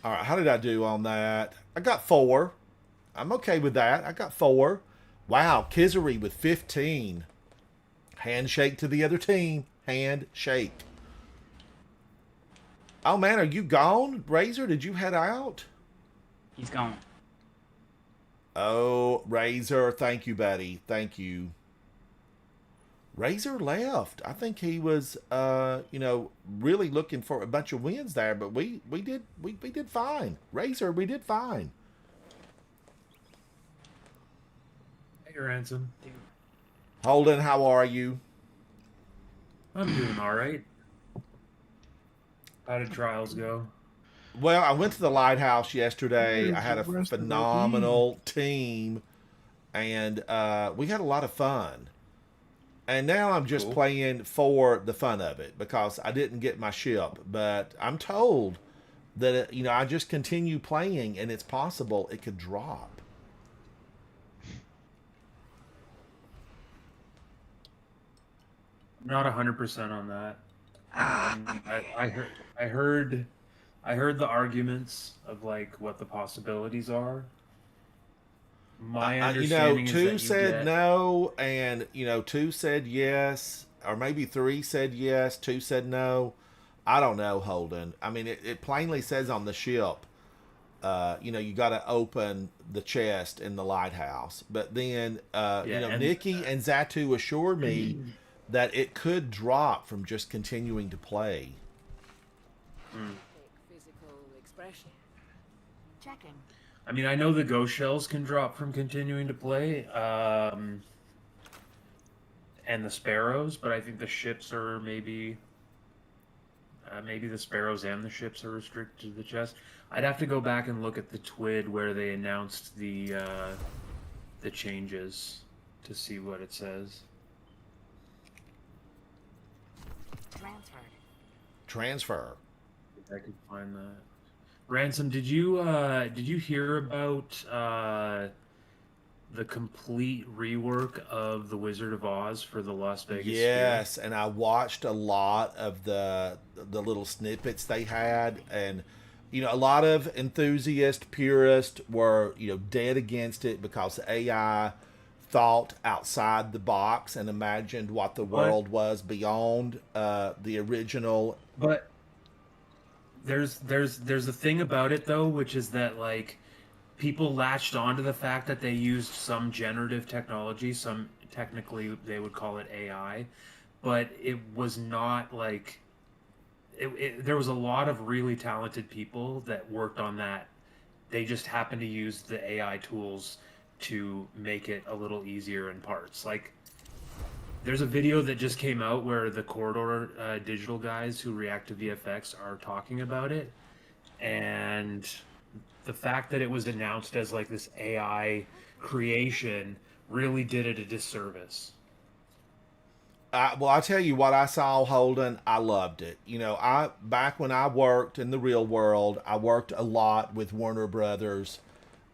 B: All right, how did I do on that? I got 4. I'm okay with that. I got 4. Wow, Kizary with 15. Handshake to the other team. Handshake. Oh man, are you gone, Razor? Did you head out?
A: He's gone.
B: Oh, Razor, thank you, buddy. Thank you. Razor left. I think he was, really looking for a bunch of wins there, but we did fine. Razor, we did fine.
G: Hey, Ransom.
B: Holden, how are you?
G: I'm doing all right. How did trials go?
B: Well, I went to the Lighthouse yesterday.
E: Where's
B: I had
E: the
B: a
E: rest of the
B: phenomenal team, and we had a lot of fun. And now I'm just
G: Cool.
B: playing for the fun of it because I didn't get my ship. But I'm told that, I just continue playing, and it's possible it could drop.
G: Not 100% on that. I heard the arguments of like what the possibilities are. My understanding is that
B: 2
G: you
B: said
G: get-
B: no, and 2 said yes, or maybe 3 said yes, 2 said no. I don't know, Holden. I mean, it plainly says on the ship, you got to open the chest in the Lighthouse. But then,
G: and-
B: Nikki and Zatu assured me that it could drop from just continuing to play.
F: Physical expression. Checking.
G: I mean, I know the ghost shells can drop from continuing to play, and the sparrows, but I think the ships are maybe the sparrows and the ships are restricted to the chest. I'd have to go back and look at the TWID where they announced the changes to see what it says.
F: Transferred.
B: Transfer.
G: If I could find that. Ransom, did you hear about the complete rework of the Wizard of Oz for the Las Vegas Sphere?
B: Yes, and I watched a lot of the little snippets they had, and a lot of enthusiasts, purists were dead against it because the AI thought outside the box and imagined what the world was beyond the original.
G: But there's a thing about it though, which is that like people latched onto the fact that they used some generative technology, some technically they would call it AI, but it was not like there was a lot of really talented people that worked on that. They just happened to use the AI tools to make it a little easier in parts. Like there's a video that just came out where the Corridor digital guys who react to VFX are talking about it, and the fact that it was announced as like this AI creation really did it a disservice.
B: Well, I'll tell you what I saw, Holden. I loved it. Back when I worked in the real world, I worked a lot with Warner Brothers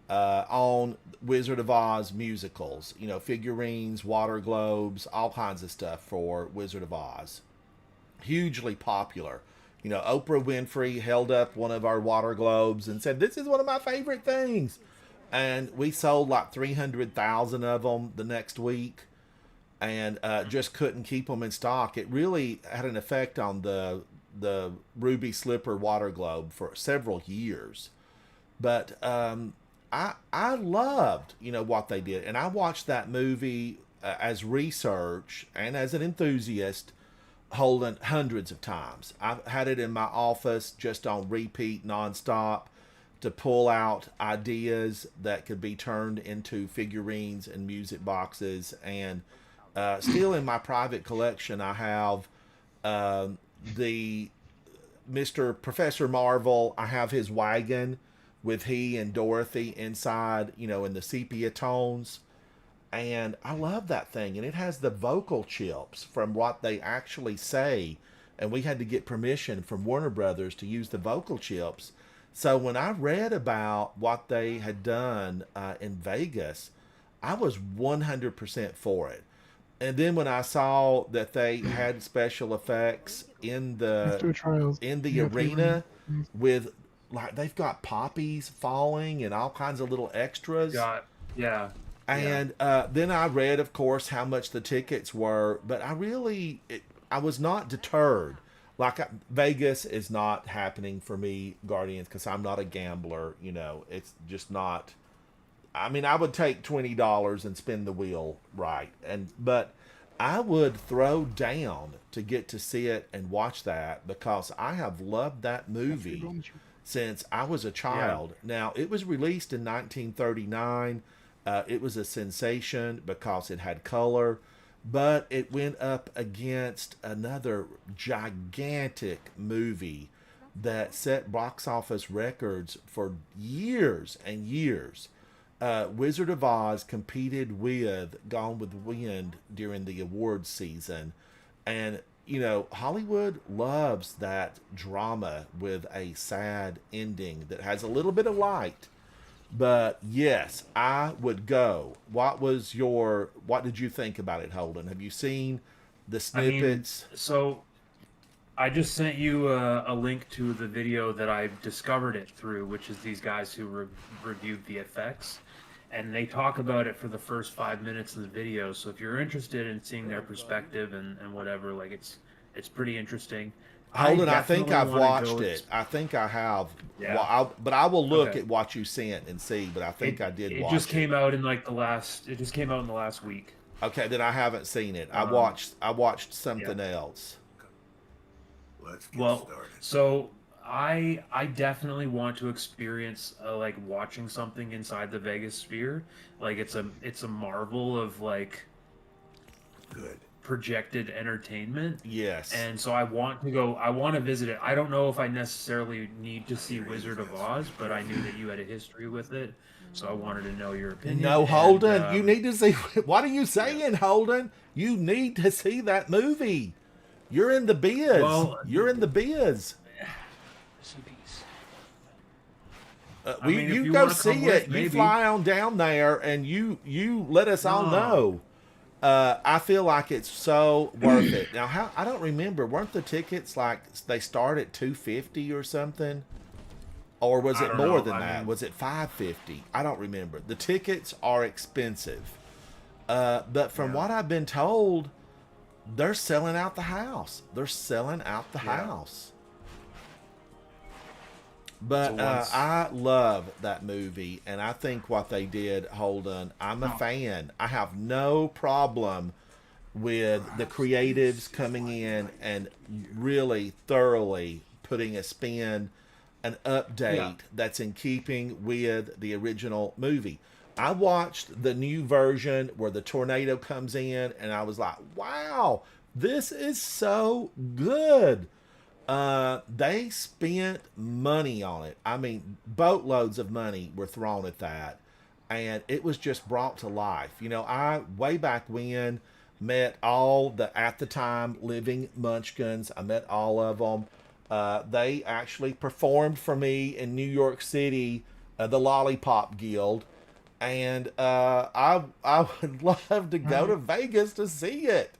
B: on Wizard of Oz musicals. Figurines, water globes, all kinds of stuff for Wizard of Oz. Hugely popular. Oprah Winfrey held up one of our water globes and said, "This is one of my favorite things." And we sold like 300,000 of them the next week, and just couldn't keep them in stock. It really had an effect on the Ruby Slipper water globe for several years. But I loved what they did, and I watched that movie as research and as an enthusiast, Holden, hundreds of times. I've had it in my office just on repeat nonstop to pull out ideas that could be turned into figurines and music boxes. And still in my private collection, I have the Mr. Professor Marvel. I have his wagon with he and Dorothy inside, in the sepia tones. And I love that thing. And it has the vocal chips from what they actually say. And we had to get permission from Warner Brothers to use the vocal chips. So when I read about what they had done in Vegas, I was 100% for it. And then when I saw that they had special effects in
E: After
B: the
E: trials, you have to
B: arena
E: run.
B: with like they've got poppies falling and all kinds of little extras.
G: Got yeah.
B: And then I read, of course, how much the tickets were, but I was not deterred. Like Vegas is not happening for me, Guardians, because I'm not a gambler. You know, it's just not. I mean, I would take $20 and spin the wheel, right? But I would throw down to get to see it and watch that because I have loved that movie since I was a child. Now, it was released in 1939. It was a sensation because it had color, but it went up against another gigantic movie that set box office records for years and years. Wizard of Oz competed with Gone with the Wind during the awards season. And, you know, Hollywood loves that drama with a sad ending that has a little bit of light. But yes, I would go. What did you think about it, Holden? Have you seen the snippets?
G: So I just sent you a link to the video that I discovered it through, which is these guys who reviewed the effects. And they talk about it for the first 5 minutes of the video. So if you're interested in seeing their perspective and whatever, like it's pretty interesting.
B: Holden, I think
G: definitely
B: I've
G: wanna
B: watched
G: go
B: it. I think I have.
G: Yeah.
B: Well, but I will look
G: Okay.
B: at what you sent and see. But I think I did
G: It
B: watch
G: just
B: it.
G: came out in like the last. It just came out in the last week.
B: Okay, then I haven't seen it. I
G: Um,
B: watched something else.
C: Let's get
G: Well,
C: started.
G: so I definitely want to experience like watching something inside the Vegas Sphere. Like it's a marvel of like
C: Good.
G: projected entertainment.
B: Yes.
G: And so I want to go. I want to visit it. I don't know if I necessarily need to see Wizard of Oz, but I knew that you had a history with it, so I wanted to know your opinion.
B: No,
G: and,
B: Holden, you need to see. What are you saying, Holden? You need to see that movie. You're in the biz.
G: Well,
B: You're in the biz.
A: Rest in peace.
G: I mean, if
B: You
G: you
B: go
G: wanna come
B: see
G: with,
B: it. You
G: maybe.
B: fly on down there, and you let us all
G: No.
B: know. I feel like it's so worth it. Now, I don't remember. Weren't the tickets like they start at $250 or something, or was
G: I
B: it
G: don't
B: more
G: know.
B: than
G: I
B: that?
G: mean-
B: Was it $550? I don't remember. The tickets are expensive, but from what I've been told, they're selling out the house. They're selling out the
G: Yeah.
B: house. But
G: So once-
B: I love that movie, and I think what they did, Holden, I'm a fan. I have no problem with the creatives coming in and really thoroughly putting a spin, an update
G: Yeah.
B: that's in keeping with the original movie. I watched the new version where the tornado comes in, and I was like, wow, this is so good. They spent money on it. I mean, boatloads of money were thrown at that, and it was just brought to life. You know, I way back when met all the at the time living Munchkins. I met all of them. They actually performed for me in New York City, the Lollipop Guild, and I would love to go to Vegas to see it.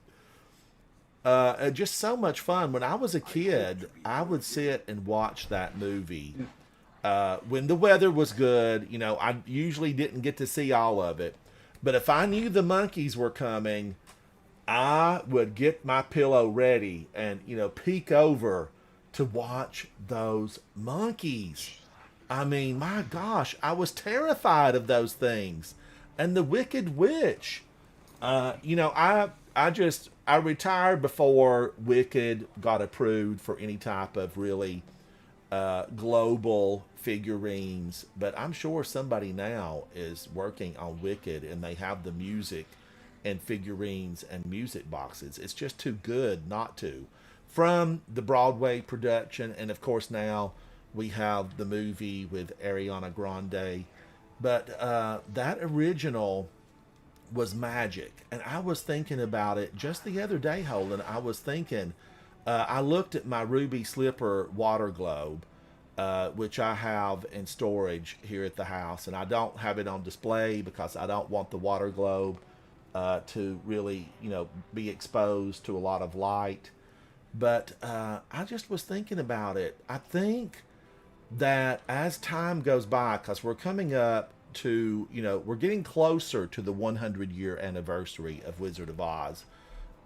B: Just so much fun. When I was a kid, I would sit and watch that movie. When the weather was good, you know, I usually didn't get to see all of it. But if I knew the monkeys were coming, I would get my pillow ready and, you know, peek over to watch those monkeys. I mean, my gosh, I was terrified of those things. And the Wicked Witch. You know, I retired before Wicked got approved for any type of really global figurines, but I'm sure somebody now is working on Wicked and they have the music and figurines and music boxes. It's just too good not to. From the Broadway production, and of course now we have the movie with Ariana Grande, but that original was magic. And I was thinking about it just the other day, Holden. I was thinking, I looked at my Ruby Slipper water globe, which I have in storage here at the house, and I don't have it on display because I don't want the water globe to really, be exposed to a lot of light. But I just was thinking about it. I think that as time goes by, because we're coming up to, we're getting closer to the 100-year anniversary of Wizard of Oz.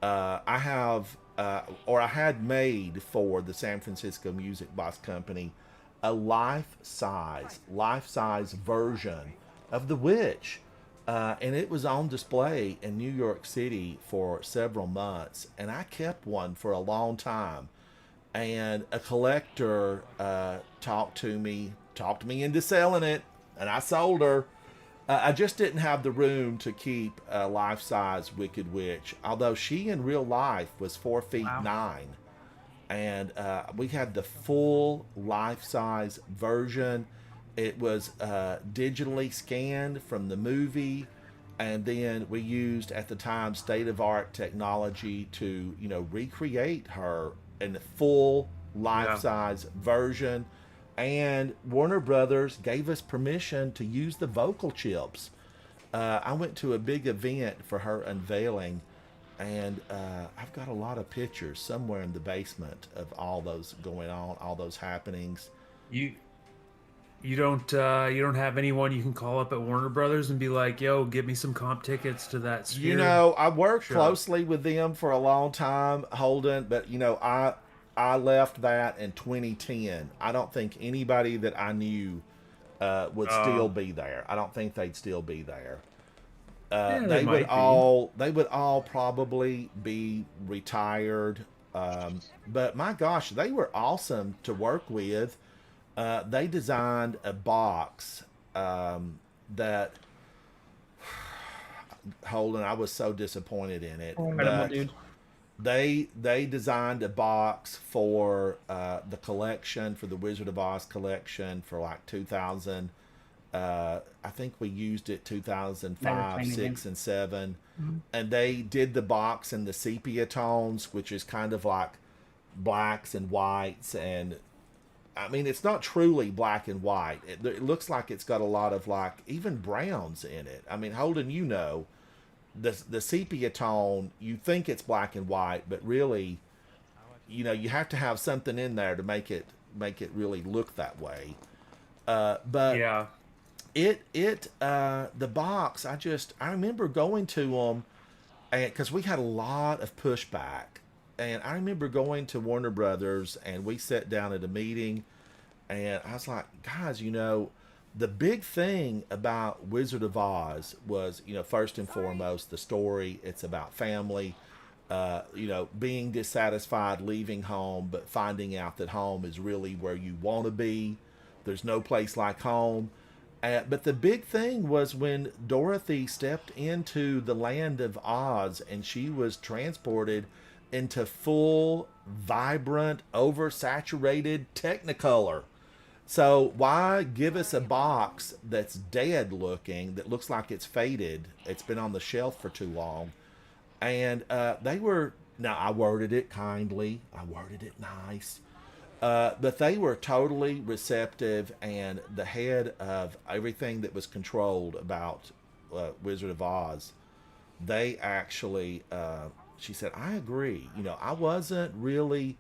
B: I had made for the San Francisco Music Box Company a life-size version of The Witch. And it was on display in New York City for several months. And I kept one for a long time. And a collector talked me into selling it. And I sold her. I just didn't have the room to keep a life-size Wicked Witch. Although she in real life was 4 feet 9. And we had the full life-size version. It was digitally scanned from the movie, and then we used at the time state-of-art technology to, recreate her in the full life-size version. And Warner Brothers gave us permission to use the vocal chips. I went to a big event for her unveiling, and I've got a lot of pictures somewhere in the basement of all those going on, all those happenings.
G: You don't have anyone you can call up at Warner Brothers and be like, "Yo, give me some comp tickets to that Sphere."
B: I worked closely with them for a long time, Holden, but I left that in 2010. I don't think anybody that I knew would still be there. I don't think they'd still be there. They would all probably be retired. But my gosh, they were awesome to work with. They designed a box that Holden, I was so disappointed in it.
A: Dude.
B: They designed a box for the collection, for the Wizard of Oz collection, for like 2000. I think we used it 2005, 6, and 7. Mm-hmm. And they did the box in the sepia tones, which is kind of like blacks and whites, and I mean, it's not truly black and white. It looks like it's got a lot of like even browns in it. I mean, Holden, the sepia tone, you think it's black and white, but really, you have to have something in there to make it really look that way. But
G: yeah,
B: the box, I remember going to them, and because we had a lot of pushback. And I remember going to Warner Brothers, and we sat down at a meeting, and I was like, guys, the big thing about Wizard of Oz was, first and foremost, the story. It's about family, being dissatisfied, leaving home, but finding out that home is really where you want to be. There's no place like home. But the big thing was when Dorothy stepped into the land of Oz, and she was transported into full, vibrant, oversaturated Technicolor. So why give us a box that's dead looking, that looks like it's faded, it's been on the shelf for too long? And I worded it kindly, I worded it nice, but they were totally receptive, and the head of everything that was controlled about Wizard of Oz, they actually... she said, I agree. I wasn't really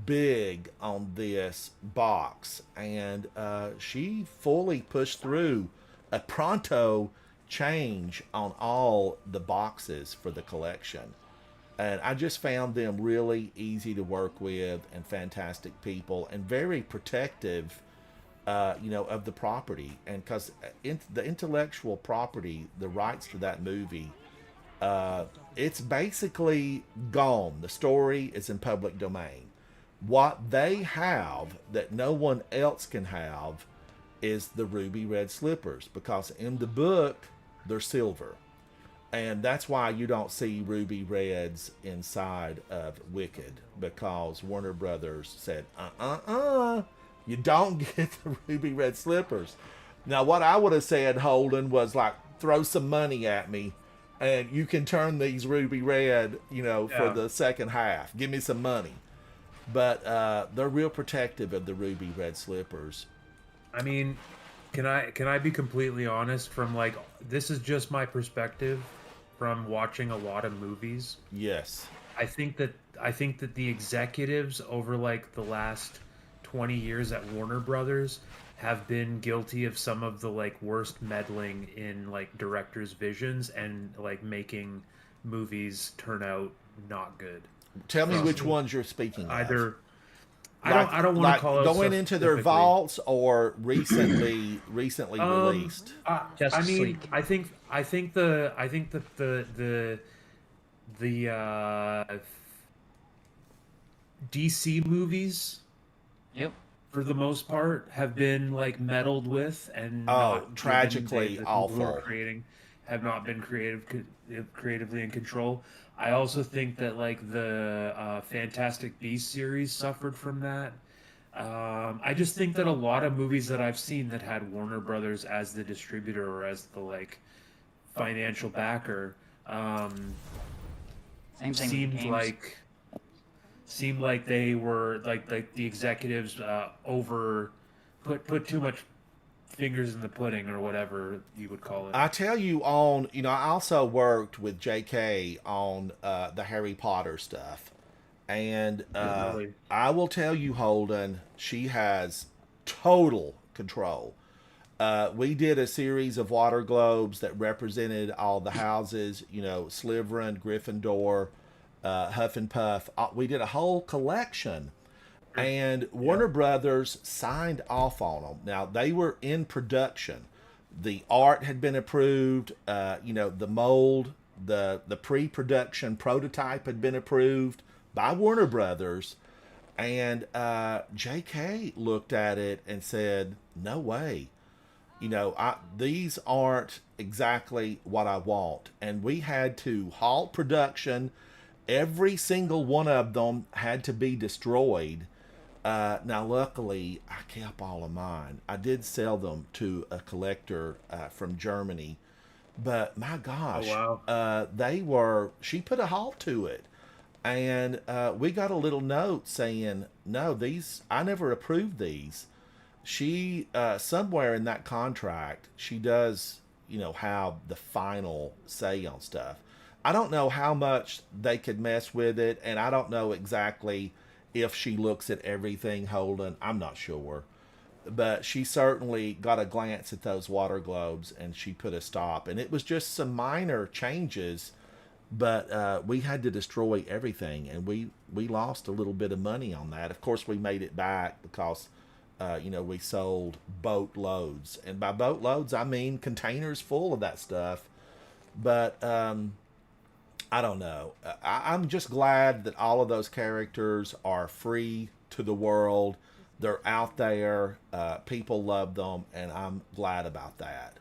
B: big on this box. And she fully pushed through a pronto change on all the boxes for the collection. And I just found them really easy to work with and fantastic people and very protective, of the property. And because the intellectual property, the rights to that movie, it's basically gone. The story is in public domain. What they have that no one else can have is the ruby red slippers, because in the book they're silver, and that's why you don't see ruby reds inside of Wicked, because Warner Brothers said you don't get the ruby red slippers. Now what I would have said, Holden, was like, throw some money at me and you can turn these ruby red, for the second half. Give me some money. But they're real protective of the ruby red slippers.
G: I mean, can I be completely honest? From like, this is just my perspective from watching a lot of movies.
B: Yes.
G: I think that the executives over like the last 20 years at Warner Brothers have been guilty of some of the like worst meddling in like directors' visions and like making movies turn out not good.
B: Tell me which ones you're speaking of.
G: Either
B: Like-
G: I don't want
B: like
G: to call it
B: going into their vaults or recently released.
A: Justice
G: I mean,
A: League.
G: I think that the DC movies,
B: Oh,
A: Yep.
G: for the most part, have been like meddled with and not given-
B: tragically
G: the people who are
B: awful.
G: creating have not been creatively in control. I also think that like the Fantastic Beasts series suffered from that. I just think that a lot of movies that I've seen that had Warner Brothers as the distributor or as the like financial backer
A: Same thing. with
G: seemed
A: games.
G: like they were like the executives put too much fingers in the pudding or whatever you would call it.
B: I tell you, I also worked with J.K. on the Harry Potter stuff, and
G: Really?
B: I will tell you, Holden, she has total control. We did a series of water globes that represented all the houses, Slytherin, Gryffindor, Huff and Puff. We did a whole collection, and Warner Brothers signed off on them. Now, they were in production. The art had been approved, the mold, the pre-production prototype had been approved by Warner Brothers, and J.K. looked at it and said, no way. These aren't exactly what I want. And we had to halt production. Every single one of them had to be destroyed. Now, luckily, I kept all of mine. I did sell them to a collector from Germany. But my gosh,
G: Oh, wow.
B: she put a halt to it. And we got a little note saying, no, I never approved these. She, somewhere in that contract, she does, have the final say on stuff. I don't know how much they could mess with it, and I don't know exactly if she looks at everything, Holden. I'm not sure. But she certainly got a glance at those water globes, and she put a stop. And it was just some minor changes, but we had to destroy everything, and we lost a little bit of money on that. Of course, we made it back because we sold boatloads. And by boatloads, I mean containers full of that stuff. But I don't know. I'm just glad that all of those characters are free to the world. They're out there. People love them, and I'm glad about that.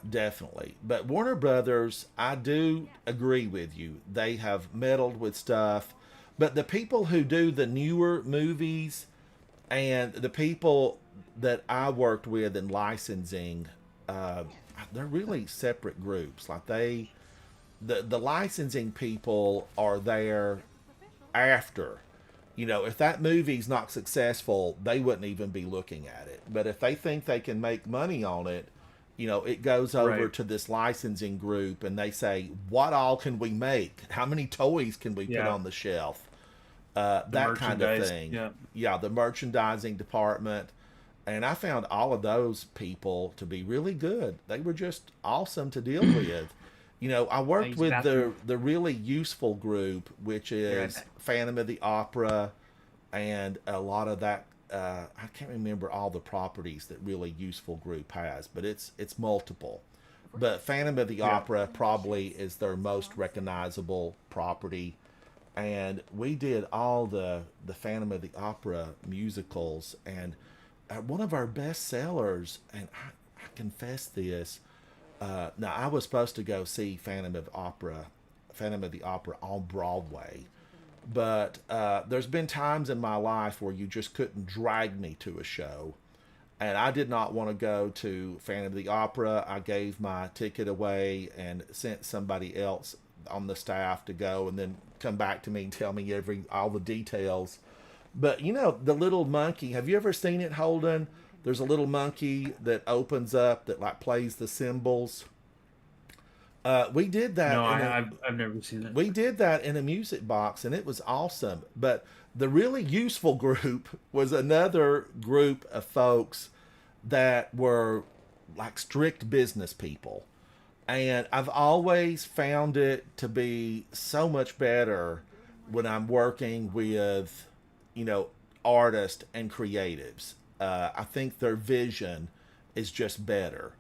B: Definitely. But Warner Brothers, I do agree with you. They have meddled with stuff. But the people who do the newer movies and the people that I worked with in licensing, they're really separate groups. Like the licensing people are there after. If that movie's not successful, they wouldn't even be looking at it. But if they think they can make money on it, it goes over
G: Right.
B: to this licensing group, and they say, what all can we make? How many toys can we put
G: Yeah.
B: on the shelf? That kind of
G: merchandise,
B: thing.
G: yeah.
B: Yeah, the merchandising department. And I found all of those people to be really good. They were just awesome to deal with. I worked
A: use
B: with
A: bathroom.
B: the really useful group, which
A: right
B: is
A: back.
B: Phantom of the Opera, and a lot of that. I can't remember all the properties that really useful group has, but it's multiple. But Phantom of the Opera probably is their most recognizable property. And we did all the Phantom of the Opera musicals, and one of our best sellers, and I confess this, now I was supposed to go see Phantom of the Opera on Broadway, but there's been times in my life where you just couldn't drag me to a show, and I did not want to go to Phantom of the Opera. I gave my ticket away and sent somebody else on the staff to go, and then come back to me and tell me all the details. But the little monkey, have you ever seen it, Holden? There's a little monkey that opens up that like plays the cymbals. We did that.
G: No,
B: in
G: I've never seen it.
B: we did that in a music box, and it was awesome. But the really useful group was another group of folks that were like strict business people. And I've always found it to be so much better when I'm working with, you know, artists and creatives. I think their vision is just better.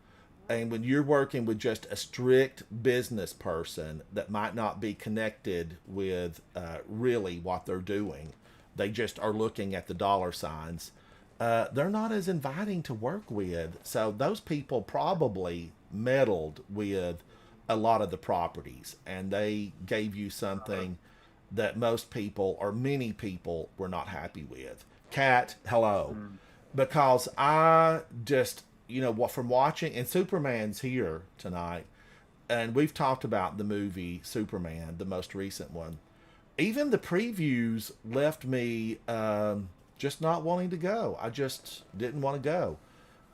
B: And when you're working with just a strict business person that might not be connected with really what they're doing, they just are looking at the dollar signs. They're not as inviting to work with. So those people probably meddled with a lot of the properties, and they gave you something that most people or many people were not happy with. Cat, hello. Because I just, you know, what from watching, and Superman's here tonight, and we've talked about the movie Superman, the most recent one. Even the previews left me just not wanting to go. I just didn't want to go,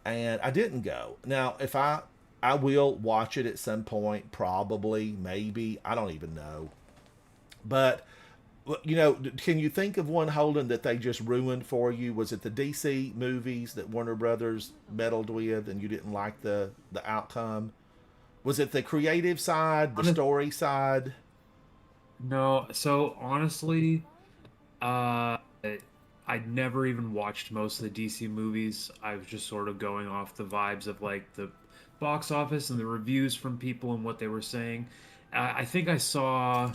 B: and I didn't go. Now, if I will watch it at some point, probably, maybe, I don't even know. But you know, can you think of one, Holden, that they just ruined for you? Was it the DC movies that Warner Brothers meddled with, and you didn't like the outcome? Was it the creative side, the story side?
G: No, so honestly, I never even watched most of the DC movies. I was just sort of going off the vibes of like the box office and the reviews from people and what they were saying. I think I saw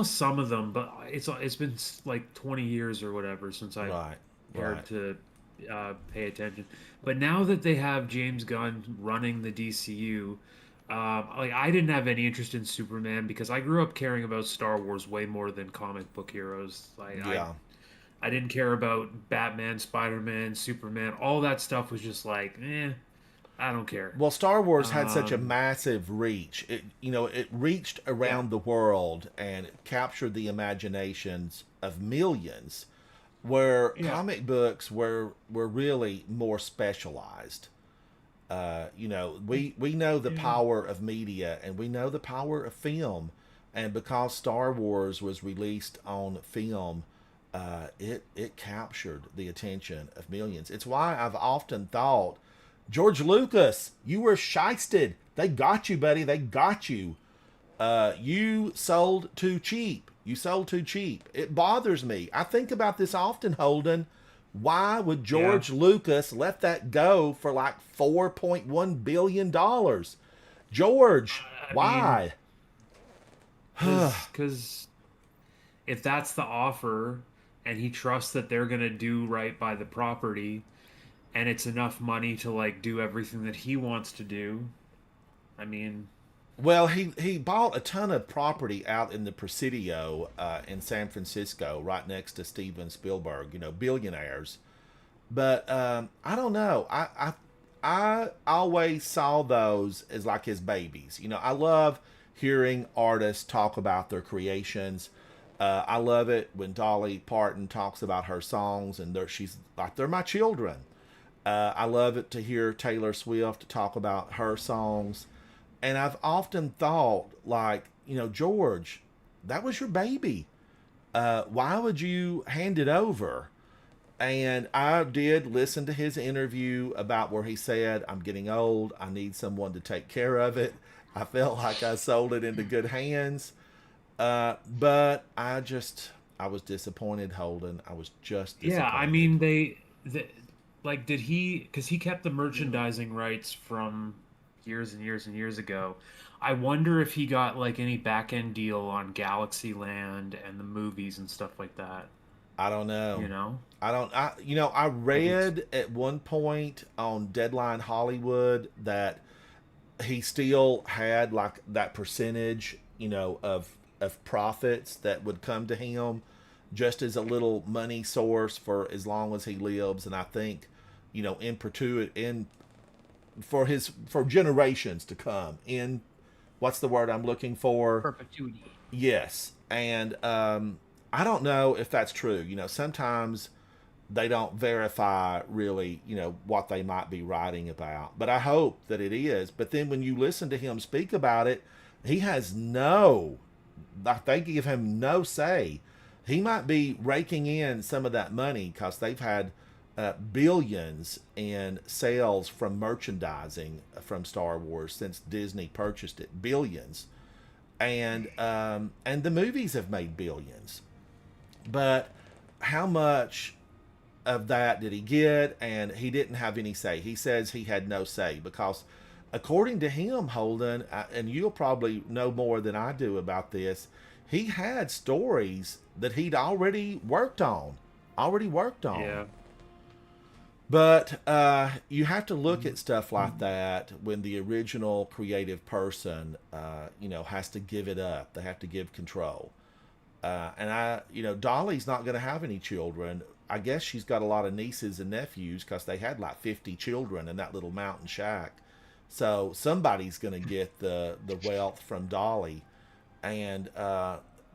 G: some of them, but it's been like 20 years or whatever since I
B: Right,
G: cared
B: right.
G: to pay attention. But now that they have James Gunn running the DCU, like I didn't have any interest in Superman because I grew up caring about Star Wars way more than comic book heroes.
B: Yeah.
G: I didn't care about Batman, Spider-Man, Superman. All that stuff was just like, I don't care.
B: Well, Star Wars had such a massive reach. It, you know, it reached around the world and captured the imaginations of millions, where comic books were really more specialized. You know, we know the power of media, and we know the power of film, and because Star Wars was released on film, it captured the attention of millions. It's why I've often thought, George Lucas, you were shysted. They got you, buddy. They got you. You sold too cheap. You sold too cheap. It bothers me. I think about this often, Holden. Why would George Lucas let that go for like $4.1 billion? George, why?
G: Because if that's the offer and he trusts that they're going to do right by the property and it's enough money to like do everything that he wants to do, I mean,
B: Well, he bought a ton of property out in the Presidio in San Francisco, right next to Steven Spielberg. You know, billionaires. But I don't know. I always saw those as like his babies. You know, I love hearing artists talk about their creations. I love it when Dolly Parton talks about her songs, and she's like, they're my children. I love it to hear Taylor Swift talk about her songs. And I've often thought, like, you know, George, that was your baby. Why would you hand it over? And I did listen to his interview about where he said, I'm getting old. I need someone to take care of it. I felt like I sold it into good hands. But I was disappointed, Holden. I was just disappointed.
G: yeah, I mean, like, did he, because he kept the merchandising rights from years and years and years ago. I wonder if he got like any back end deal on Galaxy Land and the movies and stuff like that.
B: I don't know.
G: You know?
B: I read at one point on Deadline Hollywood that he still had like that percentage, you know, of profits that would come to him just as a little money source for as long as he lives. And I think, you know, in perpetuity, for generations to come, in what's the word I'm looking for?
A: Perpetuity.
B: Yes. And I don't know if that's true. You know, sometimes they don't verify really, what they might be writing about. But I hope that it is. But then when you listen to him speak about it, he has they give him no say. He might be raking in some of that money because they've had billions in sales from merchandising from Star Wars since Disney purchased it. Billions, and the movies have made billions. But how much of that did he get? And he didn't have any say. He says he had no say because, according to him, Holden, and you'll probably know more than I do about this, he had stories that he'd already worked on.
G: Yeah.
B: But you have to look at stuff like that when the original creative person, has to give it up. They have to give control. Dolly's not going to have any children. I guess she's got a lot of nieces and nephews because they had like 50 children in that little mountain shack. So somebody's going to get the wealth from Dolly. And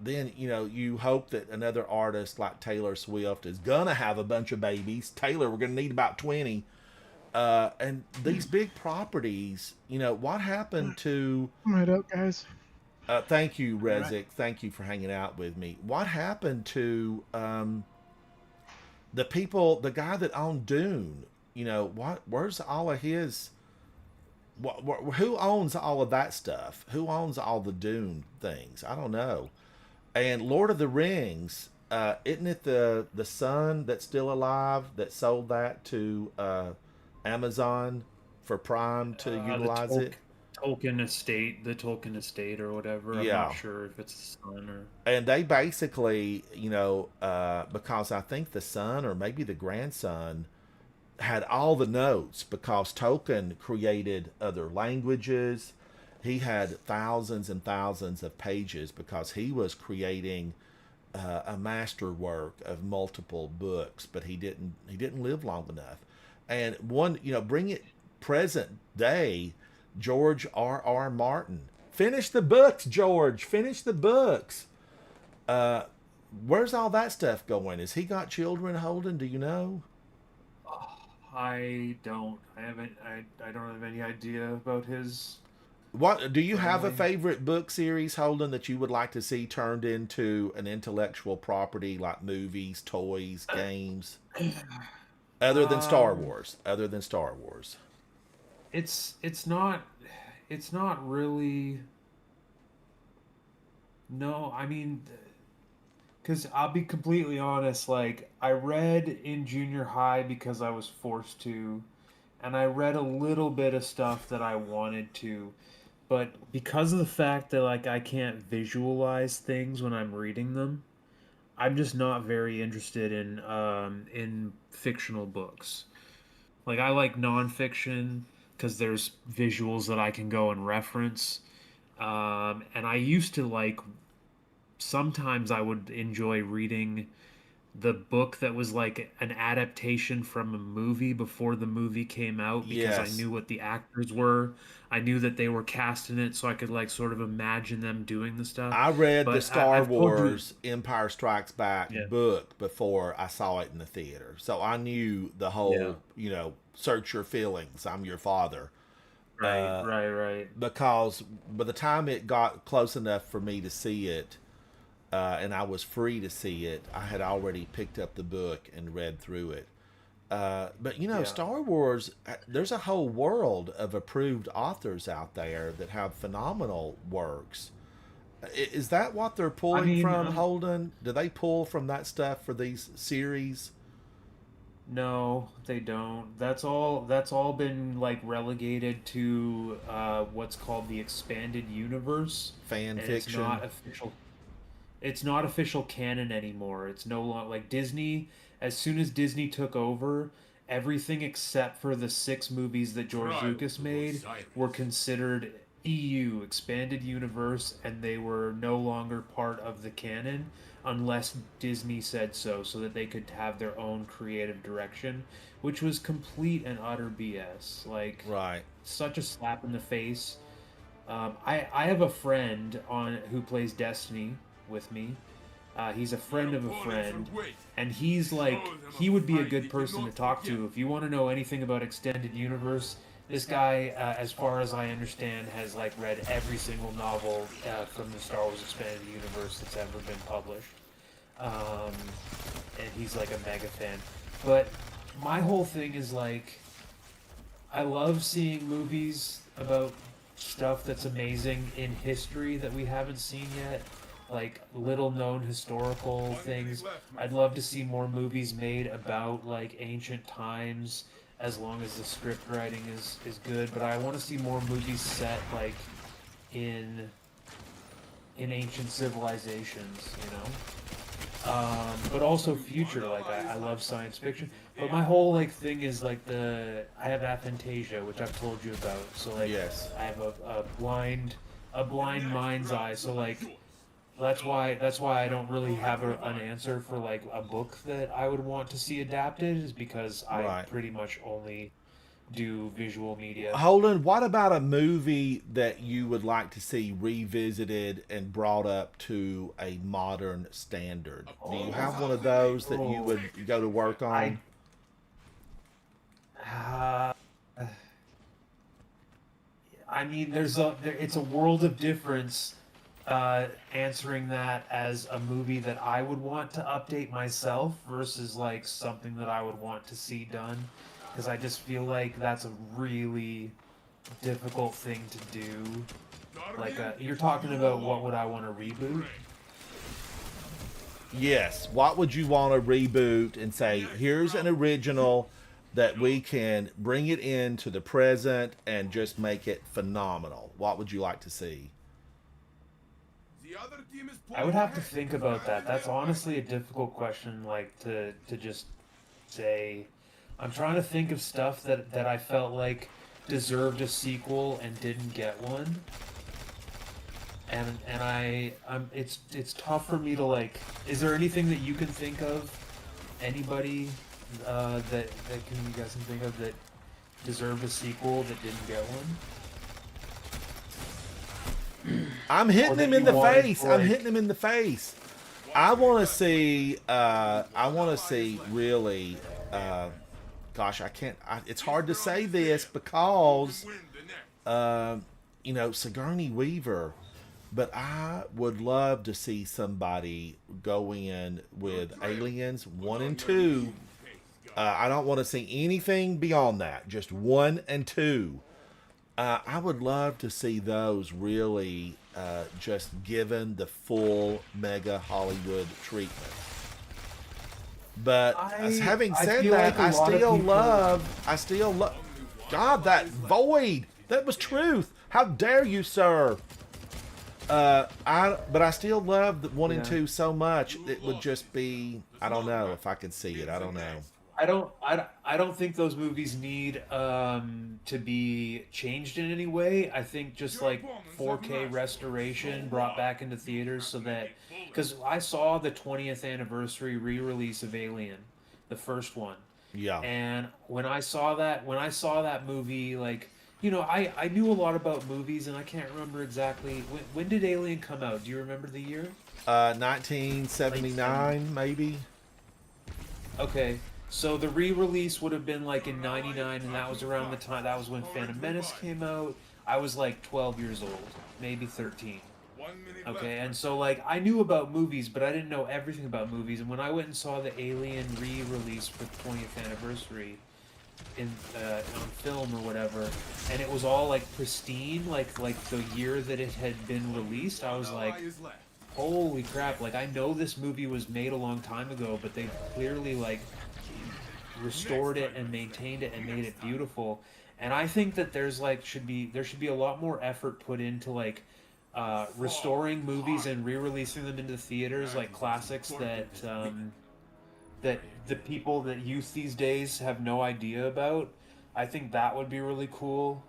B: then, you hope that another artist like Taylor Swift is going to have a bunch of babies. Taylor, we're going to need about 20. And these big properties, what happened to...
E: Right up, guys.
B: Thank you, Rezik. Thank you for hanging out with me. What happened to the guy that owned Dune? Where's all of his... who owns all of that stuff? Who owns all the Dune things? I don't know. And Lord of the Rings, isn't it the son that's still alive that sold that to Amazon for Prime to utilize it?
G: The Tolkien estate or whatever.
B: Yeah.
G: I'm not sure if it's the son or...
B: And they basically, because I think the son or maybe the grandson had all the notes because Tolkien created other languages. He had thousands and thousands of pages because he was creating a masterwork of multiple books, but he didn't live long enough. And bring it present day, George R.R. Martin. Finish the books, George. Finish the books. Where's all that stuff going? Has he got children, Holden? Do you know?
G: I don't. I don't have any idea about his...
B: What do you have a
G: family.
B: favorite book series, Holden, that you would like to see turned into an intellectual property like movies, toys, games? Other than Star Wars. Other than Star Wars.
G: It's not really... No, I mean, because I'll be completely honest, like, I read in junior high because I was forced to, and I read a little bit of stuff that I wanted to, but because of the fact that, like, I can't visualize things when I'm reading them, I'm just not very interested in fictional books. Like, I like nonfiction because there's visuals that I can go and reference. And I used to like, sometimes I would enjoy reading the book that was like an adaptation from a movie before the movie came out because I
B: Yes.
G: knew what the actors were. I knew that they were cast in it, so I could like sort of imagine them doing the stuff.
B: I read the
G: But
B: Star
G: I've told you-
B: Wars Empire Strikes Back
G: Yeah.
B: book before I saw it in the theater. So I knew the whole,
G: Yeah.
B: search your feelings. I'm your father.
G: Right, right.
B: Because by the time it got close enough for me to see it, and I was free to see it, I had already picked up the book and read through it. But
G: Yeah.
B: Star Wars, there's a whole world of approved authors out there that have phenomenal works. Is that what they're pulling
G: mean,
B: from, Holden? Do they pull from that stuff for these series?
G: No, they don't. That's all been like relegated to what's called the expanded universe.
B: Fan
G: And
B: fiction?
G: it's not official canon anymore. It's no longer like Disney. As soon as Disney took over, everything except for the 6 movies that George
C: Trials
G: Lucas
C: of
G: made
C: Osiris.
G: were considered EU, expanded universe, and they were no longer part of the canon unless Disney said so that they could have their own creative direction, which was complete and utter BS. Like,
B: Right.
G: such a slap in the face. I have a friend who plays Destiny with me, He's a friend of a friend, and he's like, he would be a good person to talk to if you want to know anything about extended universe. This guy, as far as I understand, has like read every single novel from the Star Wars expanded universe that's ever been published, and he's like a mega fan. But my whole thing is like, I love seeing movies about stuff that's amazing in history that we haven't seen yet, like little known historical things. I'd love to see more movies made about like ancient times, as long as the script writing is good. But I want to see more movies set like in ancient civilizations, you know. But also future. Like I love science fiction. But my whole like thing is like I have aphantasia, which I've told you about. So like
B: Yes.
G: I have a blind mind's eye. So like that's why I don't really have an answer for like a book that I would want to see adapted, is because I
B: Right.
G: pretty much only do visual media.
B: Holden, what about a movie that you would like to see revisited and brought up to a modern standard? Do you have one of those that you would go to work on?
G: I mean, it's a world of difference answering that as a movie that I would want to update myself versus like something that I would want to see done, because I just feel like that's a really difficult thing to do. Like you're talking about what would I want to reboot?
B: Yes. What would you want to reboot and say, here's an original that we can bring it into the present and just make it phenomenal? What would you like to see?
C: The other team is
G: I would have to think about that. That's honestly a difficult question, like to just say. I'm trying to think of stuff that I felt like deserved a sequel and didn't get one. And it's tough for me to like. Is there anything that you can think of? Anybody that you guys can think of that deserved a sequel that didn't get one?
B: I'm hitting
G: that
B: him in
G: you
B: the
G: wanted,
B: face.
G: like-
B: I'm hitting him in the face. I want to see. I want to see really. Gosh, I can't. It's hard to say this because,
C: win the next.
B: you know, Sigourney Weaver. But I would love to see somebody go in with Aliens 1 and 2. I don't want to see anything beyond that. Just 1 and 2. I would love to see those really just given the full mega Hollywood treatment. But having
G: I
B: said
G: feel
B: that,
G: like a lot of
B: I still love. God, that void. That was truth. How dare you, sir? But I still love the 1 and 2 so much. It would just be. I don't know if I could see it. I don't know.
G: I don't think those movies need to be changed in any way. I think just like 4K restoration brought back into theaters, so that, because I saw the 20th anniversary re-release of Alien, the first one,
B: Yeah.
G: and when I saw that movie, like, you know, I knew a lot about movies, and I can't remember exactly when did Alien come out. Do you remember the year?
B: 1979 maybe.
G: Okay, so the re-release would have been like in '99, and that was around the time, that was when Phantom Menace came out. I was like 12 years old, maybe 13.
C: 1 minute
G: Okay,
C: left.
G: and so like I knew about movies, but I didn't know everything about movies. And when I went and saw the Alien re-release for the 20th anniversary in on film or whatever, and it was all like pristine, like the year that it had been released, I was like,
C: Ally is left.
G: holy crap! Like I know this movie was made a long time ago, but they clearly like restored it and maintained it and made it beautiful. And I think that there should be a lot more effort put into like restoring movies and re-releasing them into theaters, like classics that that the people that youth these days have no idea about. I think that would be really cool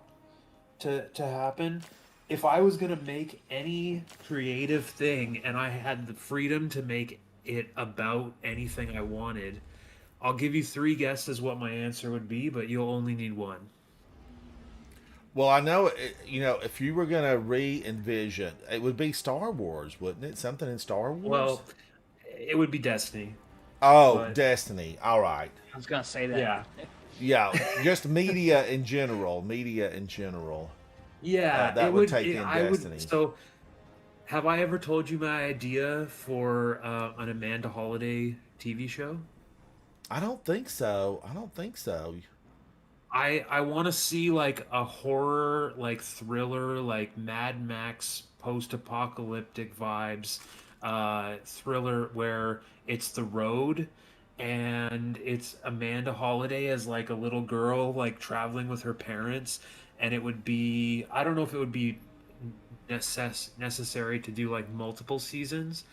G: to happen. If I was gonna make any creative thing and I had the freedom to make it about anything I wanted, I'll give you 3 guesses what my answer would be, but you'll only need one.
B: Well, I know, you know, if you were going to re-envision, it would be Star Wars, wouldn't it? Something in Star Wars?
G: Well, it would be Destiny.
B: Oh,
G: But-
B: Destiny. All right.
A: I was gonna say that.
G: Yeah.
B: Yeah, just media in general. Media in general.
G: Yeah,
B: that
G: it
B: would take in
G: I
B: Destiny.
G: So, have I ever told you my idea for an Amanda Holiday TV show?
B: I don't think so. I don't think so.
G: I want to see like a horror, like thriller, like Mad Max post-apocalyptic vibes, thriller where it's the road and it's Amanda Holiday as like a little girl like traveling with her parents, and it would be, I don't know if it would be necessary to do like multiple seasons,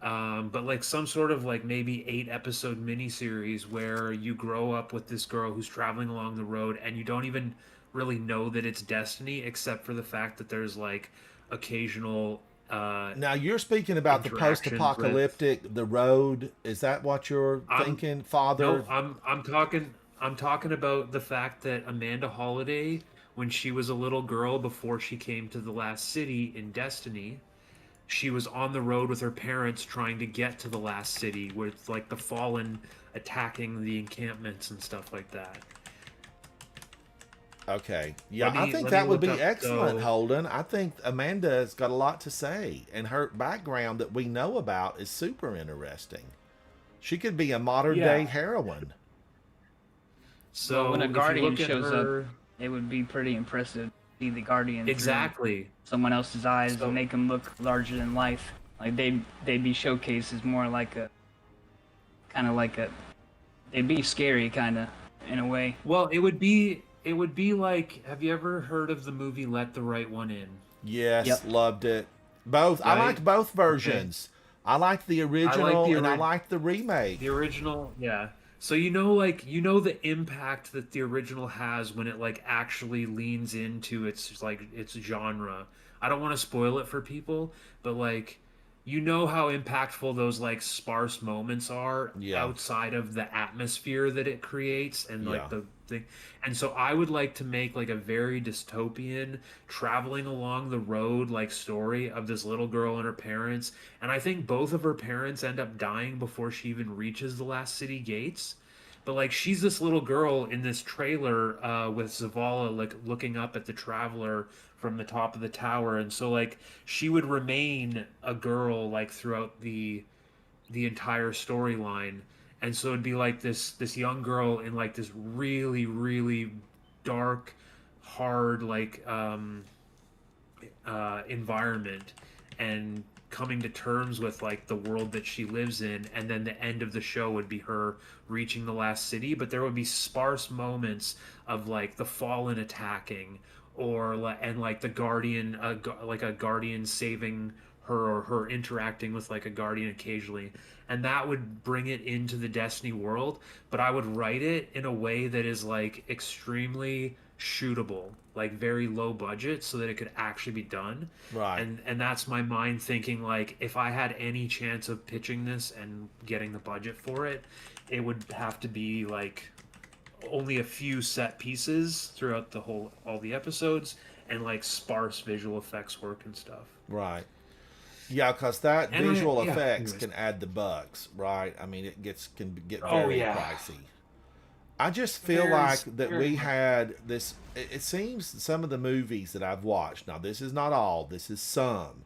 G: but like some sort of like maybe 8 episode miniseries where you grow up with this girl who's traveling along the road and you don't even really know that it's Destiny except for the fact that there's like occasional
B: Now you're speaking about the
G: Interactions with-
B: post-apocalyptic, the road. Is that what you're thinking, Father?
G: no, I'm talking about the fact that Amanda Holiday, when she was a little girl before she came to the last city in Destiny, she was on the road with her parents trying to get to the last city with like the Fallen attacking the encampments and stuff like that.
B: Okay. Yeah,
G: Let me-
B: I think
G: let
B: that
G: me
B: would be
G: look up,
B: excellent,
G: though.
B: Holden. I think Amanda's got a lot to say, and her background that we know about is super interesting. She could be a modern day
G: Yeah.
B: heroine.
G: So
A: when a
G: if you
A: Guardian
G: look at
A: shows
G: her-
A: up, it would be pretty impressive to see the Guardian through
G: exactly.
A: someone else's eyes
G: So-
A: and make them look larger than life. Like they'd be showcased as more like they'd be scary kind of in a way.
G: Well, it would be like, have you ever heard of the movie Let the Right One In?
B: Yes,
A: Yep.
B: loved it. Both. I
G: Right?
B: liked both versions. I liked the original and I
G: ori-
B: liked the remake.
G: The original, yeah. So the impact that the original has when it like actually leans into its genre. I don't want to spoil it for people, but like how impactful those like sparse moments are
B: Yeah.
G: outside of the atmosphere that it creates and like
B: Yeah.
G: the thing. And so I would like to make like a very dystopian traveling along the road like story of this little girl and her parents. And I think both of her parents end up dying before she even reaches the last city gates. But like she's this little girl in this trailer with Zavala like looking up at the traveler from the top of the tower, and so like she would remain a girl like throughout the entire storyline. And so it'd be like this young girl in like this really really dark, hard like environment, and coming to terms with like the world that she lives in, and then the end of the show would be her reaching the last city, but there would be sparse moments of like the Fallen attacking and like the Guardian like a Guardian saving her, or her interacting with like a Guardian occasionally, and that would bring it into the Destiny world. But I would write it in a way that is like extremely shootable, like very low budget, so that it could actually be done.
B: Right.
G: And that's my mind thinking, like, if I had any chance of pitching this and getting the budget for it, it would have to be like only a few set pieces throughout all the episodes, and like sparse visual effects work and stuff.
B: Right. Yeah, because that
G: And
B: visual
G: yeah,
B: effects
G: anyways.
B: can add the bugs, right? I mean, can get
G: Oh,
B: very
G: yeah.
B: pricey. I just feel
G: There's-
B: like that we had this. It seems some of the movies that I've watched. Now, this is not all. This is some.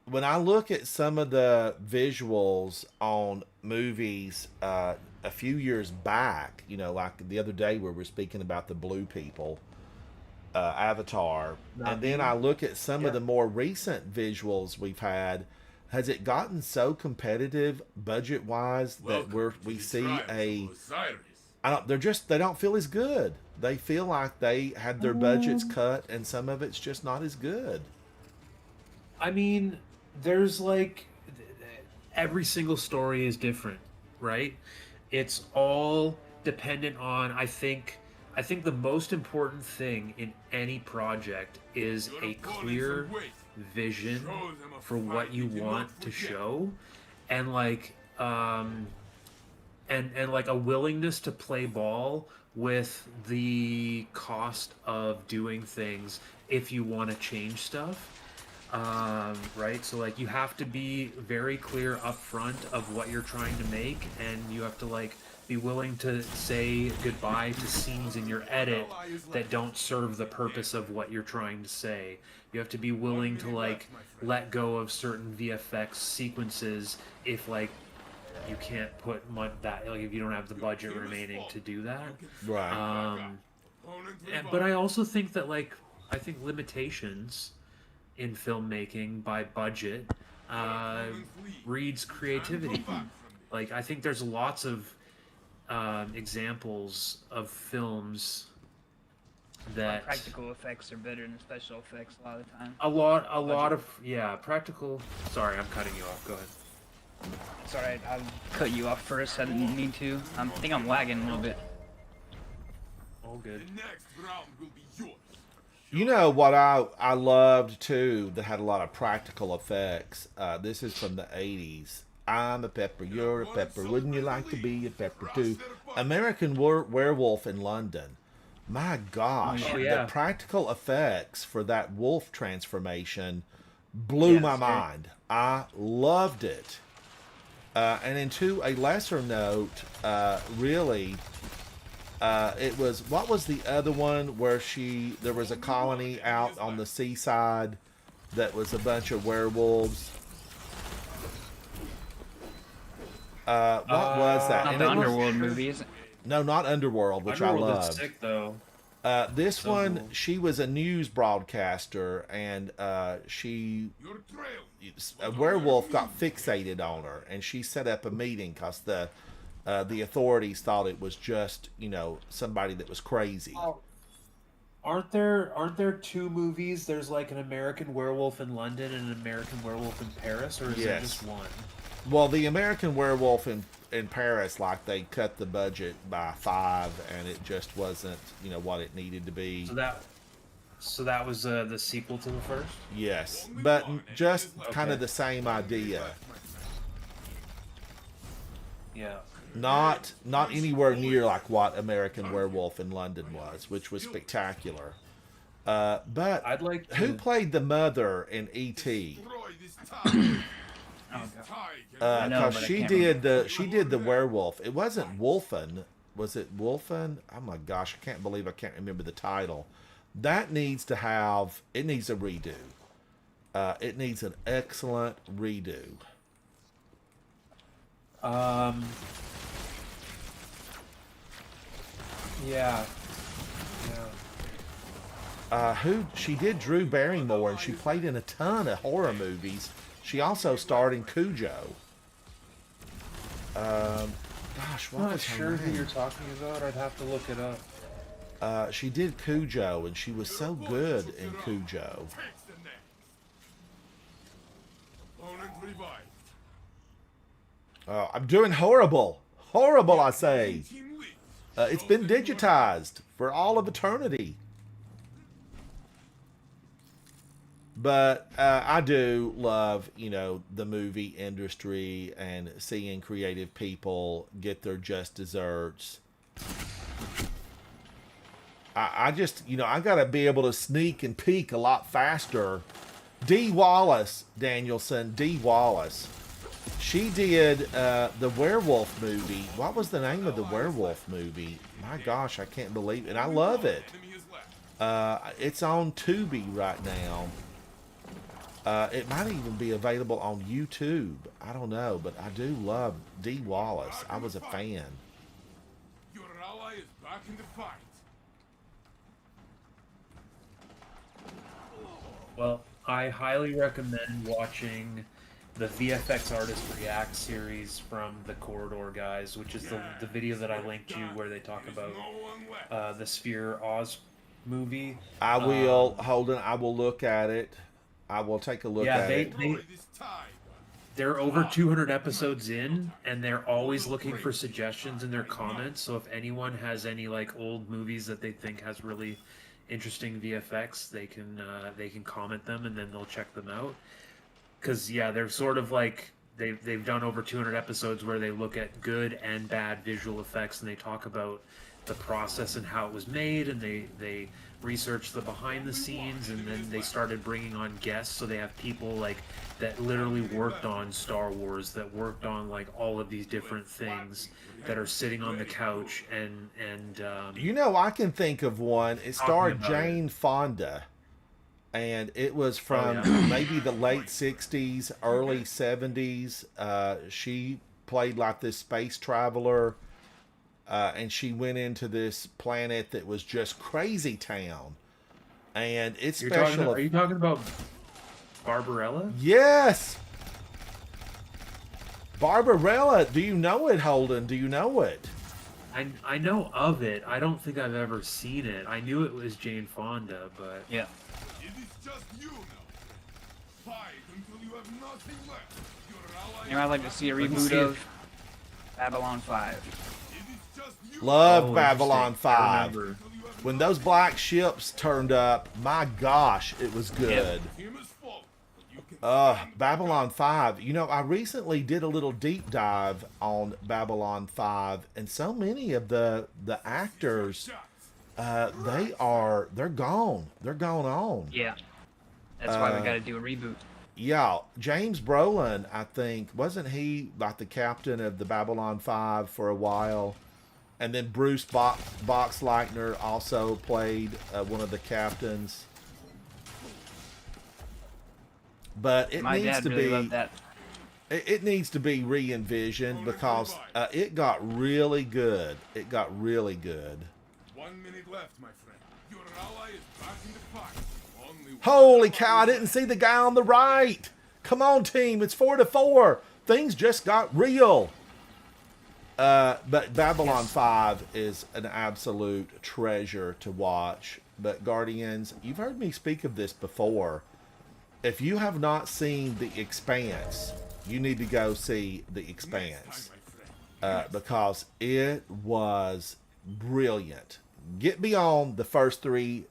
B: When I look at some of the visuals on movies a few years back, like the other day where we're speaking about the blue people, Avatar, and then I look at some of the more recent visuals we've had. Has it gotten so competitive budget wise that
C: Welcome to
B: we
C: the
B: see
C: tribes
B: a?
C: of Osiris.
B: They don't feel as good. They feel like they had their budgets cut, and some of it's just not as good.
G: I mean, there's like every single story is different, right? It's all dependent on, I think the most important thing in any project is
C: Your
G: a
C: opponents
G: clear
C: are weak.
G: vision
C: Show them a
G: for
C: fight
G: what you
C: they cannot
G: want to
C: forget.
G: show, and like and like a willingness to play ball with the cost of doing things if you want to change stuff. Right? So like you have to be very clear upfront of what you're trying to make, and you have to like be willing to say goodbye to scenes in your edit that don't serve the purpose of what you're trying to say. You have to be willing to like let go of certain VFX sequences if like you can't put that, like if you don't have the budget remaining to do that.
B: Right.
G: But I also think that like I think limitations in filmmaking by budget breeds creativity. Like I think there's lots of examples of films that
A: Practical effects are better than special effects a lot of the time.
G: a lot of practical. Sorry, I'm cutting you off. Go ahead.
A: It's alright, I'll cut you off first. I didn't need to. I think I'm lagging a little bit.
G: All good.
C: The next round will be yours.
B: You know what I loved too that had a lot of practical effects. This is from the 80s. I'm a pepper, you're a pepper. Wouldn't you like to be a pepper too? American Werewolf in London. My gosh,
G: Oh, yeah.
B: the practical effects for that wolf transformation blew my
A: Yes, sir.
B: mind. I loved it. And into a lesser note, really, it was, what was the other one where there was a colony out on the seaside that was a bunch of werewolves? What was that?
A: Not
B: And
A: the
B: it was-
A: Underworld movie, is it?
B: no, not Underworld, which
G: Underworld
B: I
G: is
B: loved.
G: sick though.
B: This
G: So
B: one,
G: cool.
B: she was a news broadcaster, and she
C: Your trail.
B: a werewolf got fixated on her, and she set up a meeting because the authorities thought it was just somebody that was crazy.
G: Aren't there two movies? There's like an American Werewolf in London and an American Werewolf in Paris, or is there
B: Yes.
G: just one?
B: Well, the American Werewolf in Paris, like they cut the budget by 5, and it just wasn't what it needed to be.
G: So that was the sequel to the first.
B: Yes, but just kind of the same idea.
G: Yeah.
B: Not anywhere near like what American Werewolf in London was, which was spectacular. But
G: I'd like to.
B: who played the mother in E.T.?
C: Destroy this tie. This tie can
A: know,
B: Because
A: but I
B: she
A: can't
B: did the werewolf. It wasn't Wolfen. Was it Wolfen? Oh my gosh, I can't believe I can't remember the title. That needs to have. It needs a redo. It needs an excellent redo.
G: Yeah.
B: Who she did Drew Barrymore, and she played in a ton of horror movies. She also starred in Cujo. Gosh, what
G: I'm not
B: was her
G: sure who
B: name?
G: you're talking about. I'd have to look it up.
B: She did Cujo, and she was so good in Cujo.
C: takes the next. Opponent revived.
B: I'm doing horrible, horrible. I say.
C: Team leads.
B: It's been digitized for all of eternity. But I do love, the movie industry and seeing creative people get their just desserts. I just, I got to be able to sneak and peek a lot faster. Dee Wallace, Danielson, Dee Wallace. She did the werewolf movie. What was the name of the werewolf movie? My gosh, I can't believe it. And I love it.
C: Enemy is left.
B: It's on Tubi right now. It might even be available on YouTube. I don't know, but I do love Dee Wallace. I was a fan.
C: Your ally is back in the fight.
G: Well, I highly recommend watching the VFX Artist React series from the Corridor guys, which is the video that I linked you where they talk about
C: No one left.
G: the Sphere Oz movie.
B: I will, Holden, I will look at it. I will take a look
G: Yeah,
B: at it.
C: Destroy this tie.
G: They're over 200 episodes in, and they're always looking for suggestions in their comments. So if anyone has any like old movies that they think has really interesting VFX, they can comment them, and then they'll check them out. Because they're sort of like they've done over 200 episodes where they look at good and bad visual effects, and they talk about the process and how it was made, and they researched the behind the scenes, and then they started bringing on guests. So they have people like that literally worked on Star Wars, that worked on like all of these different things, that are sitting on the couch and
B: You know, I can think of one. It starred
G: about it.
B: Jane Fonda, and it was from maybe the late 60s, early 70s. She played like this space traveler, and she went into this planet that was just crazy town. And it's
G: You're
B: special.
G: are you talking about Barbarella?
B: Yes! Barbarella, do you know it, Holden? Do you know it?
G: I know of it. I don't think I've ever seen it. I knew it was Jane Fonda, but
A: Yeah.
C: It is just you now. Fight until you have nothing left. Your ally
A: You know, I'd like to see a
G: Let me
A: reboot
G: see it.
A: of Babylon 5.
C: It is just you.
B: Loved
G: Oh,
B: Babylon
G: interesting. I
B: 5.
G: remember.
B: When those black ships turned up, my gosh, it was good.
C: Him is full, but you can
B: Babylon 5. You know, I recently did a little deep dive on Babylon 5, and so many of the actors, they're gone. They're gone on.
A: Yeah. That's why we got to do a reboot.
B: Yeah, James Brolin, I think, wasn't he like the captain of the Babylon 5 for a while? And then Bruce Boxleitner also played one of the captains. But it
A: My
B: needs
A: dad
B: to
A: really
B: be
A: loved that.
B: it needs to be re-envisioned because it got really good. It got really good.
C: 1 minute left, my friend. Your ally is back in the fight. Only one
B: Holy
C: ally
B: cow, I
C: is
B: didn't
C: left.
B: see the guy on the right. Come on, team. It's 4-4. Things just got real. But Babylon 5 is an absolute treasure to watch. But Guardians, you've heard me speak of this before. If you have not seen The Expanse, you need to go see The Expanse. Because it was brilliant. Get beyond the first three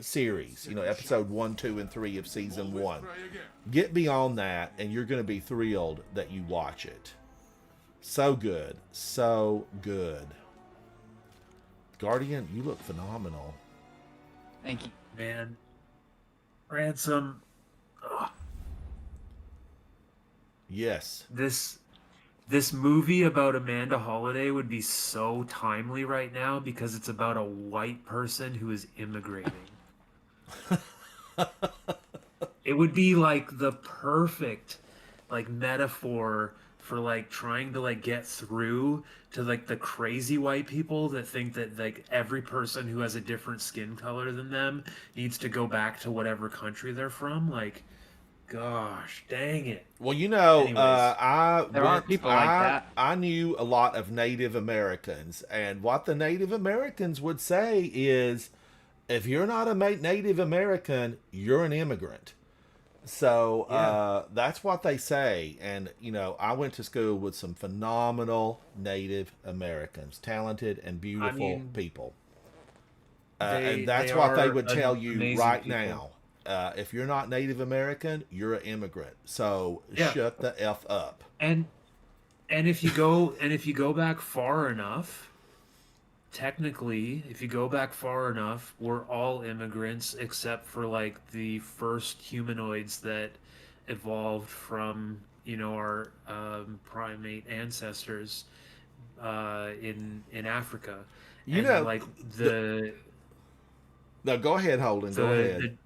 B: series, you know, episode 1, 2, and 3 of season 1.
C: Try again.
B: Get beyond that, and you're going to be thrilled that you watch it. So good. So good. Guardian, you look phenomenal.
A: Thank you.
G: Man, Ransom,
B: Yes.
G: this movie about Amanda Holiday would be so timely right now because it's about a white person who is immigrating. It would be like the perfect like metaphor for like trying to like get through to like the crazy white people that think that like every person who has a different skin color than them needs to go back to whatever country they're from. Like, gosh, dang it.
B: Well, you know,
G: Anyways.
A: There are people like that.
B: I knew a lot of Native Americans, and what the Native Americans would say is, if you're not a Native American, you're an immigrant. So that's what they say. And, you know, I went to school with some phenomenal Native Americans, talented and beautiful people. And that's
G: they
B: what they
G: are
B: would tell you
G: amazing
B: right
G: people.
B: now. If you're not Native American, you're an immigrant. So
G: Yeah.
B: shut the F up.
G: And if you go back far enough, technically, if you go back far enough, we're all immigrants except for like the first humanoids that evolved from, you know, our primate ancestors in Africa.
B: You
G: And,
B: know,
G: like
B: No, go ahead, Holden. Go ahead.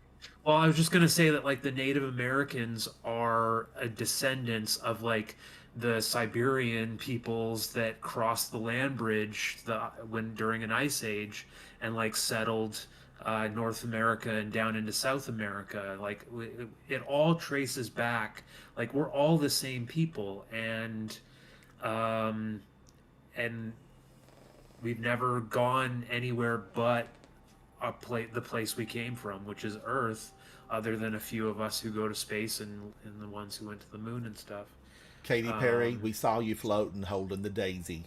G: Well, I was just gonna say that like the Native Americans are descendants of like the Siberian peoples that crossed the land bridge during an ice age and like settled North America and down into South America. Like it all traces back. Like we're all the same people, and we've never gone anywhere but the place we came from, which is Earth, other than a few of us who go to space and the ones who went to the moon and stuff.
B: Katy Perry, we saw you floating holding the daisy.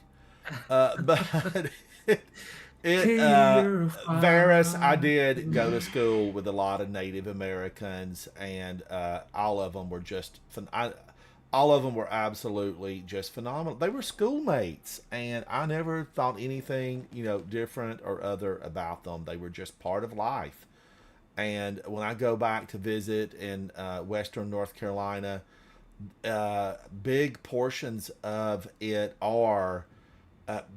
B: But Varys, I did go to school with a lot of Native Americans, and all of them were just all of them were absolutely just phenomenal. They were schoolmates, and I never thought anything, different or other about them. They were just part of life. And when I go back to visit in Western North Carolina, big portions of it are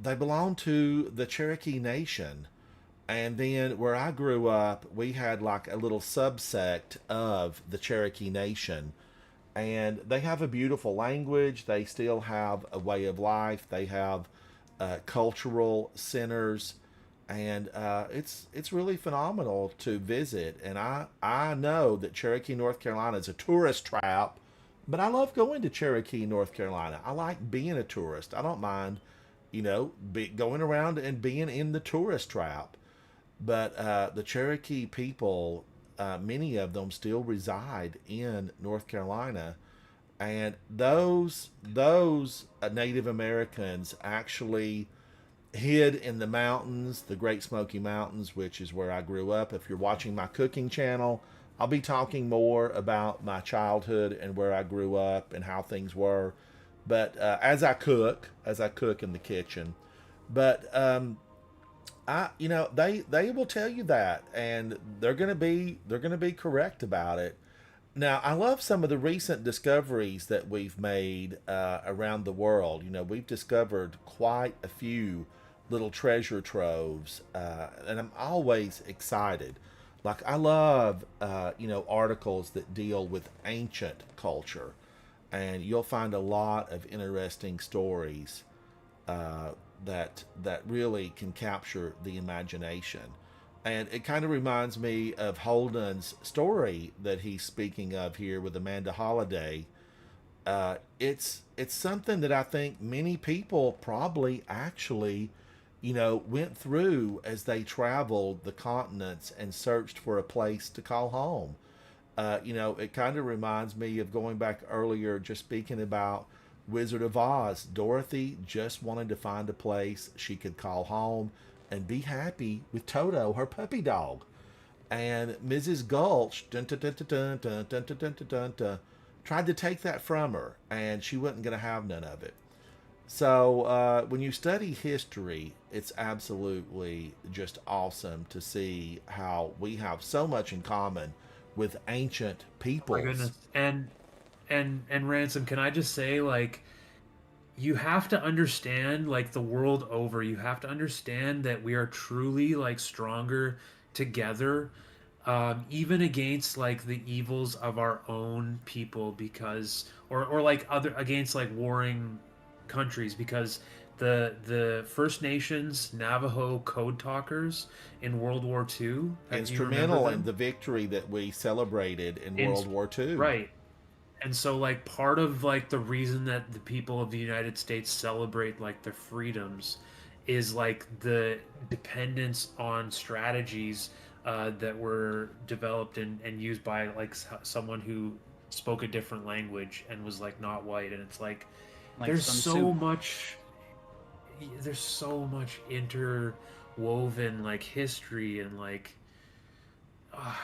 B: they belong to the Cherokee Nation. And then where I grew up, we had like a little subsect of the Cherokee Nation. And they have a beautiful language. They still have a way of life. They have cultural centers. And it's really phenomenal to visit. And I know that Cherokee, North Carolina is a tourist trap, but I love going to Cherokee, North Carolina. I like being a tourist. I don't mind, going around and being in the tourist trap. But the Cherokee people, many of them still reside in North Carolina, and those Native Americans actually hid in the mountains, the Great Smoky Mountains, which is where I grew up. If you're watching my cooking channel, I'll be talking more about my childhood and where I grew up and how things were. But as I cook in the kitchen, but they will tell you that, and they're gonna be correct about it. Now, I love some of the recent discoveries that we've made around the world. We've discovered quite a few little treasure troves, and I'm always excited. Like I love articles that deal with ancient culture, and you'll find a lot of interesting stories that really can capture the imagination. And it kind of reminds me of Holden's story that he's speaking of here with Amanda Holliday. It's something that I think many people probably actually, went through as they traveled the continents and searched for a place to call home. It kind of reminds me of going back earlier, just speaking about Wizard of Oz. Dorothy just wanted to find a place she could call home and be happy with Toto, her puppy dog. And Mrs. Gulch tried to take that from her, and she wasn't going to have none of it. So when you study history, it's absolutely just awesome to see how we have so much in common with ancient peoples.
G: My goodness. And Ransom, can I just say, like, you have to understand, like, the world over, you have to understand that we are truly, like, stronger together, even against, like, the evils of our own people, because or like other against, like, warring countries, because the First Nations Navajo code talkers in World War II,
B: instrumental in the victory that we celebrated in World War II.
G: Right. And so, like, part of, like, the reason that the people of the United States celebrate, like, their freedoms is, like, the dependence on strategies that were developed and used by, like, someone who spoke a different language and was, like, not white. And it's like there's so much interwoven, like, history and, like,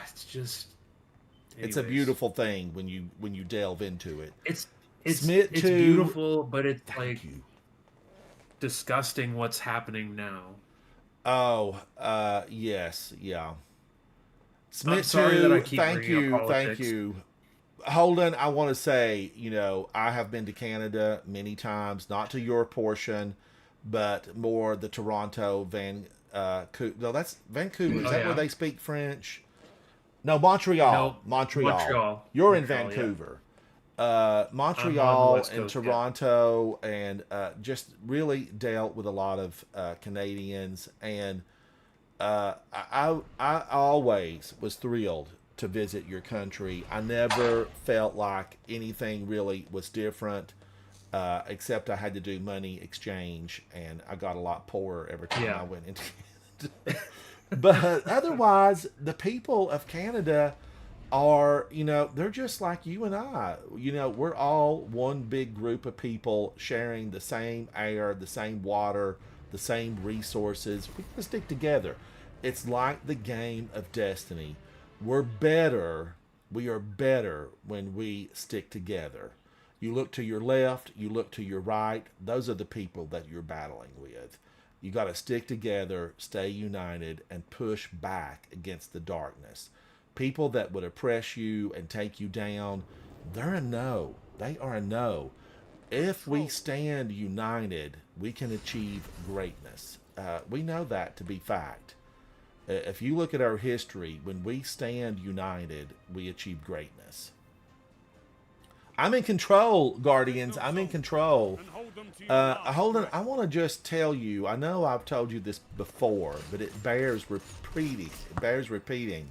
G: it's just...
B: It's a beautiful thing when you delve into it.
G: It's beautiful, but it's like disgusting what's happening now.
B: Oh, yes, yeah.
G: I'm sorry that I keep
B: thank
G: bringing up
B: you,
G: politics.
B: thank you. Holden, I want to say, I have been to Canada many times, not to your portion, but more the Toronto, Vancouver. No, that's Vancouver. Is that where they speak French? No, Montreal.
G: No,
B: Montreal. You're in
G: Montreal,
B: Vancouver.
G: I'm on
B: Montreal
G: the West
B: and
G: Coast,
B: Toronto, and just really dealt with a lot of Canadians. And I always was thrilled to visit your country. I never felt like anything really was different, except I had to do money exchange, and I got a lot poorer every time I went into Canada. But otherwise, the people of Canada are, they're just like you and I. We're all one big group of people sharing the same air, the same water, the same resources. We can stick together. It's like the game of destiny. We are better when we stick together. You look to your left, you look to your right. Those are the people that you're battling with. You got to stick together, stay united, and push back against the darkness. People that would oppress you and take you down, they're a no. They are a no. If we stand united, we can achieve greatness. We know that to be fact. If you look at our history, when we stand united, we achieve greatness. I'm in control, Guardians. I'm in control. Holden, I want to just tell you, I know I've told you this before, but it bears repeating. It bears repeating.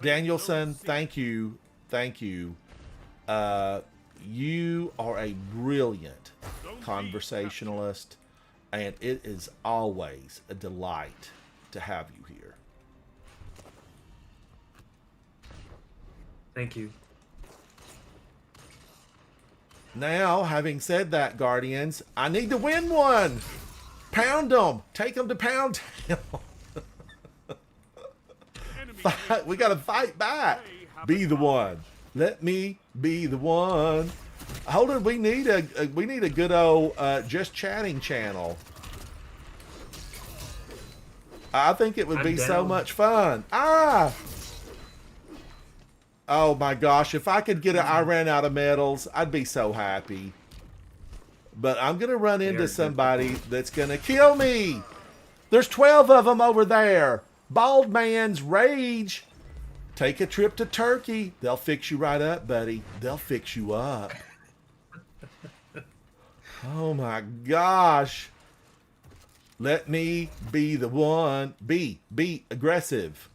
B: Danielson, thank you. Thank you. You are a brilliant conversationalist, and it is always a delight to have you here.
G: Thank you.
B: Now, having said that, Guardians, I need to win one. Pound them. Take them to Pound Town. We got to fight back. Be the one. Let me be the one. Holden, we need a good old just chatting channel. I think it would be so much fun. Oh my gosh, if I could get I ran out of medals, I'd be so happy. But I'm going to run into somebody that's going to kill me. There's 12 of them over there. Bald Man's Rage. Take a trip to Turkey. They'll fix you right up, buddy. They'll fix you up. Oh my gosh. Let me be the one. Be aggressive.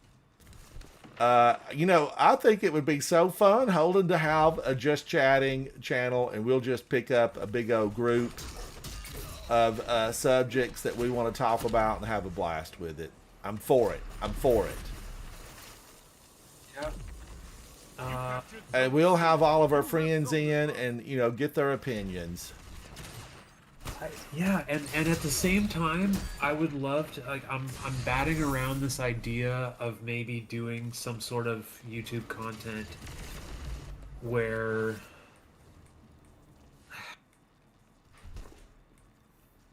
B: You know, I think it would be so fun, Holden, to have a just chatting channel, and we'll just pick up a big old group of subjects that we want to talk about and have a blast with it. I'm for it. I'm for it.
G: Yeah.
B: And we'll have all of our friends in and, you know, get their opinions.
G: Yeah, and at the same time, I would love to, like, I'm batting around this idea of maybe doing some sort of YouTube content where,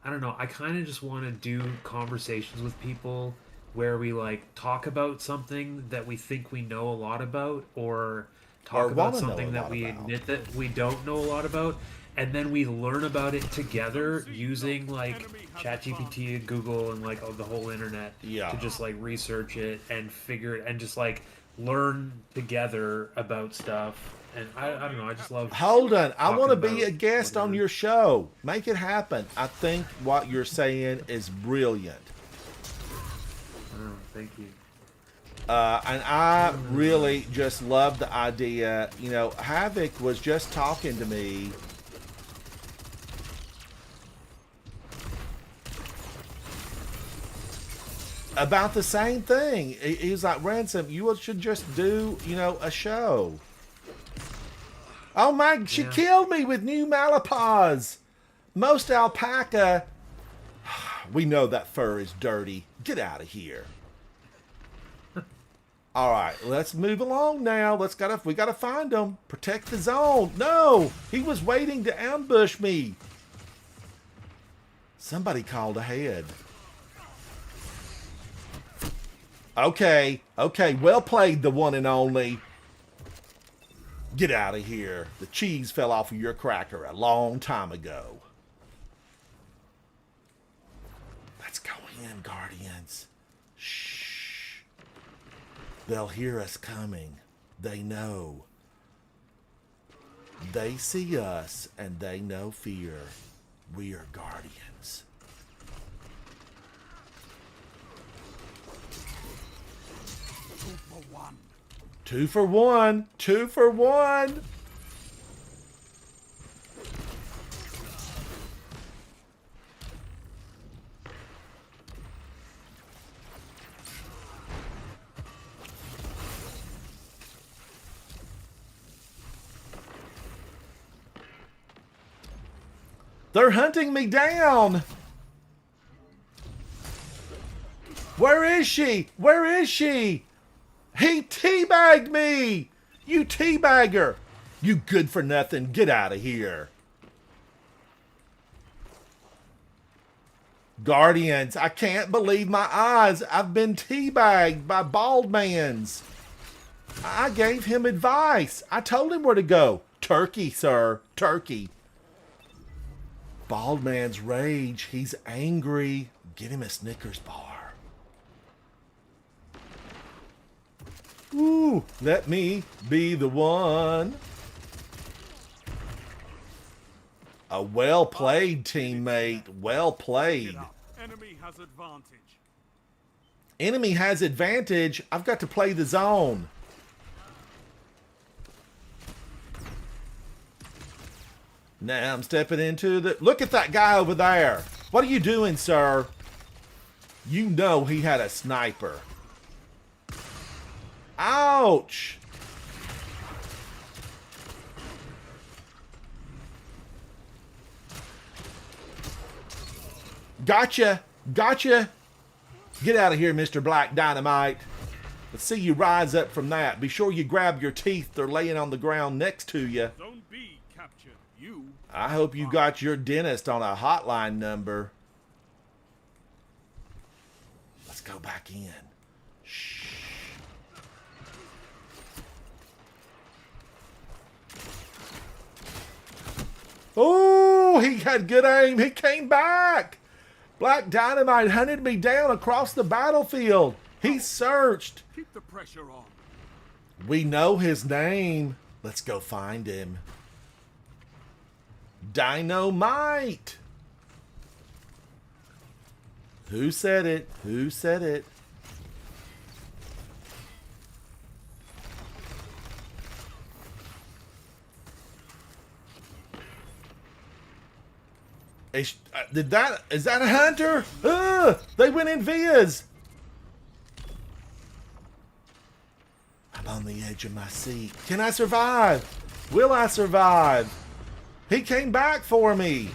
G: I don't know, I kind of just want to do conversations with people where we, like, talk about something that we think we know a lot about, or talk about something that we admit that we don't know a lot about. And then we learn about it together using, like, ChatGPT and Google and, like, the whole internet to just, like, research it and figure it and just, like, learn together about stuff. And I don't know, I just love...
B: Hold on, I want to be a guest on your show. Make it happen. I think what you're saying is brilliant.
G: Oh, thank you.
B: And I really just love the idea. You know, Havoc was just talking to me about the same thing. He was like, Ransom, you should just do, you know, a show. Oh my, she killed me with new Malapause. Most alpaca. We know that fur is dirty. Get out of here. All right, let's move along now. We gotta find him. Protect the zone. No, he was waiting to ambush me. Somebody called ahead. Okay, well played, the one and only. Get out of here. The cheese fell off of your cracker a long time ago. Let's go in, Guardians. Shh. They'll hear us coming. They know. They see us, and they know fear. We are Guardians. Two for one. Two for one. They're hunting me down. Where is she? Where is she? He teabagged me! You teabagger! You good for nothing. Get out of here. Guardians, I can't believe my eyes. I've been teabagged by Bald Mans. I gave him advice. I told him where to go. Turkey, sir. Turkey. Bald Man's rage. He's angry. Get him a Snickers bar. Ooh, let me be the one. A well played, teammate. Well played.
C: Enemy has advantage.
B: Enemy has advantage. I've got to play the zone. Now I'm stepping into the... Look at that guy over there. What are you doing, sir? You know he had a sniper. Ouch! Gotcha! Gotcha! Get out of here, Mr. Black Dynamite. Let's see you rise up from that. Be sure you grab your teeth. They're laying on the ground next to you.
C: Zone B captured. You.
B: I hope you got your dentist on a hotline number. Let's go back in. Shh. Oh, he had good aim. He came back. Black Dynamite hunted me down across the battlefield. He searched.
C: Keep the pressure on.
B: We know his name. Let's go find him. Dynamite. Who said it? Who said it? Is that a hunter? They went in vias. I'm on the edge of my seat. Can I survive? Will I survive? He came back for me.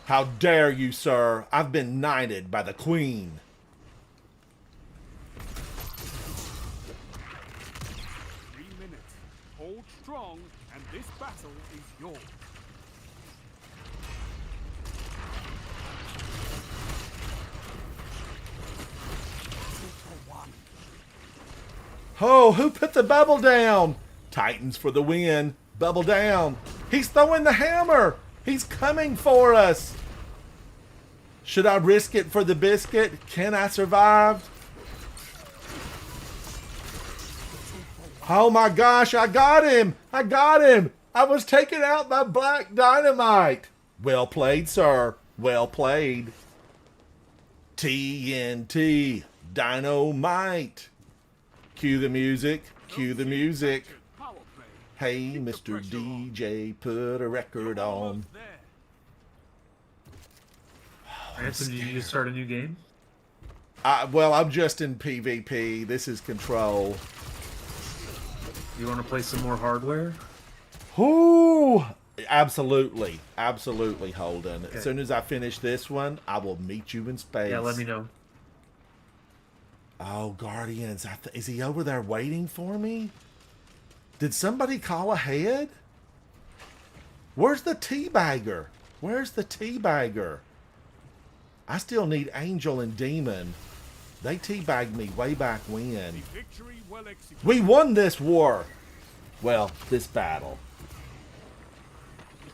B: How dare you, sir? I've been knighted by the Queen.
C: Hold strong, and this battle is yours.
B: Oh, who put the bubble down? Titans for the win. Bubble down. He's throwing the hammer. He's coming for us. Should I risk it for the biscuit? Can I survive? Oh my gosh, I got him. I got him. I was taken out by Black Dynamite. Well played, sir. Well played. TNT. Dynamite. Cue the music. Cue the music.
C: Power play.
B: Hey, Mr. DJ, put a record on.
C: There.
G: Ransom, did you just start a new game?
B: Well, I'm just in PvP. This is Control.
G: You want to play some more hardware?
B: Ooh, absolutely. Absolutely, Holden.
G: Okay.
B: As soon as I finish this one, I will meet you in space.
G: Yeah, let me know.
B: Oh, Guardians. Is he over there waiting for me? Did somebody call ahead? Where's the teabagger? Where's the teabagger? I still need Angel and Demon. They teabagged me way back when.
C: Victory well executed.
B: We won this war. Well, this battle.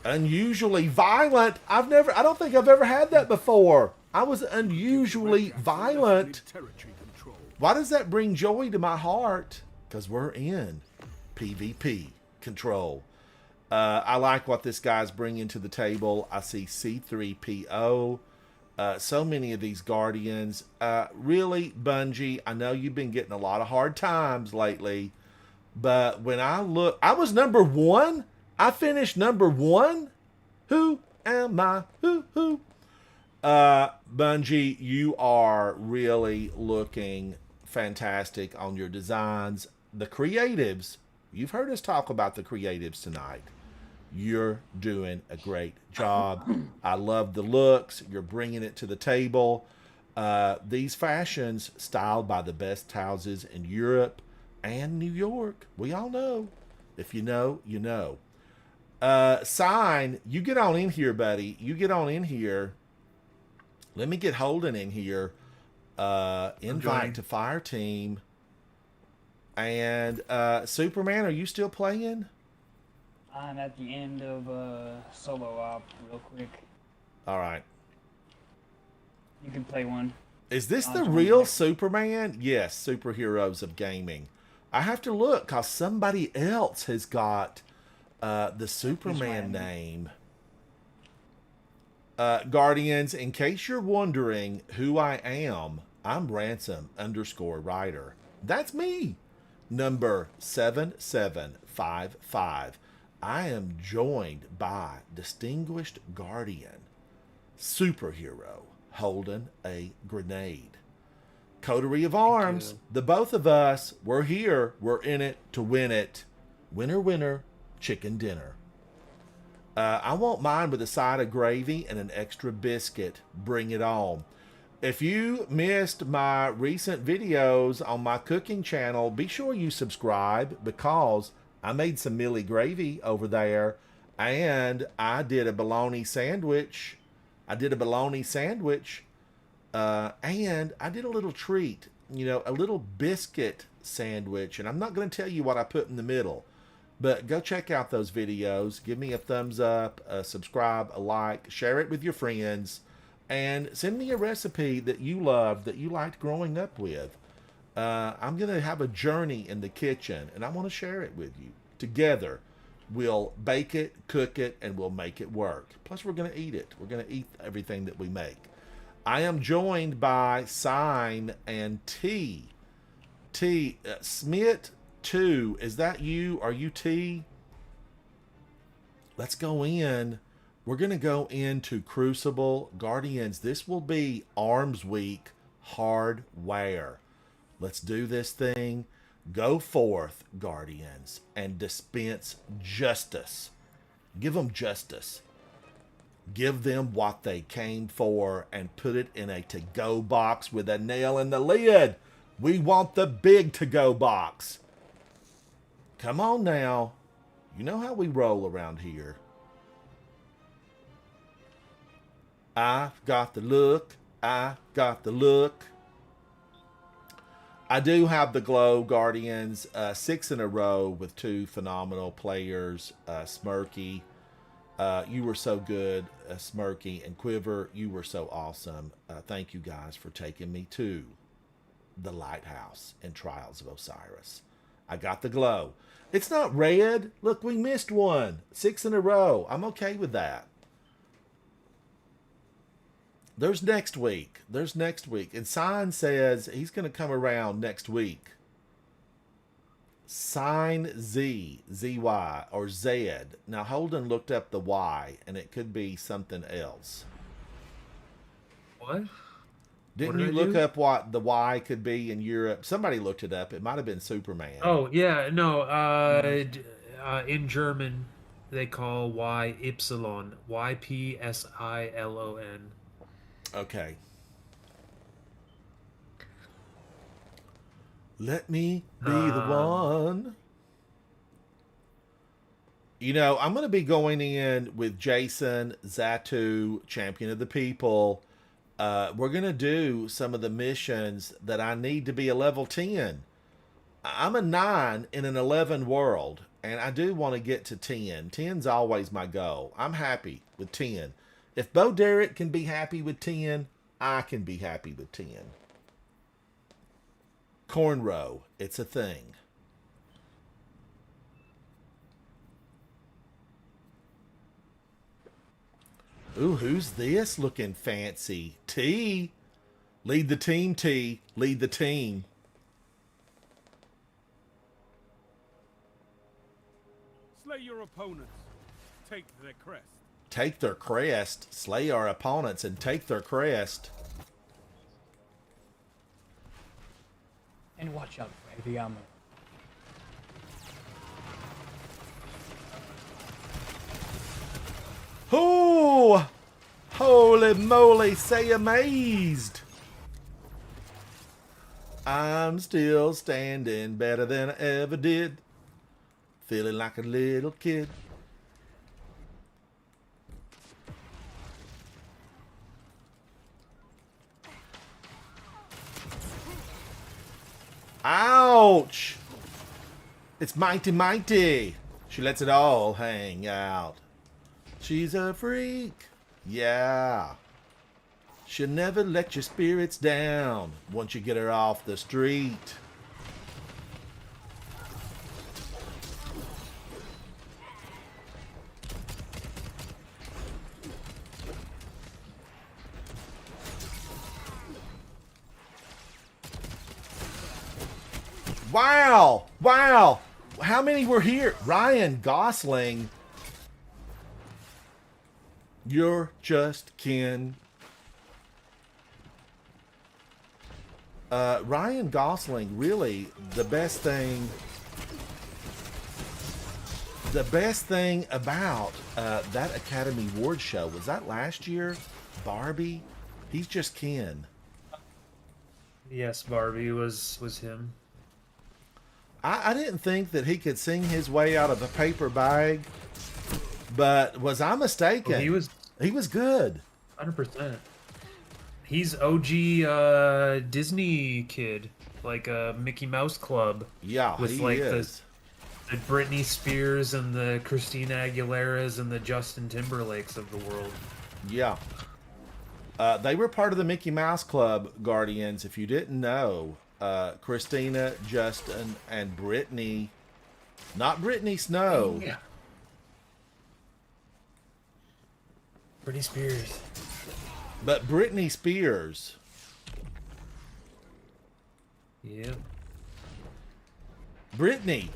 B: Unusually violent. I don't think I've ever had that before. I was unusually violent.
C: Territory control.
B: Why does that bring joy to my heart? Because we're in PvP Control. I like what this guy's bringing to the table. I see C3PO. So many of these Guardians. Really, Bungie, I know you've been getting a lot of hard times lately. But when I look... I was number 1? I finished number 1? Who am I? Who? Bungie, you are really looking fantastic on your designs. The creatives, you've heard us talk about the creatives tonight. You're doing a great job. I love the looks. You're bringing it to the table. These fashions styled by the best houses in Europe and New York. We all know. If you know, you know. Sign, you get on in here, buddy. You get on in here. Let me get Holden in here. Invite
G: joining.
B: to Fire Team. And Superman, are you still playing?
A: I'm at the end of solo op real quick.
B: All right.
A: You can play one.
B: Is this
A: I'll
B: the
A: join
B: real
A: back.
B: Superman? Yes, superheroes of gaming. I have to look because somebody else has got the Superman
A: Randy.
B: name. Guardians, in case you're wondering who I am, I'm Ransom_Rider. That's me. Number 7755. I am joined by distinguished guardian, superhero, holding a grenade. Coterie of Arms, the both of us, we're here, we're in it to win it. Winner, winner, chicken dinner. I want mine with a side of gravy and an extra biscuit. Bring it on. If you missed my recent videos on my cooking channel, be sure you subscribe because I made some Millie gravy over there and I did a bologna sandwich. And I did a little treat, a little biscuit sandwich. And I'm not going to tell you what I put in the middle, but go check out those videos. Give me a thumbs up, a subscribe, a like, share it with your friends, and send me a recipe that you loved, that you liked growing up with. I'm going to have a journey in the kitchen, and I want to share it with you. Together, we'll bake it, cook it, and we'll make it work. Plus, we're going to eat it. We're going to eat everything that we make. I am joined by Sign and T. Smith 2, is that you? Are you T? Let's go in. We're going to go into Crucible Guardians. This will be Arms Week hardware. Let's do this thing. Go forth, Guardians, and dispense justice. Give them justice. Give them what they came for and put it in a to-go box with a nail in the lid. We want the big to-go box. Come on now. You know how we roll around here. I've got the look. I got the look. I do have the Glow Guardians, 6 in a row with 2 phenomenal players. Smirky, you were so good. Smirky and Quiver, you were so awesome. Thank you guys for taking me to the Lighthouse and Trials of Osiris. I got the Glow. It's not red. Look, we missed one. 6 in a row. I'm okay with that. There's next week. And Sign says he's going to come around next week. Sign Z, Z-Y, or Z. Now, Holden looked up the Y, and it could be something else.
G: What?
B: Didn't
G: What
B: you
G: did I
B: look
G: do?
B: up what the Y could be in Europe? Somebody looked it up. It might have been Superman.
G: Oh yeah, no. In German, they call Y Ypsilon. Ypsilon.
B: Okay. Let me be the one. I'm going to be going in with Jason, Zatu, Champion of the People. We're going to do some of the missions that I need to be a level 10. I'm a 9 in an 11 world, and I do want to get to 10. 10's always my goal. I'm happy with 10. If Bo Derek can be happy with 10, I can be happy with 10. Cornrow, it's a thing. Ooh, who's this looking fancy? T. Lead the team, T. Lead the team.
H: Slay your opponents. Take their crest.
B: Take their crest. Slay our opponents and take their crest.
I: And watch out for heavy ammo.
B: Oh, holy moly, say amazed. I'm still standing better than I ever did. Feeling like a little kid. Ouch! It's Mighty Mighty. She lets it all hang out. She's a freak. Yeah. She'll never let your spirits down once you get her off the street. Wow! Wow! How many were here? Ryan Gosling. You're just Ken. Ryan Gosling, really, the best thing about that Academy Award show, was that last year? Barbie? He's just Ken.
G: Yes, Barbie was him.
B: I didn't think that he could sing his way out of a paper bag, but was I mistaken?
G: Well,
B: he was good.
G: 100%. He's OG Disney kid, like a Mickey Mouse Club.
B: Yeah,
G: with
B: he
G: like
B: is.
G: the Britney Spears and the Christina Aguileras and the Justin Timberlakes of the world.
B: Yeah. They were part of the Mickey Mouse Club, Guardians. If you didn't know, Christina, Justin, and Britney. Not Britney Snow.
G: Yeah. Britney Spears.
B: But Britney Spears.
G: Yep.
B: Britney.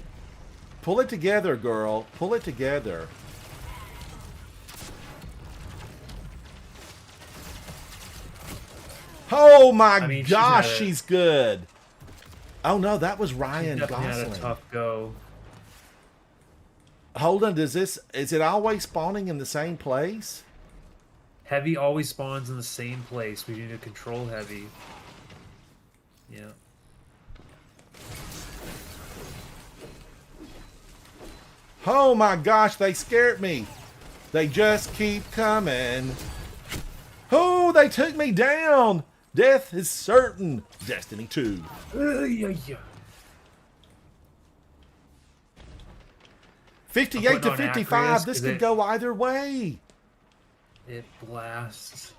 B: Pull it together, girl. Pull it together. Oh my
G: I mean,
B: gosh, she's good. Oh no, that was Ryan
G: Definitely had a
B: Gosling.
G: tough go.
B: Hold on, is it always spawning in the same place?
G: Heavy always spawns in the same place. We need to control Heavy. Yeah.
B: Oh my gosh, they scared me. They just keep coming. Oh, they took me down. Death is certain. Destiny 2.
G: Yeah.
B: 58 to
G: on
B: 55.
G: Acreus,
B: This
G: 'cause
B: could
G: it-
B: go either way.
G: It blasts.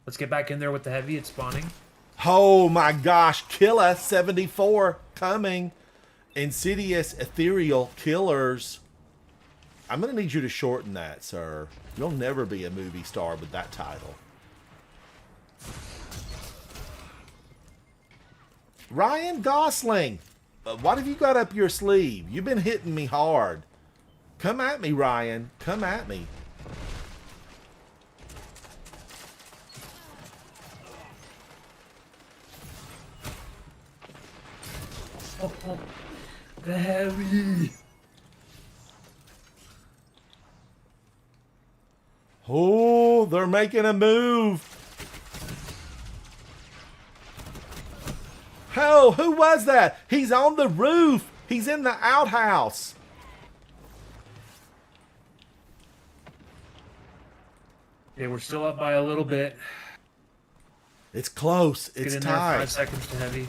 G: Let's get back in there with the Heavy. It's spawning.
B: Oh my gosh, Killa 74 coming. Insidious Ethereal Killers. I'm going to need you to shorten that, sir. You'll never be a movie star with that title. Ryan Gosling. What have you got up your sleeve? You've been hitting me hard. Come at me, Ryan. Come at me.
G: Oh, the Heavy.
B: Oh, they're making a move. Oh, who was that? He's on the roof. He's in the outhouse.
G: Okay, we're still up by a little bit.
B: It's close.
G: Get
B: It's
G: in there, 5
B: tied.
G: seconds to Heavy.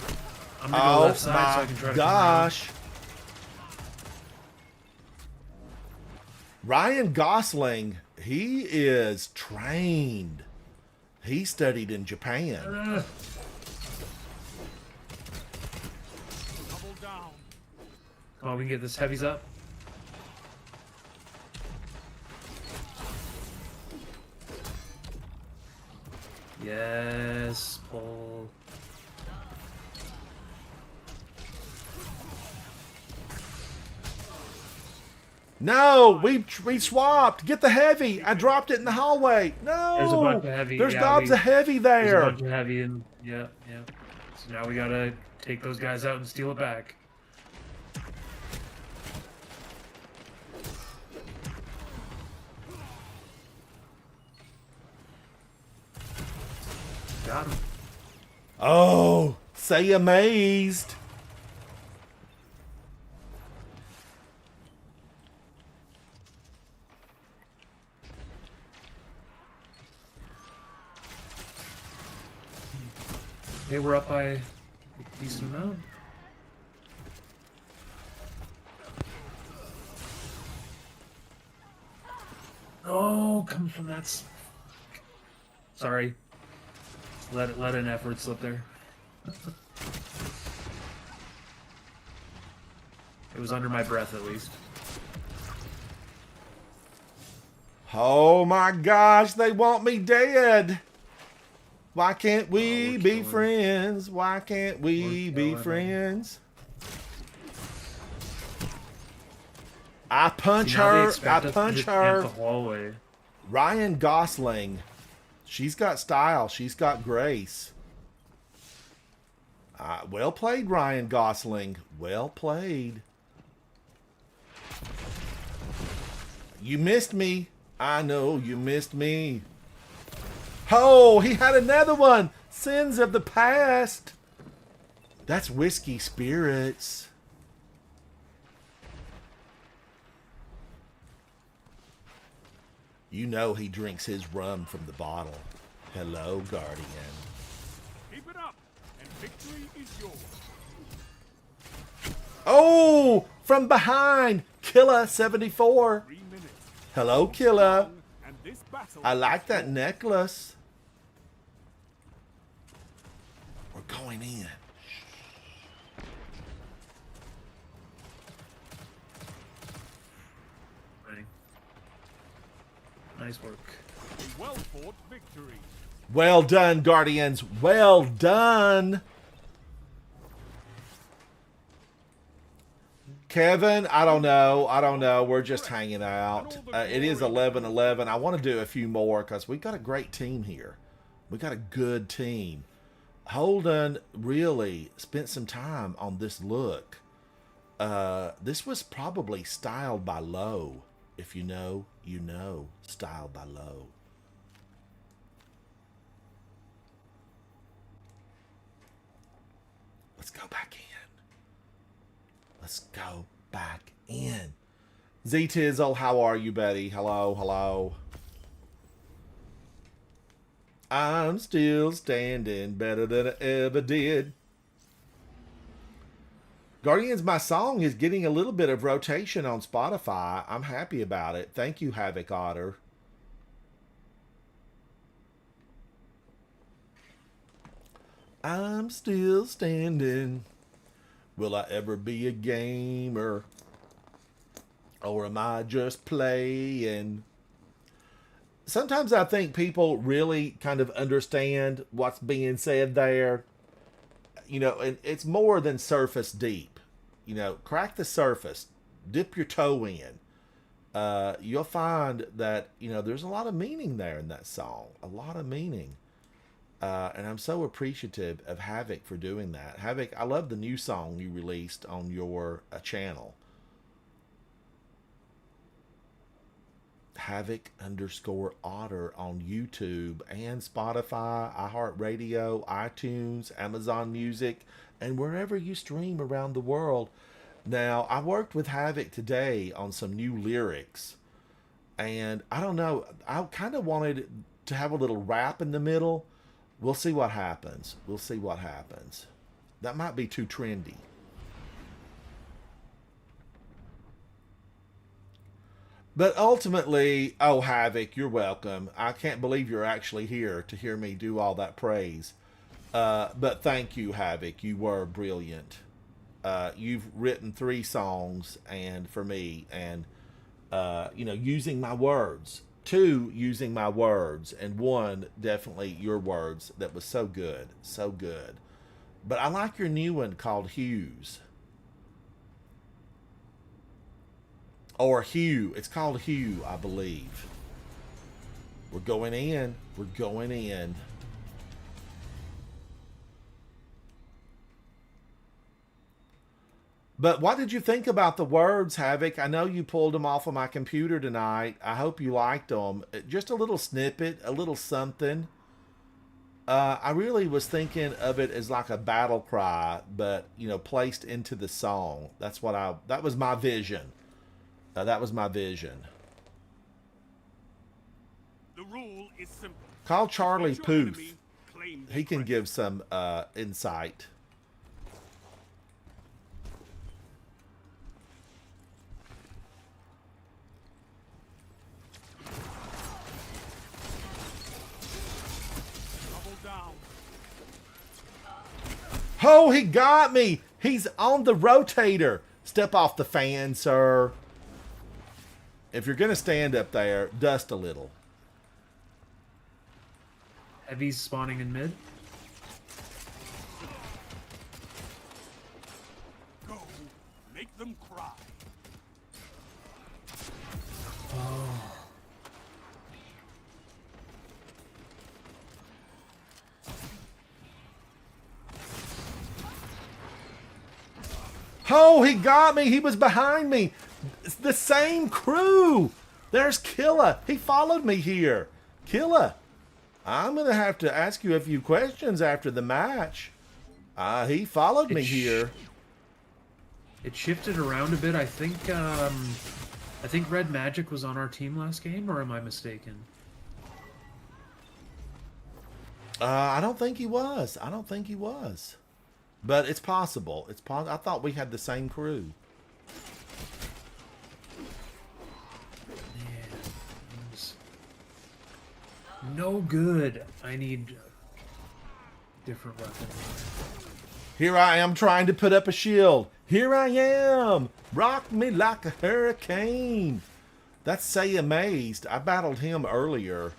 G: I'm gonna go
B: Oh
G: left side so I can try
B: my
G: to come around.
B: gosh. Ryan Gosling, he is trained. He studied in Japan.
H: Double down.
G: Come on, we can get this Heavies up. Yes, pull.
B: No, we swapped. Get the heavy. I dropped it in the hallway. No.
G: There's a bunch of Heavy.
B: There's
G: yeah,
B: gobs of heavy
G: There's a
B: there.
G: bunch of Heavy and yeah. So now we gotta take those guys out and steal it back. Got him.
B: Oh, Say amazed.
G: Okay, we're up by a decent amount. Oh, comes from that. Sorry. Let an effort slip there. It was under my breath, at least.
B: Oh my gosh, they want me dead. Why can't we
G: we're
B: be
G: killing.
B: friends? Why can't we
G: We're
B: be
G: killing.
B: friends? I punch
G: See, now they
B: her. I
G: expect us to
B: punch
G: just camp the
B: her.
G: hallway.
B: Ryan Gosling. She's got style. She's got grace. Well played, Ryan Gosling. Well played. You missed me. I know you missed me. Oh, he had another one. Sins of the past. That's whiskey spirits. You know he drinks his rum from the bottle. Hello, Guardian.
H: Keep it up, and victory is yours.
B: Oh, from behind. Killa 74.
H: 3 minutes.
B: Hello, Killa.
H: And this battle
B: I like
H: is
B: that
H: yours.
B: necklace. We're going in.
G: Right. Nice work.
H: A well-fought victory.
B: Well done, Guardians. Well done. Kevin, I don't know. I don't know. We're just hanging out. It is 11:11. I want to do a few more because we got a great team here. We got a good team. Holden really spent some time on this look. This was probably styled by Lowe. If you know, you know. Styled by Lowe. Let's go back in. Let's go back in. Z Tizzle, how are you, buddy? Hello, hello. I'm still standing better than I ever did. Guardians, my song is getting a little bit of rotation on Spotify. I'm happy about it. Thank you, Havoc Otter. I'm still standing. Will I ever be a gamer? Or am I just playing? Sometimes I think people really kind of understand what's being said there. You know, and it's more than surface deep. You know, crack the surface. Dip your toe in. You'll find that, you know, there's a lot of meaning there in that song. A lot of meaning. And I'm so appreciative of Havoc for doing that. Havoc, I love the new song you released on your channel. Havoc_Otter on YouTube and Spotify, iHeartRadio, iTunes, Amazon Music, and wherever you stream around the world. Now, I worked with Havoc today on some new lyrics. And I don't know, I kind of wanted to have a little rap in the middle. We'll see what happens. We'll see what happens. That might be too trendy. But ultimately, oh, Havoc, you're welcome. I can't believe you're actually here to hear me do all that praise. But thank you, Havoc. You were brilliant. You've written 3 songs and for me, and you know, using my words. 2 using my words, and 1 definitely your words. That was so good, so good. But I like your new one called Hues. Or Hue. It's called Hue, I believe. We're going in. We're going in. But what did you think about the words, Havoc? I know you pulled them off of my computer tonight. I hope you liked them. Just a little snippet, a little something. I really was thinking of it as like a battle cry, but you know, placed into the song. That was my vision. That was my vision.
H: The rule is simple.
B: Call Charlie
H: Shoot your
B: Puth.
H: enemy, claim the
B: He can
H: credit.
B: give some insight.
H: Double down.
B: Oh, he got me! He's on the rotator. Step off the fan, sir. If you're gonna stand up there, dust a little.
G: Heavy's spawning in mid.
H: Go. Make them cry.
B: Oh, he got me. He was behind me. It's the same crew. There's Killa. He followed me here. Killa, I'm going to have to ask you a few questions after the match. He followed me here.
G: It shifted around a bit. I think Red Magic was on our team last game, or am I mistaken?
B: I don't think he was. I don't think he was. But it's possible. I thought we had the same crew.
G: Yeah, it was no good. I need different weapon.
B: Here I am trying to put up a shield. Here I am. Rock me like a hurricane. That's Say Amazed. I battled him earlier.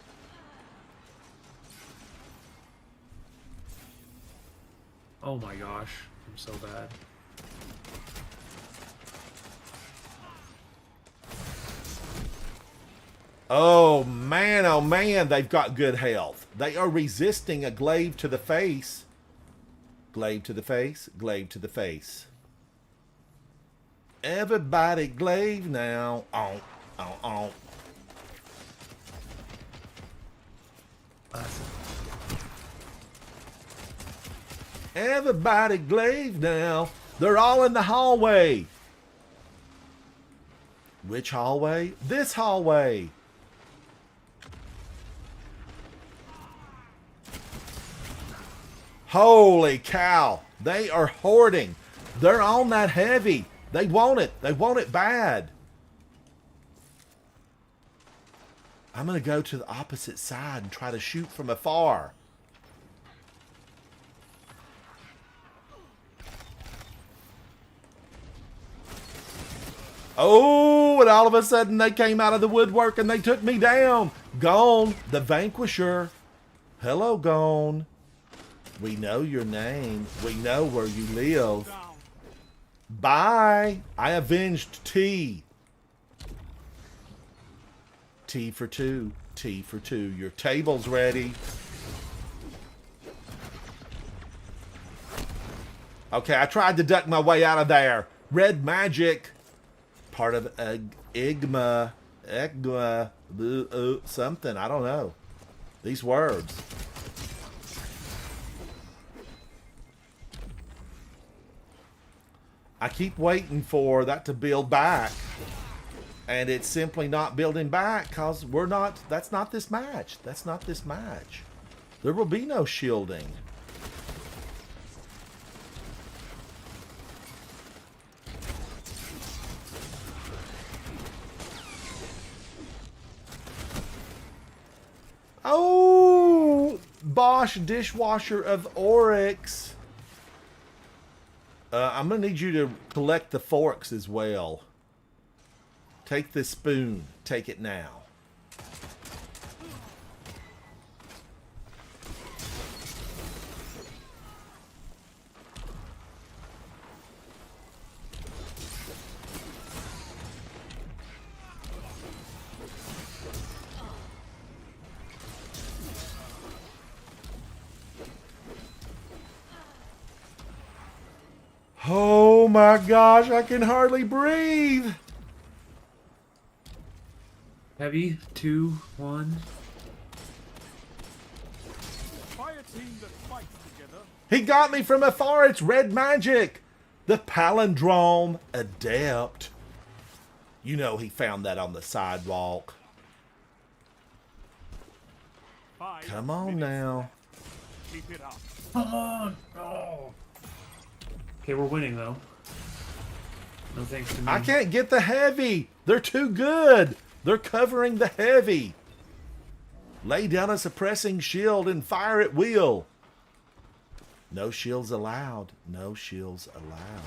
G: Oh my gosh, I'm so bad.
B: Oh man, they've got good health. They are resisting a glaive to the face. Glaive to the face, glaive to the face. Everybody glaive now. Oh. Everybody glaive now. They're all in the hallway. Which hallway? This hallway. Holy cow. They are hoarding. They're on that heavy. They want it. They want it bad. I'm going to go to the opposite side and try to shoot from afar. Oh, and all of a sudden they came out of the woodwork and they took me down. Gone, the Vanquisher. Hello, Gone. We know your name. We know where you live.
H: Down.
B: Bye. I avenged T. T for two. T for two. Your table's ready. Okay, I tried to duck my way out of there. Red Magic. Part of Igma. Something. I don't know. These words. I keep waiting for that to build back. And it's simply not building back because we're not, that's not this match. That's not this match. There will be no shielding. Oh, Bosch Dishwasher of Oryx. I'm going to need you to collect the forks as well. Take this spoon. Take it now. Oh my gosh, I can hardly breathe.
G: Heavy, 2, 1.
H: Fire a team that fights together.
B: He got me from afar. It's red magic. The palindrome adept. You know he found that on the sidewalk.
H: 5
B: Come on
H: minutes
B: now.
H: left. Keep it up.
G: Come on! Oh. Okay, we're winning though. No thanks to me.
B: I can't get the heavy. They're too good. They're covering the heavy. Lay down a suppressing shield and fire at will. No shields allowed. No shields allowed.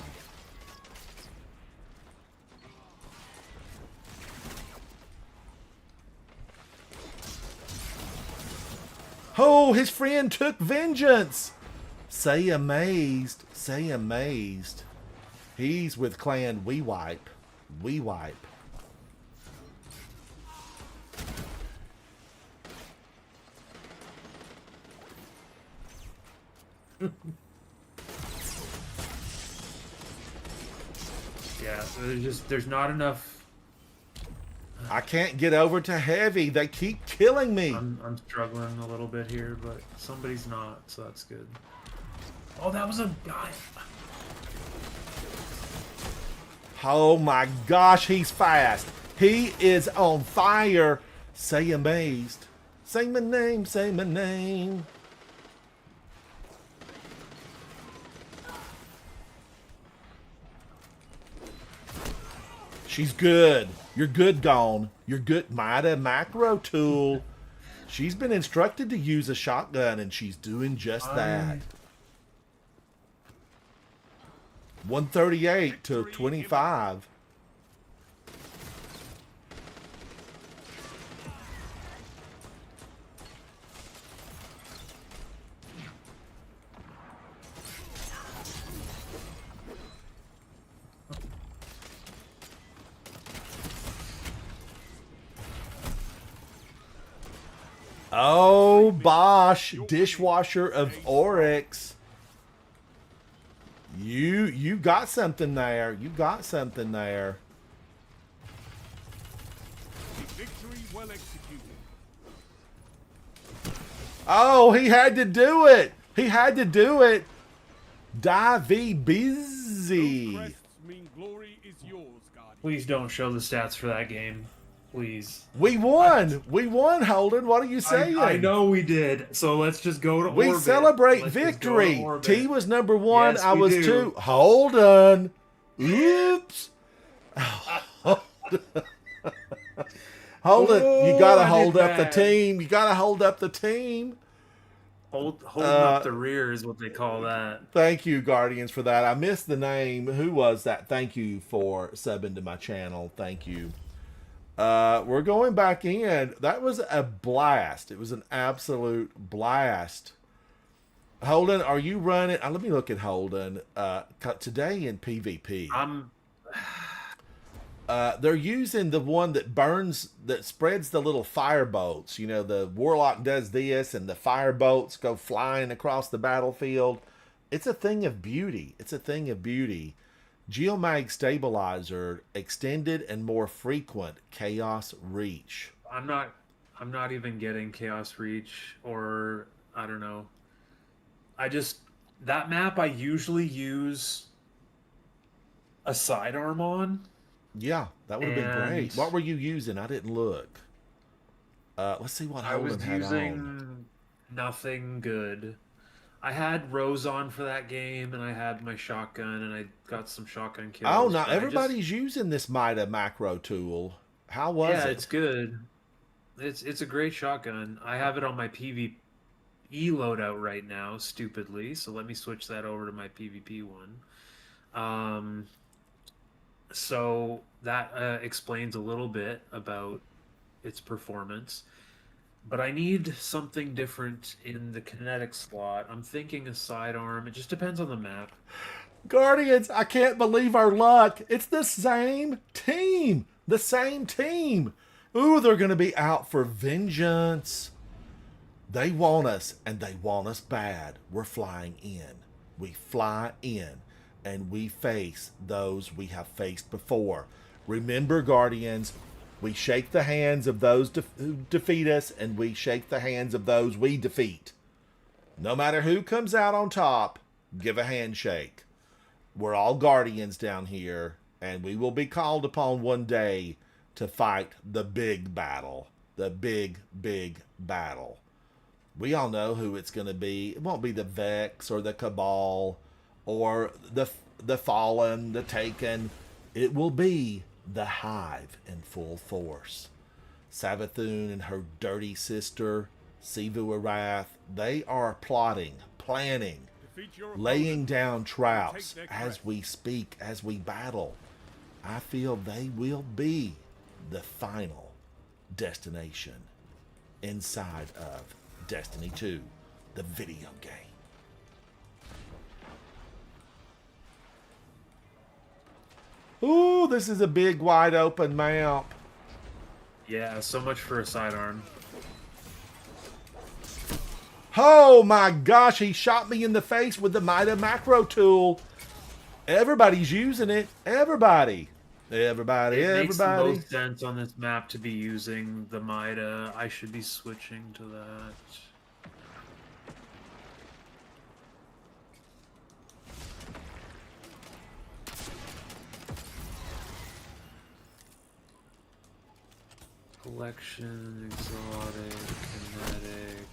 B: Oh, his friend took vengeance. Say amazed. Say amazed. He's with clan We Wipe. We Wipe.
G: Yeah, there's not enough.
B: I can't get over to heavy. They keep killing me.
G: I'm struggling a little bit here, but somebody's not, so that's good. Oh, that was a guy.
B: Oh my gosh, he's fast. He is on fire. Say amazed. Say my name, say my name. She's good. You're good, Gone. You're good. Mida macro tool. She's been instructed to use a shotgun, and she's doing just that. 138 to 25. Oh, Bosch, dishwasher of Oryx. You got something there. You got something there.
H: Victory well executed.
B: Oh, he had to do it. He had to do it. Davy busy.
H: Those crests mean glory is yours, Guardian.
G: Please don't show the stats for that game. Please.
B: We won. We won, Holden. What are you saying?
G: I know we did. So let's just go to
B: We
G: orbit.
B: celebrate
G: Let's just go to
B: victory.
G: orbit.
B: T was number 1.
G: Yes,
B: I
G: we
B: was
G: do.
B: 2. Holden. Oops. Holden, you gotta
G: I did
B: hold up the
G: bad.
B: team. You gotta hold up the team.
G: Holding up the rear is what they call that.
B: Thank you, Guardians, for that. I missed the name. Who was that? Thank you for subbing to my channel. Thank you. We're going back in. That was a blast. It was an absolute blast. Holden, are you running? Let me look at Holden. Today in PvP. They're using the one that burns, that spreads the little fire bolts. You know, the Warlock does this, and the fire bolts go flying across the battlefield. It's a thing of beauty. It's a thing of beauty. Geomag Stabilizer, extended and more frequent Chaos Reach.
G: I'm not even getting Chaos Reach, or I don't know. That map I usually use a sidearm on.
B: Yeah, that would have been great.
G: And-
B: What were you using? I didn't look. Let's see what
G: I was
B: Holden had
G: using
B: on.
G: nothing good. I had Rose on for that game, and I had my shotgun, and I got some shotgun kills.
B: Oh, now
G: but I just-
B: everybody's using this Mida macro tool. How was
G: yeah,
B: it?
G: it's good. It's a great shotgun. I have it on my PvE loadout right now, stupidly. So let me switch that over to my PvP one. So that explains a little bit about its performance. But I need something different in the kinetic slot. I'm thinking a sidearm. It just depends on the map.
B: Guardians, I can't believe our luck. It's the same team. The same team. Ooh, they're going to be out for vengeance. They want us, and they want us bad. We're flying in. We fly in, and we face those we have faced before. Remember, Guardians, we shake the hands of those who defeat us, and we shake the hands of those we defeat. No matter who comes out on top, give a handshake. We're all guardians down here, and we will be called upon one day to fight the big battle. The big, big battle. We all know who it's going to be. It won't be the Vex or the Cabal or the Fallen, the Taken. It will be the Hive in full force. Savathun and her dirty sister, Sivu Arath, they are plotting, planning,
H: Defeat your
B: laying
H: opponent.
B: down traps
H: Take their
B: as
H: crest.
B: we speak, as we battle. I feel they will be the final destination inside of Destiny 2, the video game. Ooh, this is a big, wide open map.
G: Yeah, so much for a sidearm.
B: Oh my gosh, he shot me in the face with the Mida macro tool. Everybody's using it. Everybody. Everybody,
G: It makes the
B: everybody.
G: most sense on this map to be using the Mida. I should be switching to that. Collection, exotic, kinetic.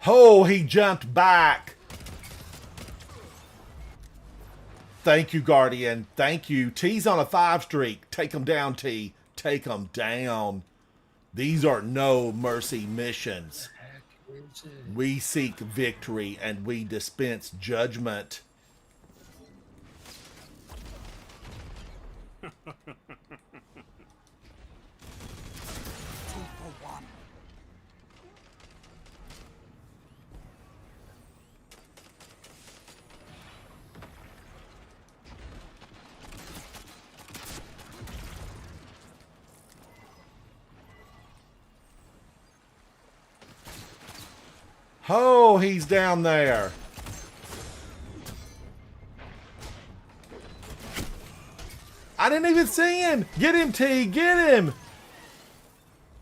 B: Oh, he jumped back. Thank you, Guardian. Thank you. T's on a 5 streak. Take him down, T. Take him down. These are no mercy missions. We seek victory and we dispense judgment. Oh, he's down there. I didn't even see him. Get him, T. Get him.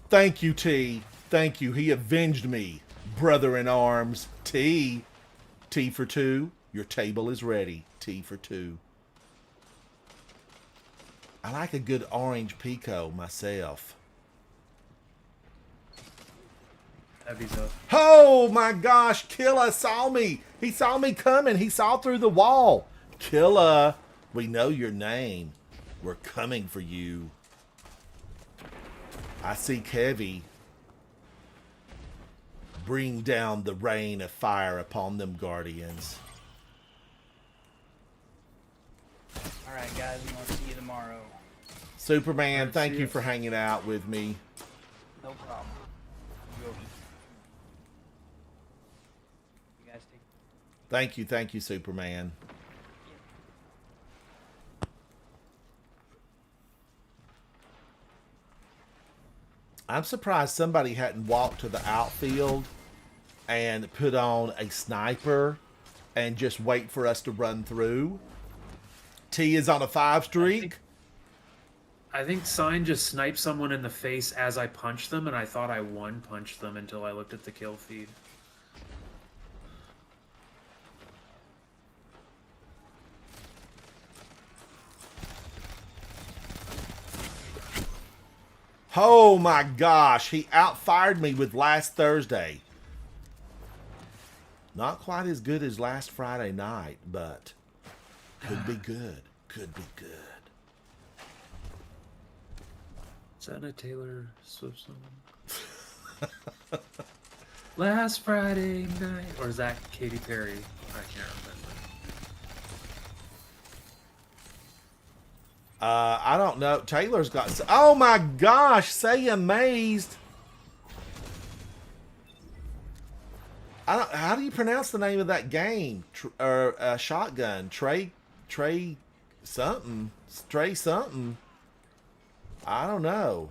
B: Thank you, T. Thank you. He avenged me. Brother in arms. T. T for 2. Your table is ready. T for 2. I like a good orange pico myself.
G: Heavy's up.
B: Oh my gosh, Killa saw me. He saw me coming. He saw through the wall. Killa, we know your name. We're coming for you. I see Kevy. Bring down the rain of fire upon them, Guardians.
A: Alright, guys, I'm gonna see you tomorrow.
B: Superman,
G: Alright,
B: thank
G: see
B: you
G: ya.
B: for hanging out with me.
A: No problem. You guys take
B: Thank you, Superman. I'm surprised somebody hadn't walked to the outfield and put on a sniper and just wait for us to run through. T is on a 5 streak.
G: I think Sign just sniped someone in the face as I punched them, and I thought I one-punched them until I looked at the kill feed.
B: Oh my gosh, he outfired me with last Thursday. Not quite as good as last Friday night, but could be good. Could be good.
G: Is that a Taylor Swift song? Last Friday night, or is that Katy Perry? I can't remember.
B: I don't know. Taylor's got. Oh my gosh! Say amazed. I don't. How do you pronounce the name of that game? Shotgun. Trey something. Stray something. I don't know.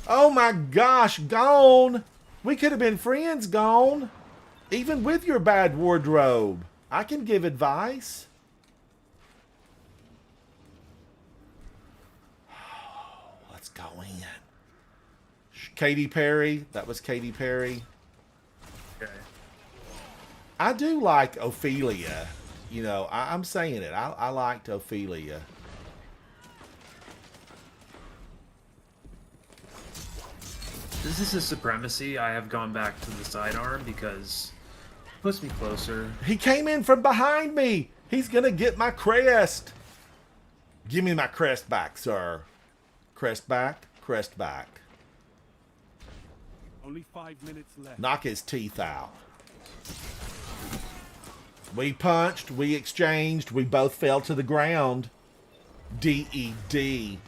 B: Oh my gosh! Gone. We could have been friends. Gone. Even with your bad wardrobe, I can give advice. Let's go in. Katy Perry. That was Katy Perry.
G: Okay.
B: I do like Ophelia. You know, I'm saying it. I liked Ophelia.
G: This is a supremacy. I have gone back to the sidearm because it puts me closer.
B: He came in from behind me. He's gonna get my crest. Give me my crest back, sir. Crest back. Crest back.
H: Only 5 minutes left.
B: Knock his teeth out. We punched. We exchanged. We both fell to the ground. DED.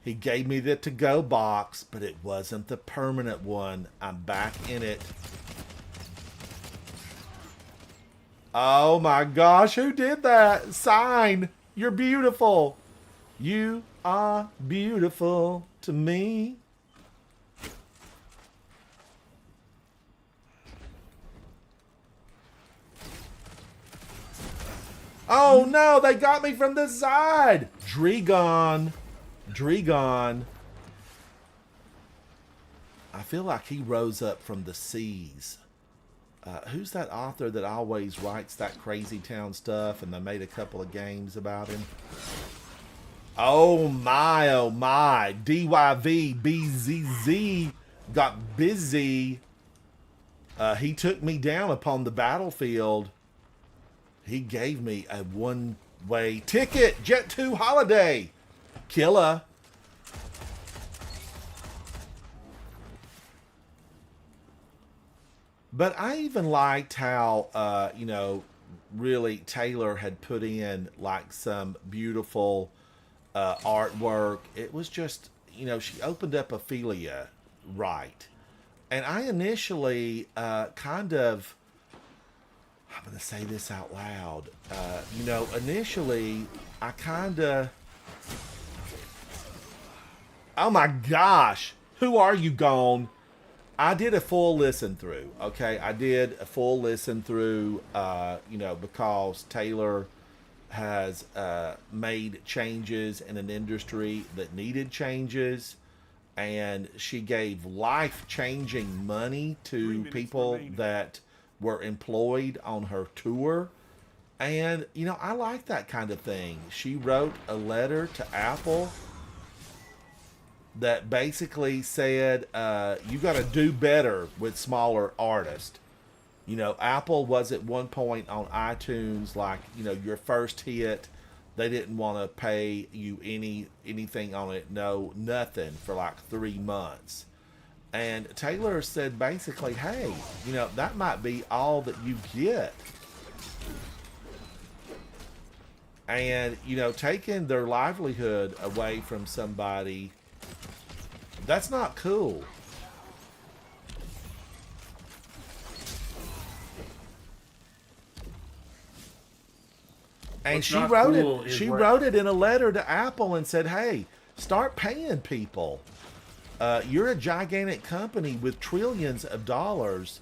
B: He gave me the to-go box, but it wasn't the permanent one. I'm back in it. Oh my gosh, who did that? Sign. You're beautiful. You are beautiful to me. Oh no, they got me from the side. Dregon. Dregon. I feel like he rose up from the seas. Who's that author that always writes that crazy town stuff, and they made a couple of games about him? Oh my, oh my. DYVBZZ got busy. He took me down upon the battlefield. He gave me a one-way ticket. Jet 2 holiday. Killer. But I even liked how, you know, really Taylor had put in like some beautiful artwork. It was just, you know, she opened up Ophelia right. And I initially kind of, I'm going to say this out loud. You know, initially I kind of, oh my gosh, who are you, Gone? I did a full listen through, okay? I did a full listen through, you know, because Taylor has made changes in an industry that needed changes, and she gave life-changing money to people that were employed on her tour. And, you know, I like that kind of thing. She wrote a letter to Apple that basically said, you got to do better with smaller artists. You know, Apple was at one point on iTunes like, you know, your first hit. They didn't want to pay you anything on it, no, nothing for like 3 months. And Taylor said basically, hey, you know, that might be all that you get. And, you know, taking their livelihood away from somebody, that's not cool. And
G: What's
B: she
G: not
B: wrote
G: cool
B: it.
G: is
B: She
G: what-
B: wrote it in a letter to Apple and said, "Hey, start paying people. You're a gigantic company with trillions of dollars,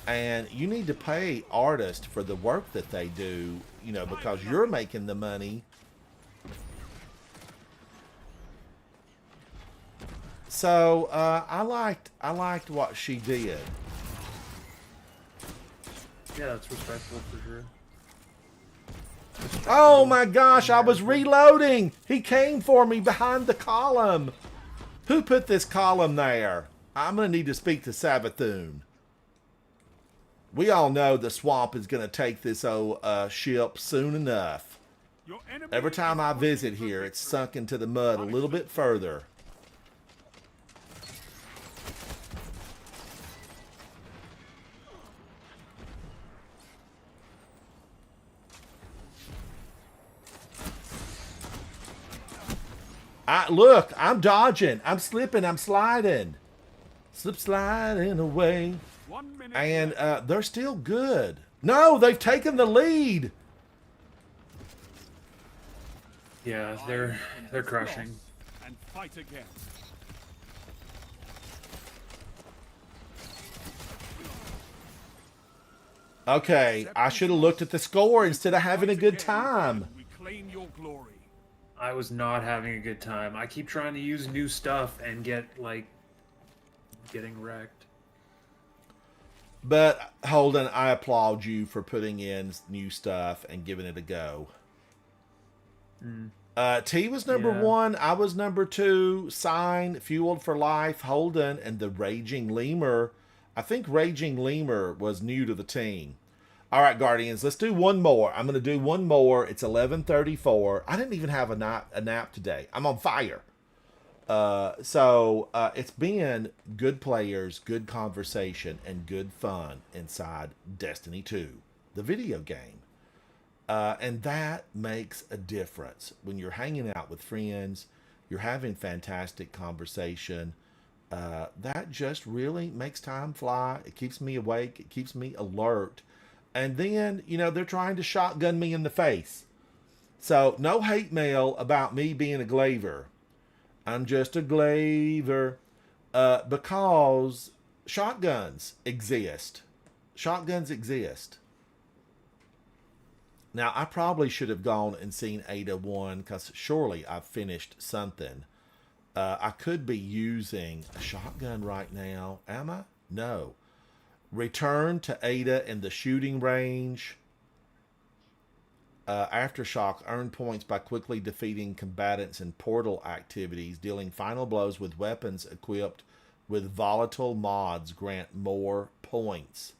B: and you need to pay artists for the work that they do. You know, because you're making the money." So I liked what she did.
G: Yeah, that's respectful for sure.
B: Oh my gosh, I was reloading. He came for me behind the column. Who put this column there? I'm going to need to speak to Savathun. We all know the swamp is going to take this old ship soon enough.
H: Your enemy
B: Every time
H: is
B: I
H: pushing
B: visit
H: for
B: here, it's
H: victory.
B: sunk into the mud a little bit further. Look, I'm dodging. I'm slipping. I'm sliding. Slip sliding away.
H: 1 minute
B: And
H: left.
B: they're still good. No, they've taken the lead.
G: Yeah, they're crushing.
H: And fight again.
B: Okay, I should have looked at the score instead of having a
H: Fight
B: good
H: again
B: time.
H: and reclaim your glory.
G: I was not having a good time. I keep trying to use new stuff and get like getting wrecked.
B: But Holden, I applaud you for putting in new stuff and giving it a go. T was number
G: Yeah.
B: 1. I was number 2. Sign, Fueled for Life, Holden, and the Raging Lemur. I think Raging Lemur was new to the team. All right, Guardians, let's do one more. I'm going to do one more. It's 11:34. I didn't even have a nap today. I'm on fire. So it's been good players, good conversation, and good fun inside Destiny 2, the video game. And that makes a difference when you're hanging out with friends, you're having fantastic conversation. That just really makes time fly. It keeps me awake. It keeps me alert. And then, they're trying to shotgun me in the face. So no hate mail about me being a glaver. I'm just a glaver. Because shotguns exist. Shotguns exist. Now, I probably should have gone and seen Ada 1 because surely I've finished something. I could be using a shotgun right now. Am I? No. Return to Ada in the shooting range. Aftershock, earn points by quickly defeating combatants in portal activities. Dealing final blows with weapons equipped with volatile mods grant more points.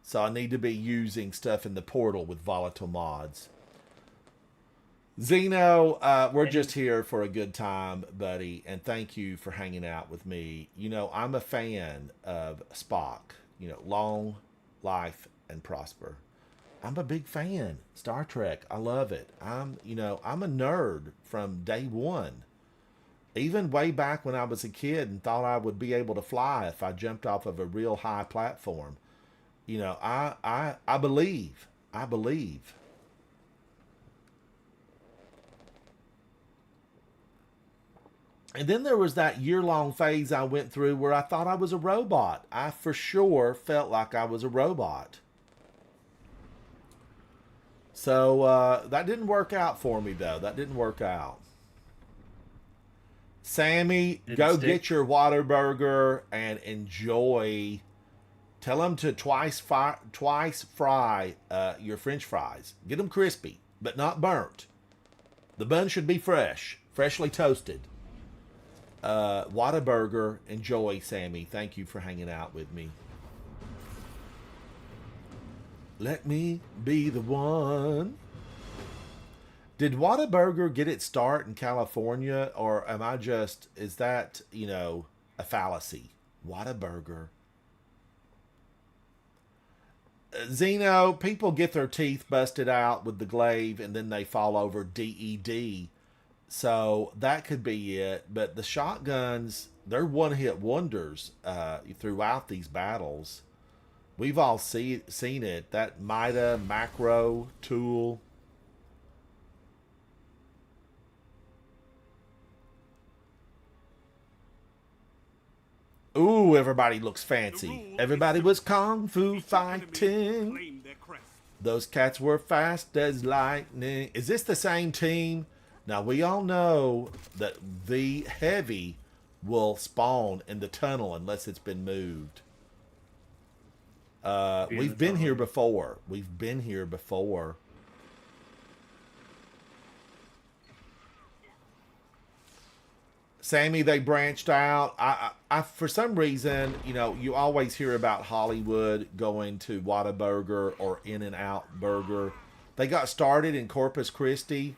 B: So I need to be using stuff in the portal with volatile mods. Zeno, we're just here for a good time, buddy, and thank you for hanging out with me. I'm a fan of Spock. Long life and prosper. I'm a big fan. Star Trek, I love it. I'm a nerd from day one. Even way back when I was a kid and thought I would be able to fly if I jumped off of a real high platform. I believe. I believe. And then there was that year-long phase I went through where I thought I was a robot. I for sure felt like I was a robot. So that didn't work out for me, though. That didn't work out. Sammy, go get your Whataburger and enjoy. Tell them to twice fry your French fries. Get them crispy, but not burnt. The bun should be fresh, freshly toasted. Whataburger, enjoy, Sammy. Thank you for hanging out with me. Let me be the one. Did Whataburger get its start in California, or is that, a fallacy? Whataburger. Zeno, people get their teeth busted out with the glaive and then they fall over DED. So that could be it. But the shotguns, they're one-hit wonders throughout these battles. We've all seen it. That Mida, Macro, Tool. Ooh, everybody looks fancy. Everybody was kung fu fighting.
H: Claim their crest.
B: Those cats were fast as lightning. Is this the same team? Now, we all know that the heavy will spawn in the tunnel unless it's been moved. We've been here before. We've been here before. Sammy, they branched out. I for some reason, you always hear about Hollywood going to Whataburger or In-N-Out Burger. They got started in Corpus Christi.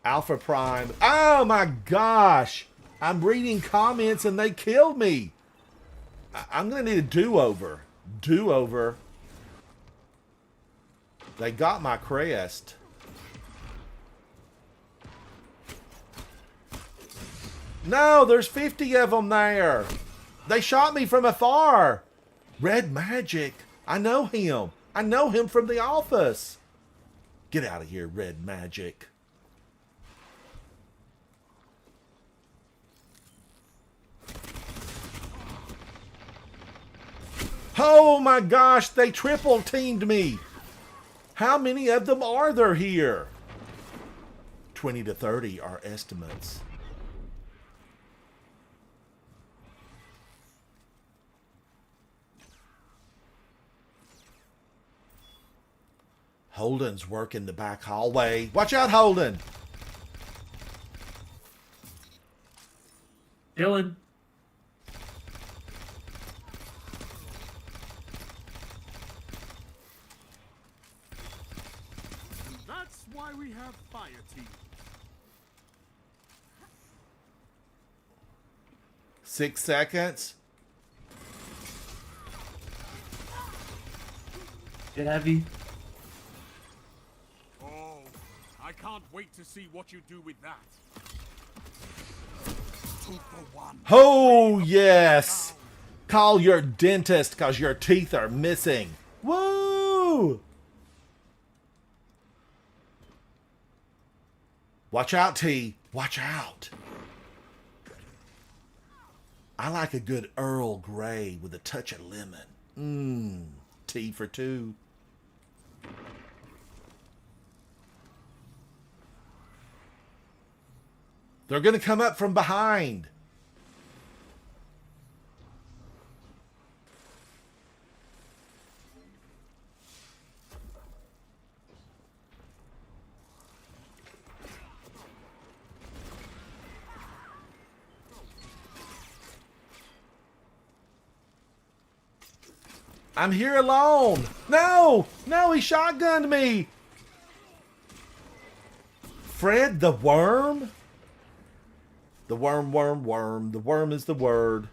B: Alpha Prime. Oh my gosh! I'm reading comments and they killed me. I'm gonna need a do-over. Do-over. They got my crest. No, there's 50 of them there. They shot me from afar. Red Magic. I know him. I know him from the office. Get out of here, Red Magic. Oh my gosh, they triple teamed me. How many of them are there here? 20 to 30 are estimates. Holden's working the back hallway. Watch out, Holden.
G: Dylan.
H: And that's why we have fire team.
B: 6 seconds.
G: Get heavy.
H: Oh, I can't wait to see what you do with that. 2 for 1.
B: Oh, yes. Call your dentist because your teeth are missing. Woo! Watch out, T. Watch out. I like a good Earl Grey with a touch of lemon. Mmm. T for 2. They're going to come up from behind. I'm here alone. No, no, he shotgunned me. Fred the worm? The worm, worm, worm. The worm is the word.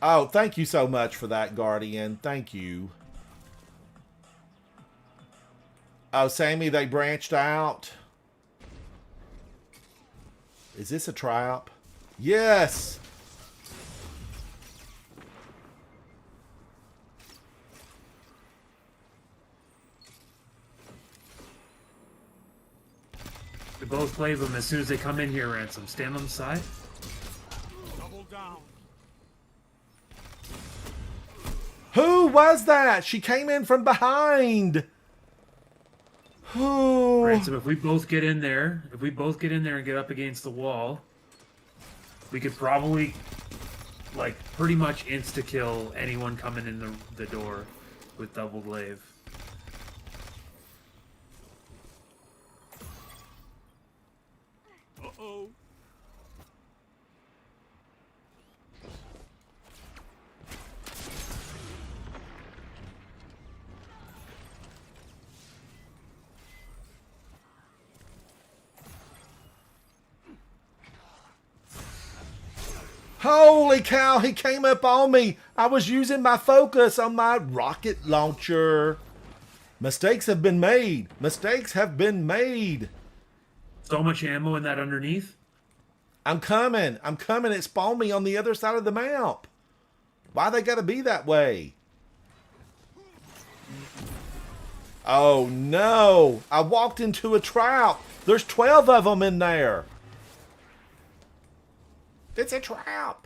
B: Oh, thank you so much for that, Guardian. Thank you. Oh, Sammy, they branched out. Is this a trap? Yes.
G: We both play them as soon as they come in here, Ransom. Stand on the side.
H: Double down.
B: Who was that? She came in from behind. Who?
G: Ransom, if we both get in there, and get up against the wall, we could probably, like, pretty much insta-kill anyone coming in the door with double glaive.
H: Uh-oh.
B: Holy cow, he came up on me. I was using my focus on my rocket launcher. Mistakes have been made. Mistakes have been made.
G: So much ammo in that underneath.
B: I'm coming. I'm coming. It spawned me on the other side of the map. Why they gotta be that way? Oh no. I walked into a trap. There's 12 of them in there. It's a trap.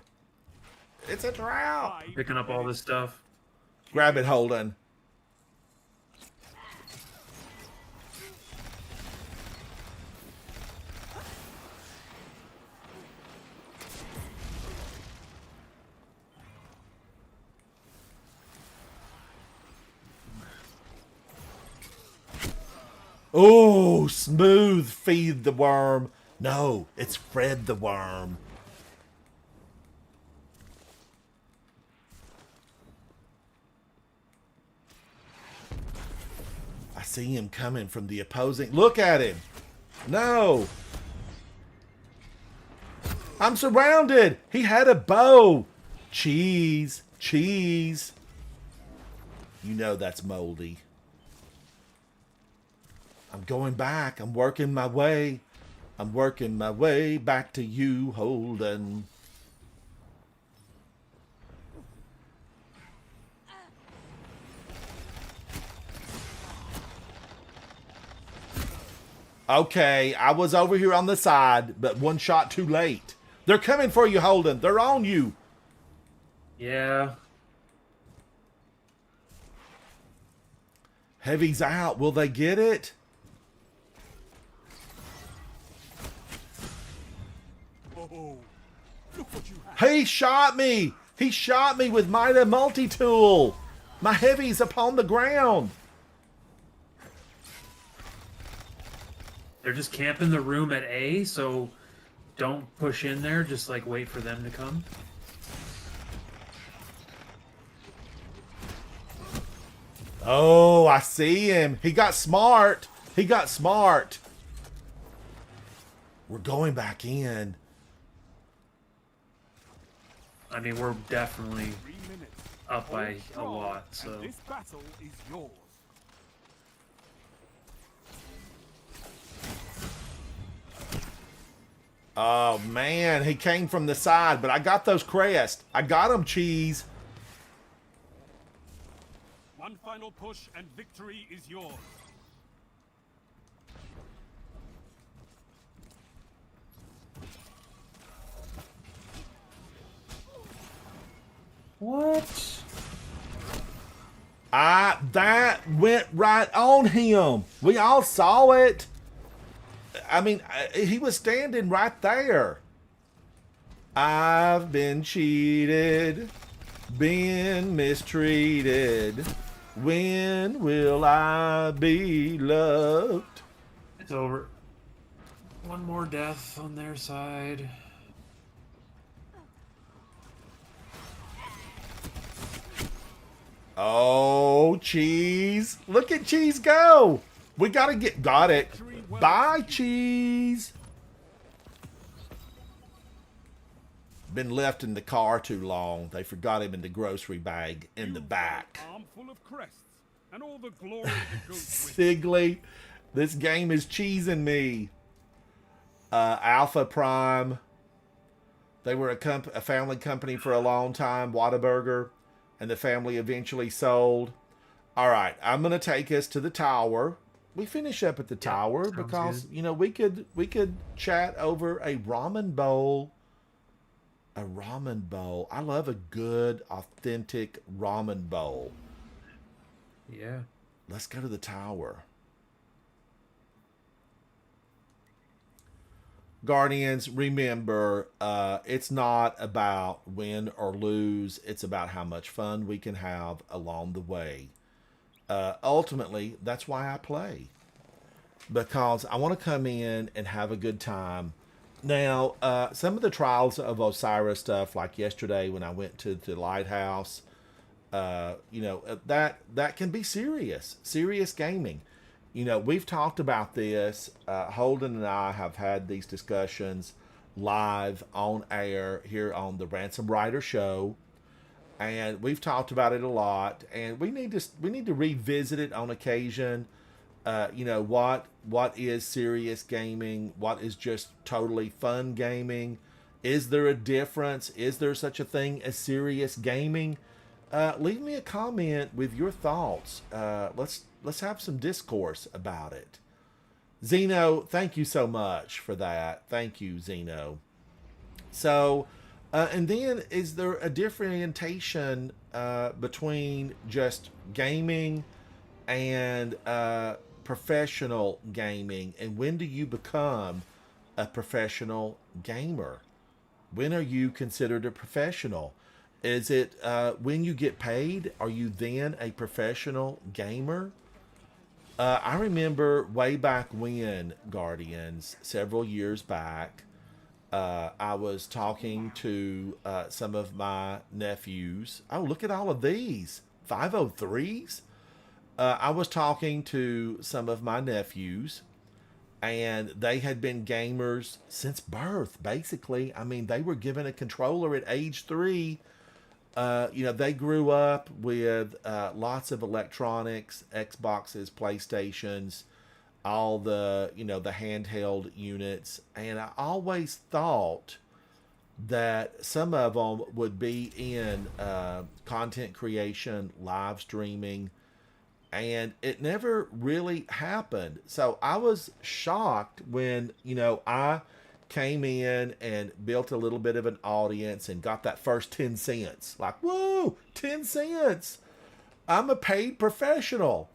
B: It's a trap.
G: Picking up all this stuff.
B: Grab it, Holden. Oh, smooth feed the worm. No, it's Fred the worm. I see him coming from the opposing. Look at him. No. I'm surrounded. He had a bow. Cheese. Cheese. You know that's moldy. I'm going back. I'm working my way. I'm working my way back to you, Holden. Okay, I was over here on the side, but one shot too late. They're coming for you, Holden. They're on you.
G: Yeah.
B: Heavy's out. Will they get it?
H: Oh, look what you have.
B: He shot me. He shot me with Mida multi-tool. My heavy's upon the ground.
G: They're just camping the room at A, so don't push in there. Just like wait for them to come.
B: Oh, I see him. He got smart. He got smart. We're going back in.
G: I mean, we're definitely
H: 3 minutes.
G: up by
H: Hold
G: a
H: strong,
G: lot,
H: and
G: so.
H: this battle is yours.
B: Oh, man. He came from the side, but I got those crests. I got him, Cheese.
H: One final push and victory is yours.
G: What?
B: That went right on him. We all saw it. I mean, he was standing right there. I've been cheated, been mistreated. When will I be loved?
G: It's over. One more death on their side.
B: Oh, Cheese. Look at Cheese go. We gotta got it. Bye, Cheese. Been left in the car too long. They forgot him in the grocery bag in the back.
H: Arm full of crests, and all the glory that goes with it.
B: Sigley, this game is cheesing me. Alpha Prime. They were a family company for a long time, Whataburger, and the family eventually sold. All right, I'm gonna take us to the tower. We finish up at the tower
G: sounds
B: because
G: good.
B: you know we could chat over a ramen bowl. A ramen bowl. I love a good, authentic ramen bowl.
G: Yeah.
B: Let's go to the tower. Guardians, remember, it's not about win or lose. It's about how much fun we can have along the way. Ultimately, that's why I play. Because I want to come in and have a good time. Now, some of the Trials of Osiris stuff, like yesterday when I went to the lighthouse, that can be serious gaming. You know, we've talked about this. Holden and I have had these discussions live on air here on the Ransom Rider Show, and we've talked about it a lot. And we need to revisit it on occasion. What is serious gaming? What is just totally fun gaming? Is there a difference? Is there such a thing as serious gaming? Leave me a comment with your thoughts. Let's have some discourse about it. Zeno, thank you so much for that. Thank you, Zeno. So, and then is there a differentiation between just gaming and professional gaming? And when do you become a professional gamer? When are you considered a professional? Is it when you get paid? Are you then a professional gamer? I remember way back when, Guardians, several years back, I was talking to some of my nephews. Oh, look at all of these 503s. I was talking to some of my nephews, and they had been gamers since birth, basically. I mean, they were given a controller at age 3. They grew up with lots of electronics, Xboxes, PlayStations, all the handheld units. And I always thought that some of them would be in content creation, live streaming, and it never really happened. So I was shocked when, I came in and built a little bit of an audience and got that first 10 cents. Like, whoa, 10 cents. I'm a paid professional.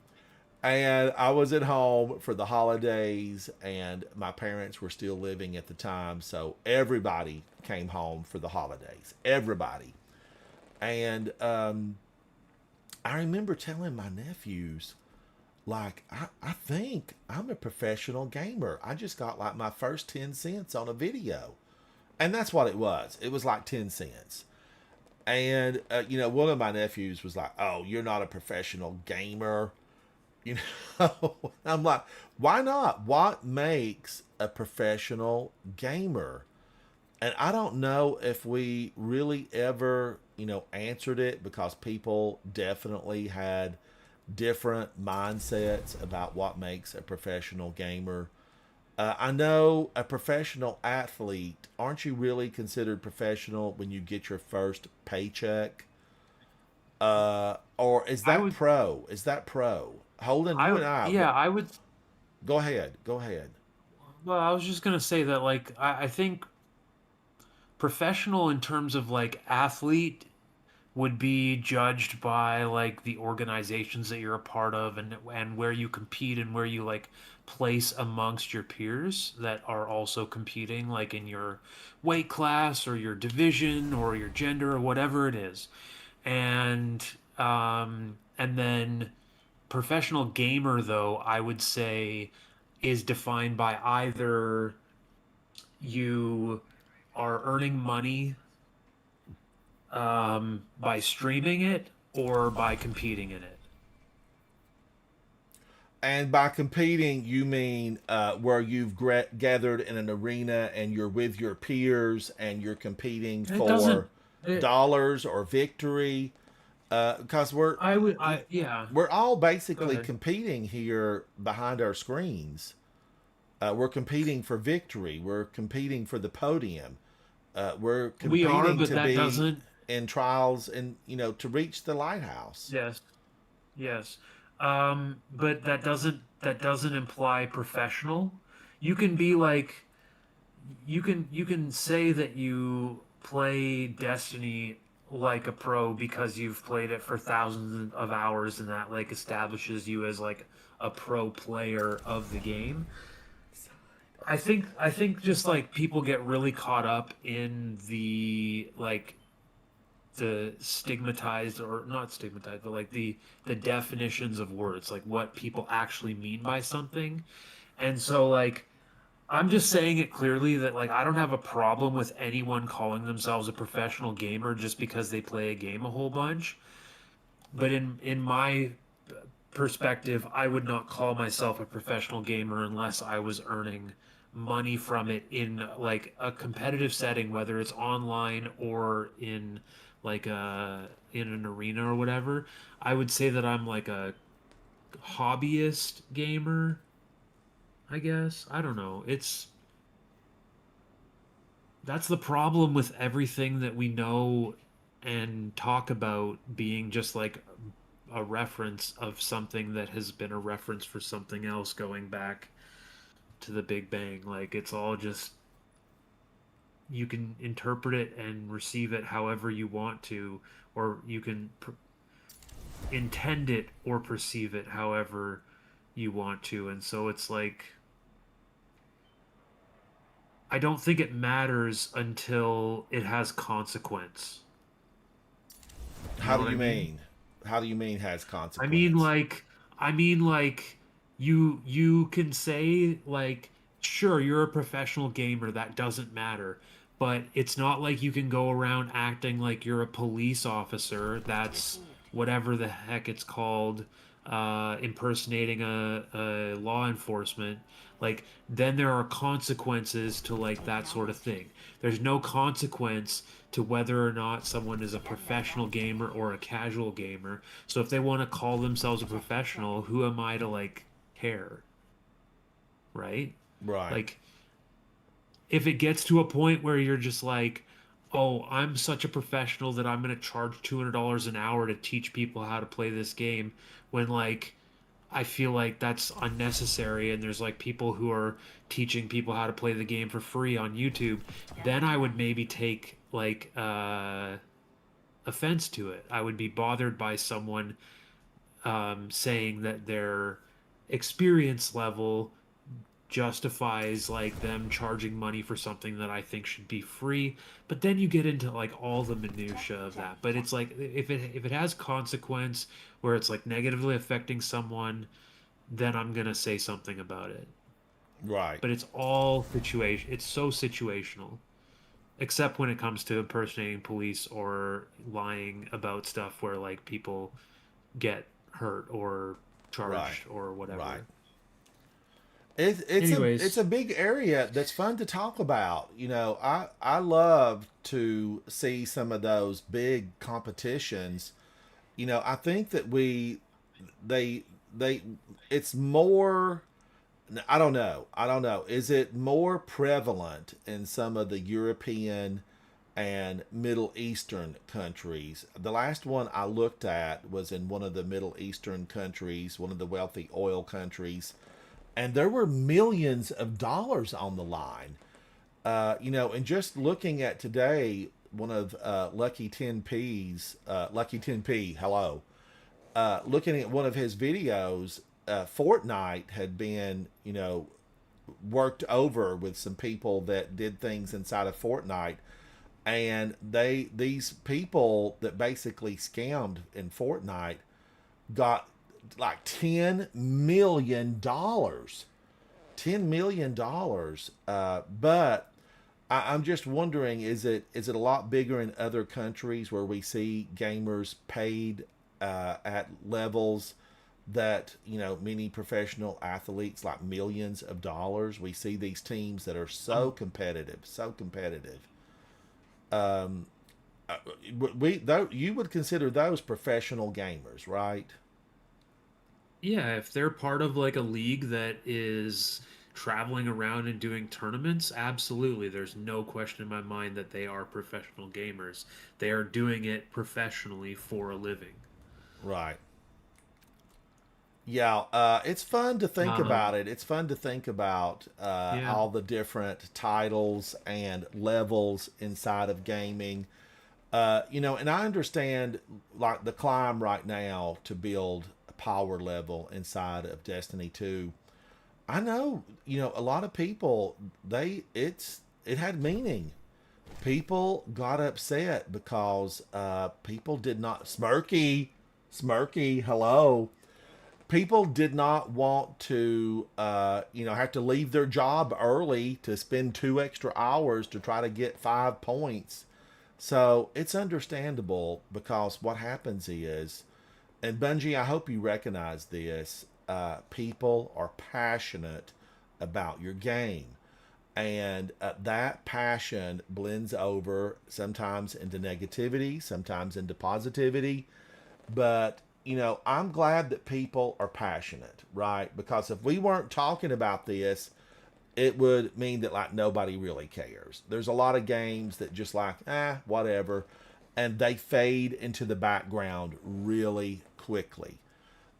B: And I was at home for the holidays, and my parents were still living at the time. So everybody came home for the holidays. Everybody. And I remember telling my nephews, like, I think I'm a professional gamer. I just got like my first 10 cents on a video. And that's what it was. It was like 10 cents. And, one of my nephews was like, oh, you're not a professional gamer. You know, I'm like, why not? What makes a professional gamer? And I don't know if we really ever, answered it, because people definitely had different mindsets about what makes a professional gamer. I know a professional athlete, aren't you really considered professional when you get your first paycheck? Or is
G: I
B: that
G: would,
B: pro? Is that pro? Holden, you and I,
G: yeah, I would.
B: go ahead. Go ahead.
G: Well, I was just gonna say that, like, I think professional in terms of like athlete would be judged by like the organizations that you're a part of, and where you compete and where you like place amongst your peers that are also competing, like in your weight class or your division or your gender or whatever it is. And then professional gamer, though, I would say is defined by either you are earning money by streaming it or by competing in it.
B: And by competing, you mean where you've gathered in an arena and you're with your peers and you're competing
G: It doesn't.
B: for
G: It,
B: dollars or victory? Because
G: yeah.
B: we're all
G: Go
B: basically
G: ahead.
B: competing here behind our screens. We're competing for victory. We're competing for the podium. We're
G: We are,
B: competing
G: but
B: to
G: that
B: be
G: doesn't.
B: in trials and to reach the lighthouse.
G: Yes. Yes. But that doesn't imply professional. You can be like you can say that you play Destiny like a pro because you've played it for thousands of hours, and that like establishes you as like a pro player of the game. I think just like people get really caught up in the stigmatized, or not stigmatized, but like the definitions of words, like what people actually mean by something. And so like I'm just saying it clearly that like I don't have a problem with anyone calling themselves a professional gamer just because they play a game a whole bunch. But in my perspective, I would not call myself a professional gamer unless I was earning money from it in like a competitive setting, whether it's online or in an arena or whatever. I would say that I'm like a hobbyist gamer, I guess. I don't know. That's the problem with everything that we know and talk about being just like a reference of something that has been a reference for something else going back to the Big Bang. Like it's all just, you can interpret it and receive it however you want to, or you can intend it or perceive it however you want to. And so it's like, I don't think it matters until it has consequence. You
B: How
G: know
B: do
G: what I
B: you
G: mean?
B: mean? How do you mean has
G: I mean
B: consequence?
G: like I mean like you can say like, sure, you're a professional gamer, that doesn't matter. But it's not like you can go around acting like you're a police officer, that's
F: Received.
G: whatever the heck it's called, impersonating a law enforcement. Like then there are consequences to like that sort of
F: Acknowledged.
G: thing. There's no consequence to whether or not someone is a professional
F: Terminated.
G: gamer or a casual gamer. So if they want to call themselves a
F: Check,
G: professional,
F: checking.
G: who am I to like care, right?
B: Right.
G: Like if it gets to a point where you're just like, "Oh, I'm such a professional that I'm going to charge $200 an hour to teach people how to play this game," when like I feel like that's unnecessary, and there's like people who are teaching people how to play the game for free on YouTube, then I would maybe take like offense to it. I would be bothered by someone saying that their experience level justifies like them charging money for something that I think should be free. But then you get into like all the minutia of that. But it's like if it has consequence where it's like negatively affecting someone, then I'm gonna say something about it.
B: Right.
G: But it's all situation. It's so situational, except when it comes to impersonating police or lying about stuff where like people get hurt or charged
B: Right.
G: or whatever.
B: Right.
G: Anyways.
B: It's a big area that's fun to talk about. You know, I love to see some of those big competitions. You know, I think that they it's more. I don't know. Is it more prevalent in some of the European and Middle Eastern countries? The last one I looked at was in one of the Middle Eastern countries, one of the wealthy oil countries, and there were millions of dollars on the line. You know, and just looking at today, one of Lucky 10P's, Lucky 10P, hello, looking at one of his videos, Fortnite had been, you know, worked over with some people that did things inside of Fortnite, and these people that basically scammed in Fortnite got like $10 million. $10 million. But I'm just wondering, is it a lot bigger in other countries where we see gamers paid at levels that, you know, many professional athletes, like millions of dollars? We see these teams that are so competitive. You would consider those professional gamers, right?
G: Yeah, if they're part of like a league that is traveling around and doing tournaments, absolutely. There's no question in my mind that they are professional gamers. They are doing it professionally for a living.
B: Right. Yeah, it's fun to think about it. It's fun to think about all the different titles and levels inside of gaming. You know, and I understand like the climb right now to build a power level inside of Destiny 2. I know, you know, a lot of people, it had meaning. People got upset because people did not Smirky, hello. People did not want to, you know, have to leave their job early to spend 2 extra hours to try to get 5 points. So it's understandable, because what happens is, and Bungie, I hope you recognize this, people are passionate about your game. And that passion blends over sometimes into negativity, sometimes into positivity. But you know, I'm glad that people are passionate, right? Because if we weren't talking about this, it would mean that like nobody really cares. There's a lot of games that just like, whatever, and they fade into the background really quickly.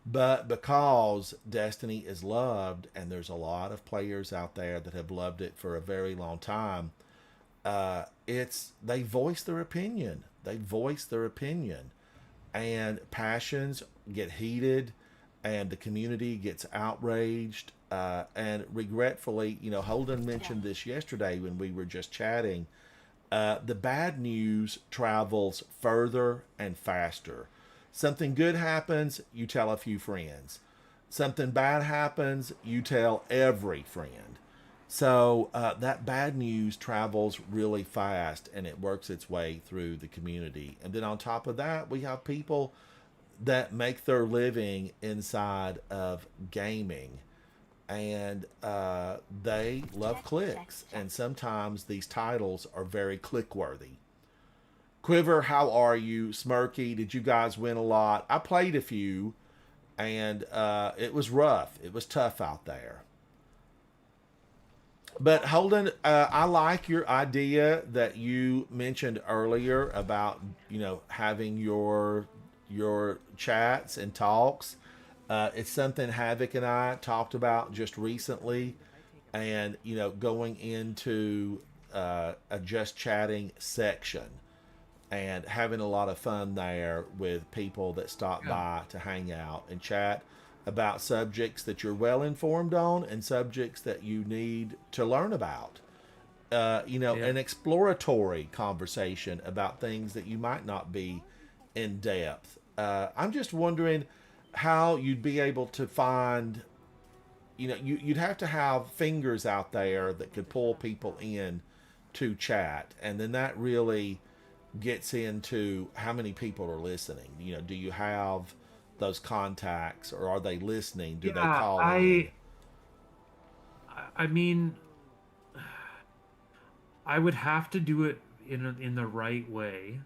B: But because Destiny is loved, and there's a lot of players out there that have loved it for a very long time, they voice their opinion. And passions get heated, and the community gets outraged. And regretfully, you know, Holden mentioned this yesterday when we were just chatting. The bad news travels further and faster. Something good happens, you tell a few friends. Something bad happens, you tell every friend. So that bad news travels really fast, and it works its way through the community. And then on top of that, we have people that make their living inside of gaming, and they love clicks. And sometimes these titles are very click-worthy. Quiver, how are you? Smirky, did you guys win a lot? I played a few, and it was rough. It was tough out there. But Holden, I like your idea that you mentioned earlier about, you know, having your chats and talks. It's something Havoc and I talked about just recently, and you know, going into a just chatting section and having a lot of fun there with people that stop by to hang out and chat. about subjects that you're well informed on and subjects that you need to learn about. An exploratory conversation about things that you might not be in depth. I'm just wondering how you'd be able to find, you'd have to have fingers out there that could pull people in to chat. And then that really gets into how many people are listening. Do you have those contacts, or are they listening? Do they call in?
G: I mean, I would have to do it in the right way,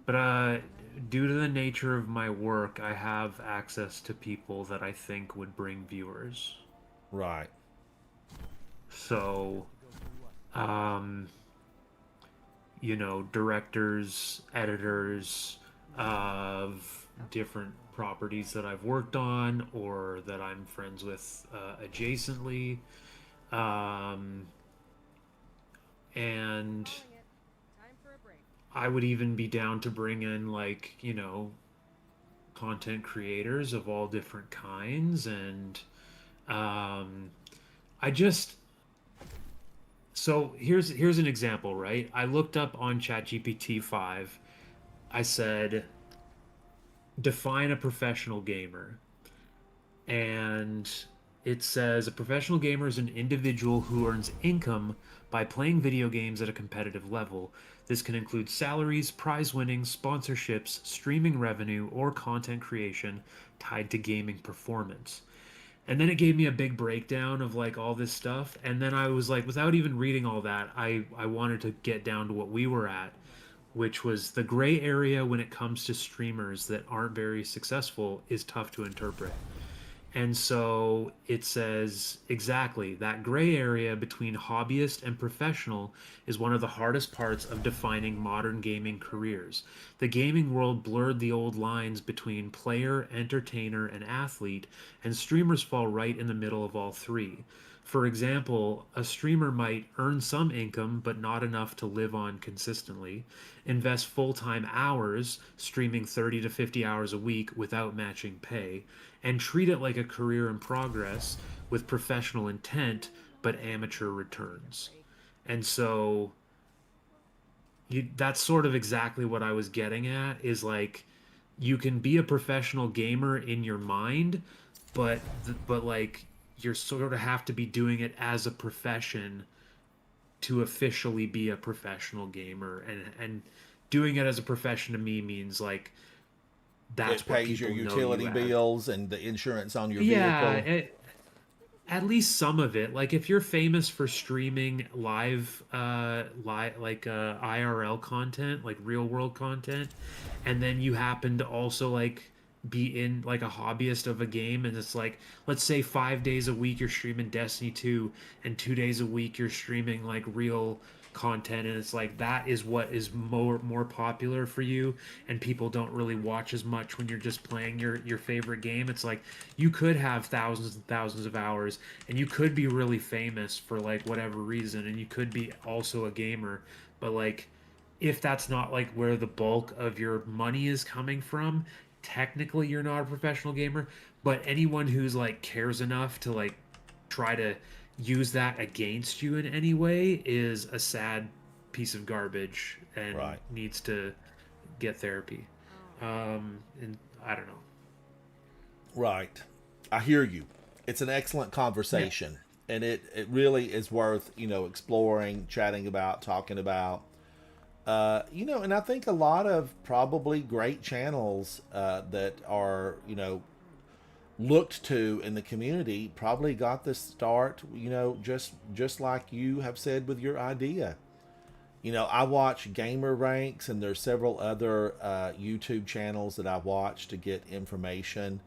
G: but due to the nature of my work, I have access to people that I think would bring viewers.
B: Right.
G: So, directors, editors of different properties that I've worked on or that I'm friends with adjacently. And I would even be down to bring in content creators of all different kinds. And so here's an example, right? I looked up on ChatGPT 5. I said, define a professional gamer. And it says a professional gamer is an individual who earns income by playing video games at a competitive level. This can include salaries, prize winnings, sponsorships, streaming revenue, or content creation tied to gaming performance. And then it gave me a big breakdown of all this stuff. And then I was like, without even reading all that, I wanted to get down to what we were at, which was the gray area when it comes to streamers that aren't very successful is tough to interpret. And so it says exactly that gray area between hobbyist and professional is one of the hardest parts of defining modern gaming careers. The gaming world blurred the old lines between player, entertainer, and athlete, and streamers fall right in the middle of all three. For example, a streamer might earn some income but not enough to live on consistently, invest full-time hours, streaming 30 to 50 hours a week without matching pay, and treat it like a career in progress with professional intent but amateur returns. And so that's sort of exactly what I was getting at, is you can be a professional gamer in your mind, but you sort of have to be doing it as a profession to officially be a professional gamer. And doing it as a profession to me means that's
B: it
G: what
B: pays your
G: people know
B: utility
G: you as.
B: bills and the insurance on your
G: Yeah,
B: vehicle.
G: at least some of it. If you're famous for streaming live IRL content, real world content, and then you happen to also be in a hobbyist of a game, and it's let's say 5 days a week you're streaming Destiny 2 and 2 days a week you're streaming real content, and it's that is what is more popular for you, and people don't really watch as much when you're just playing your favorite game. It's you could have thousands and thousands of hours, and you could be really famous for whatever reason, and you could be also a gamer, but if that's not where the bulk of your money is coming from, technically you're not a professional gamer. But anyone who's cares enough to try to use that against you in any way is a sad piece of garbage and needs to get therapy. And I don't know.
B: Right. I hear you. It's an excellent conversation, and it really is worth, exploring, chatting about, talking about. And I think a lot of probably great channels that are, looked to in the community probably got this start, just like you have said with your idea. I watch Gamer Ranks, and there's several other YouTube channels that I watch to get information.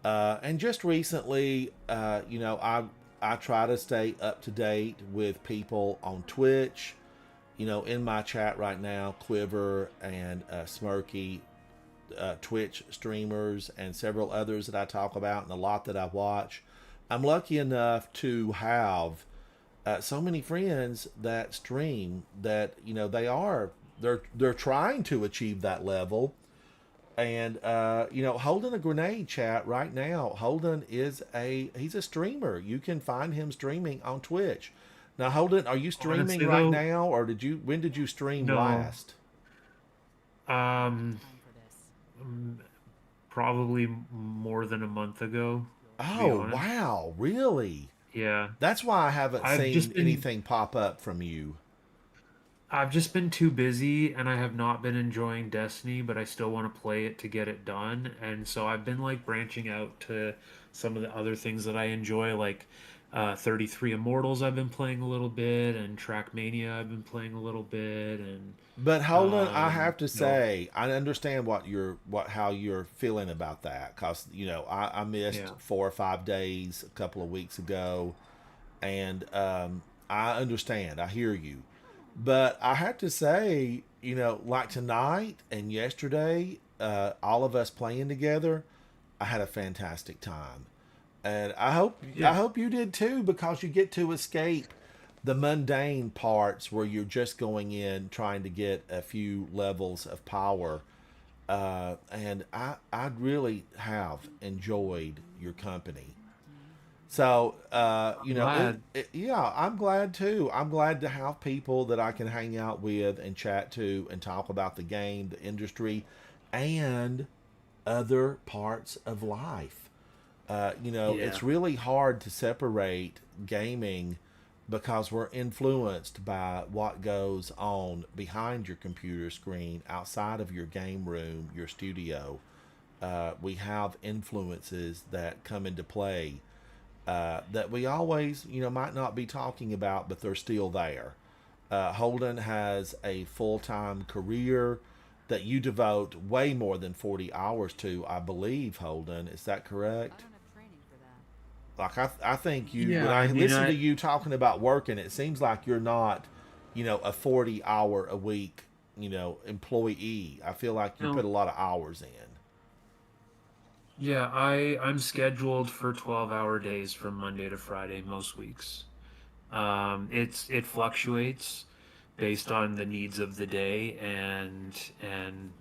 B: And just recently, I try to stay up to date with people on Twitch. In my chat right now, Quiver and Smirky, Twitch streamers, and several others that I talk about, and a lot that I watch. I'm lucky enough to have so many friends that stream that they're trying to achieve that level, And you know, Holden a Grenade, chat, right now. Holden is he's a streamer. You can find him streaming on Twitch. Now, Holden, are you streaming
G: Honestly,
B: right
G: though-
B: now, or when did you stream
G: No.
B: last?
F: Time for this.
G: Probably more than a month ago. to be
B: Oh,
G: honest.
B: wow, really?
G: Yeah.
B: That's why I haven't
G: I've
B: seen
G: just been-
B: anything pop up from you.
G: I've just been too busy and I have not been enjoying Destiny, but I still want to play it to get it done. And so I've been like branching out to some of the other things that I enjoy, like 33 Immortals I've been playing a little bit, and Trackmania I've been playing a little bit, and
B: But Holden, I have to
G: no.
B: say, I understand how you're feeling about that, because you know I missed
G: Yeah.
B: 4 or 5 days a couple of weeks ago, and I understand. I hear you, but I have to say, you know, like tonight and yesterday, all of us playing together, I had a fantastic time, and I hope you did too, because you get to escape the mundane parts where you're just going in trying to get a few levels of power, and I really have enjoyed your company. So you know,
G: glad.
B: yeah, I'm glad too. I'm glad to have people that I can hang out with and chat to and talk about the game, the industry, and other parts of life. You know,
G: Yeah.
B: it's really hard to separate gaming because we're influenced by what goes on behind your computer screen, outside of your game room, your studio. We have influences that come into play that we always, you know, might not be talking about, but they're still there. Holden has a full-time career that you devote way more than 40 hours to, I believe, Holden. Is that
F: I
B: correct?
F: don't have training for that.
B: Like I think you,
G: Yeah,
B: when I
G: I mean,
B: listen
G: I-
B: to you talking about working, it seems like you're not, you know, a 40-hour a week, you know, employee. I feel like you
G: No.
B: put a lot of hours in.
G: Yeah, I'm scheduled for 12-hour days from Monday to Friday most weeks. It fluctuates based on the needs of the day and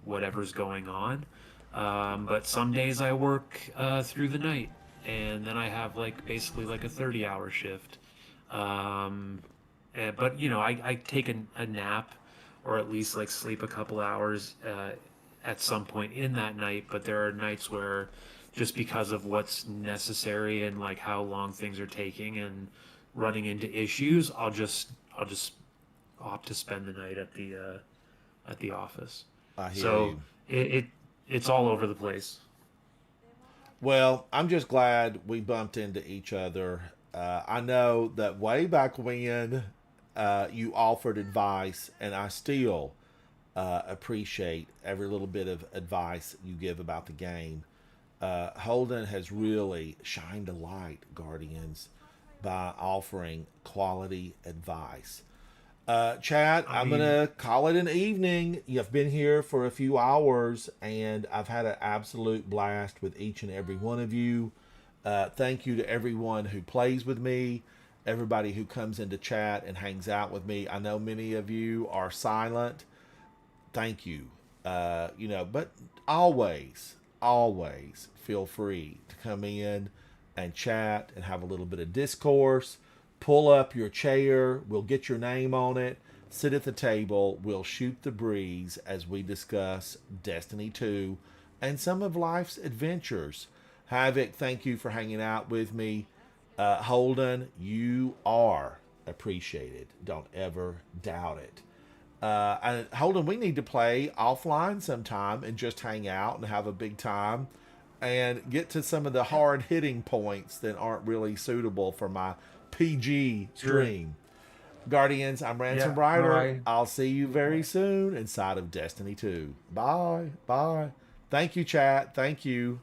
G: whatever's going on. But some days I work through the night, and then I have like basically like a 30-hour shift. But you know, I take a nap, or at least like sleep a couple hours at some point in that night. But there are nights where, just because of what's necessary and like how long things are taking and running into issues, I'll just opt to spend the night at the office.
B: I hear
G: So
B: you.
G: it's all over the place.
B: Well, I'm just glad we bumped into each other. I know that way back when you offered advice, and I still appreciate every little bit of advice you give about the game. Holden has really shined a light, Guardians, by offering quality advice. Chad, I'm
G: mean-
B: going to call it an evening. You've been here for a few hours, and I've had an absolute blast with each and every one of you. Thank you to everyone who plays with me, everybody who comes into chat and hangs out with me. I know many of you are silent. Thank you. You know, but always feel free to come in and chat and have a little bit of discourse. Pull up your chair, we'll get your name on it, sit at the table, we'll shoot the breeze as we discuss Destiny 2 and some of life's adventures. Havoc, thank you for hanging out with me. Holden, you are appreciated. Don't ever doubt it. And Holden, we need to play offline sometime and just hang out and have a big time and get to some of the hard hitting points that aren't really suitable for my PG stream. Guardians, I'm Ransom
G: Yeah,
B: Rider.
G: bye.
B: I'll see you very soon inside of Destiny 2. Bye. Bye. Thank you, chat. Thank you.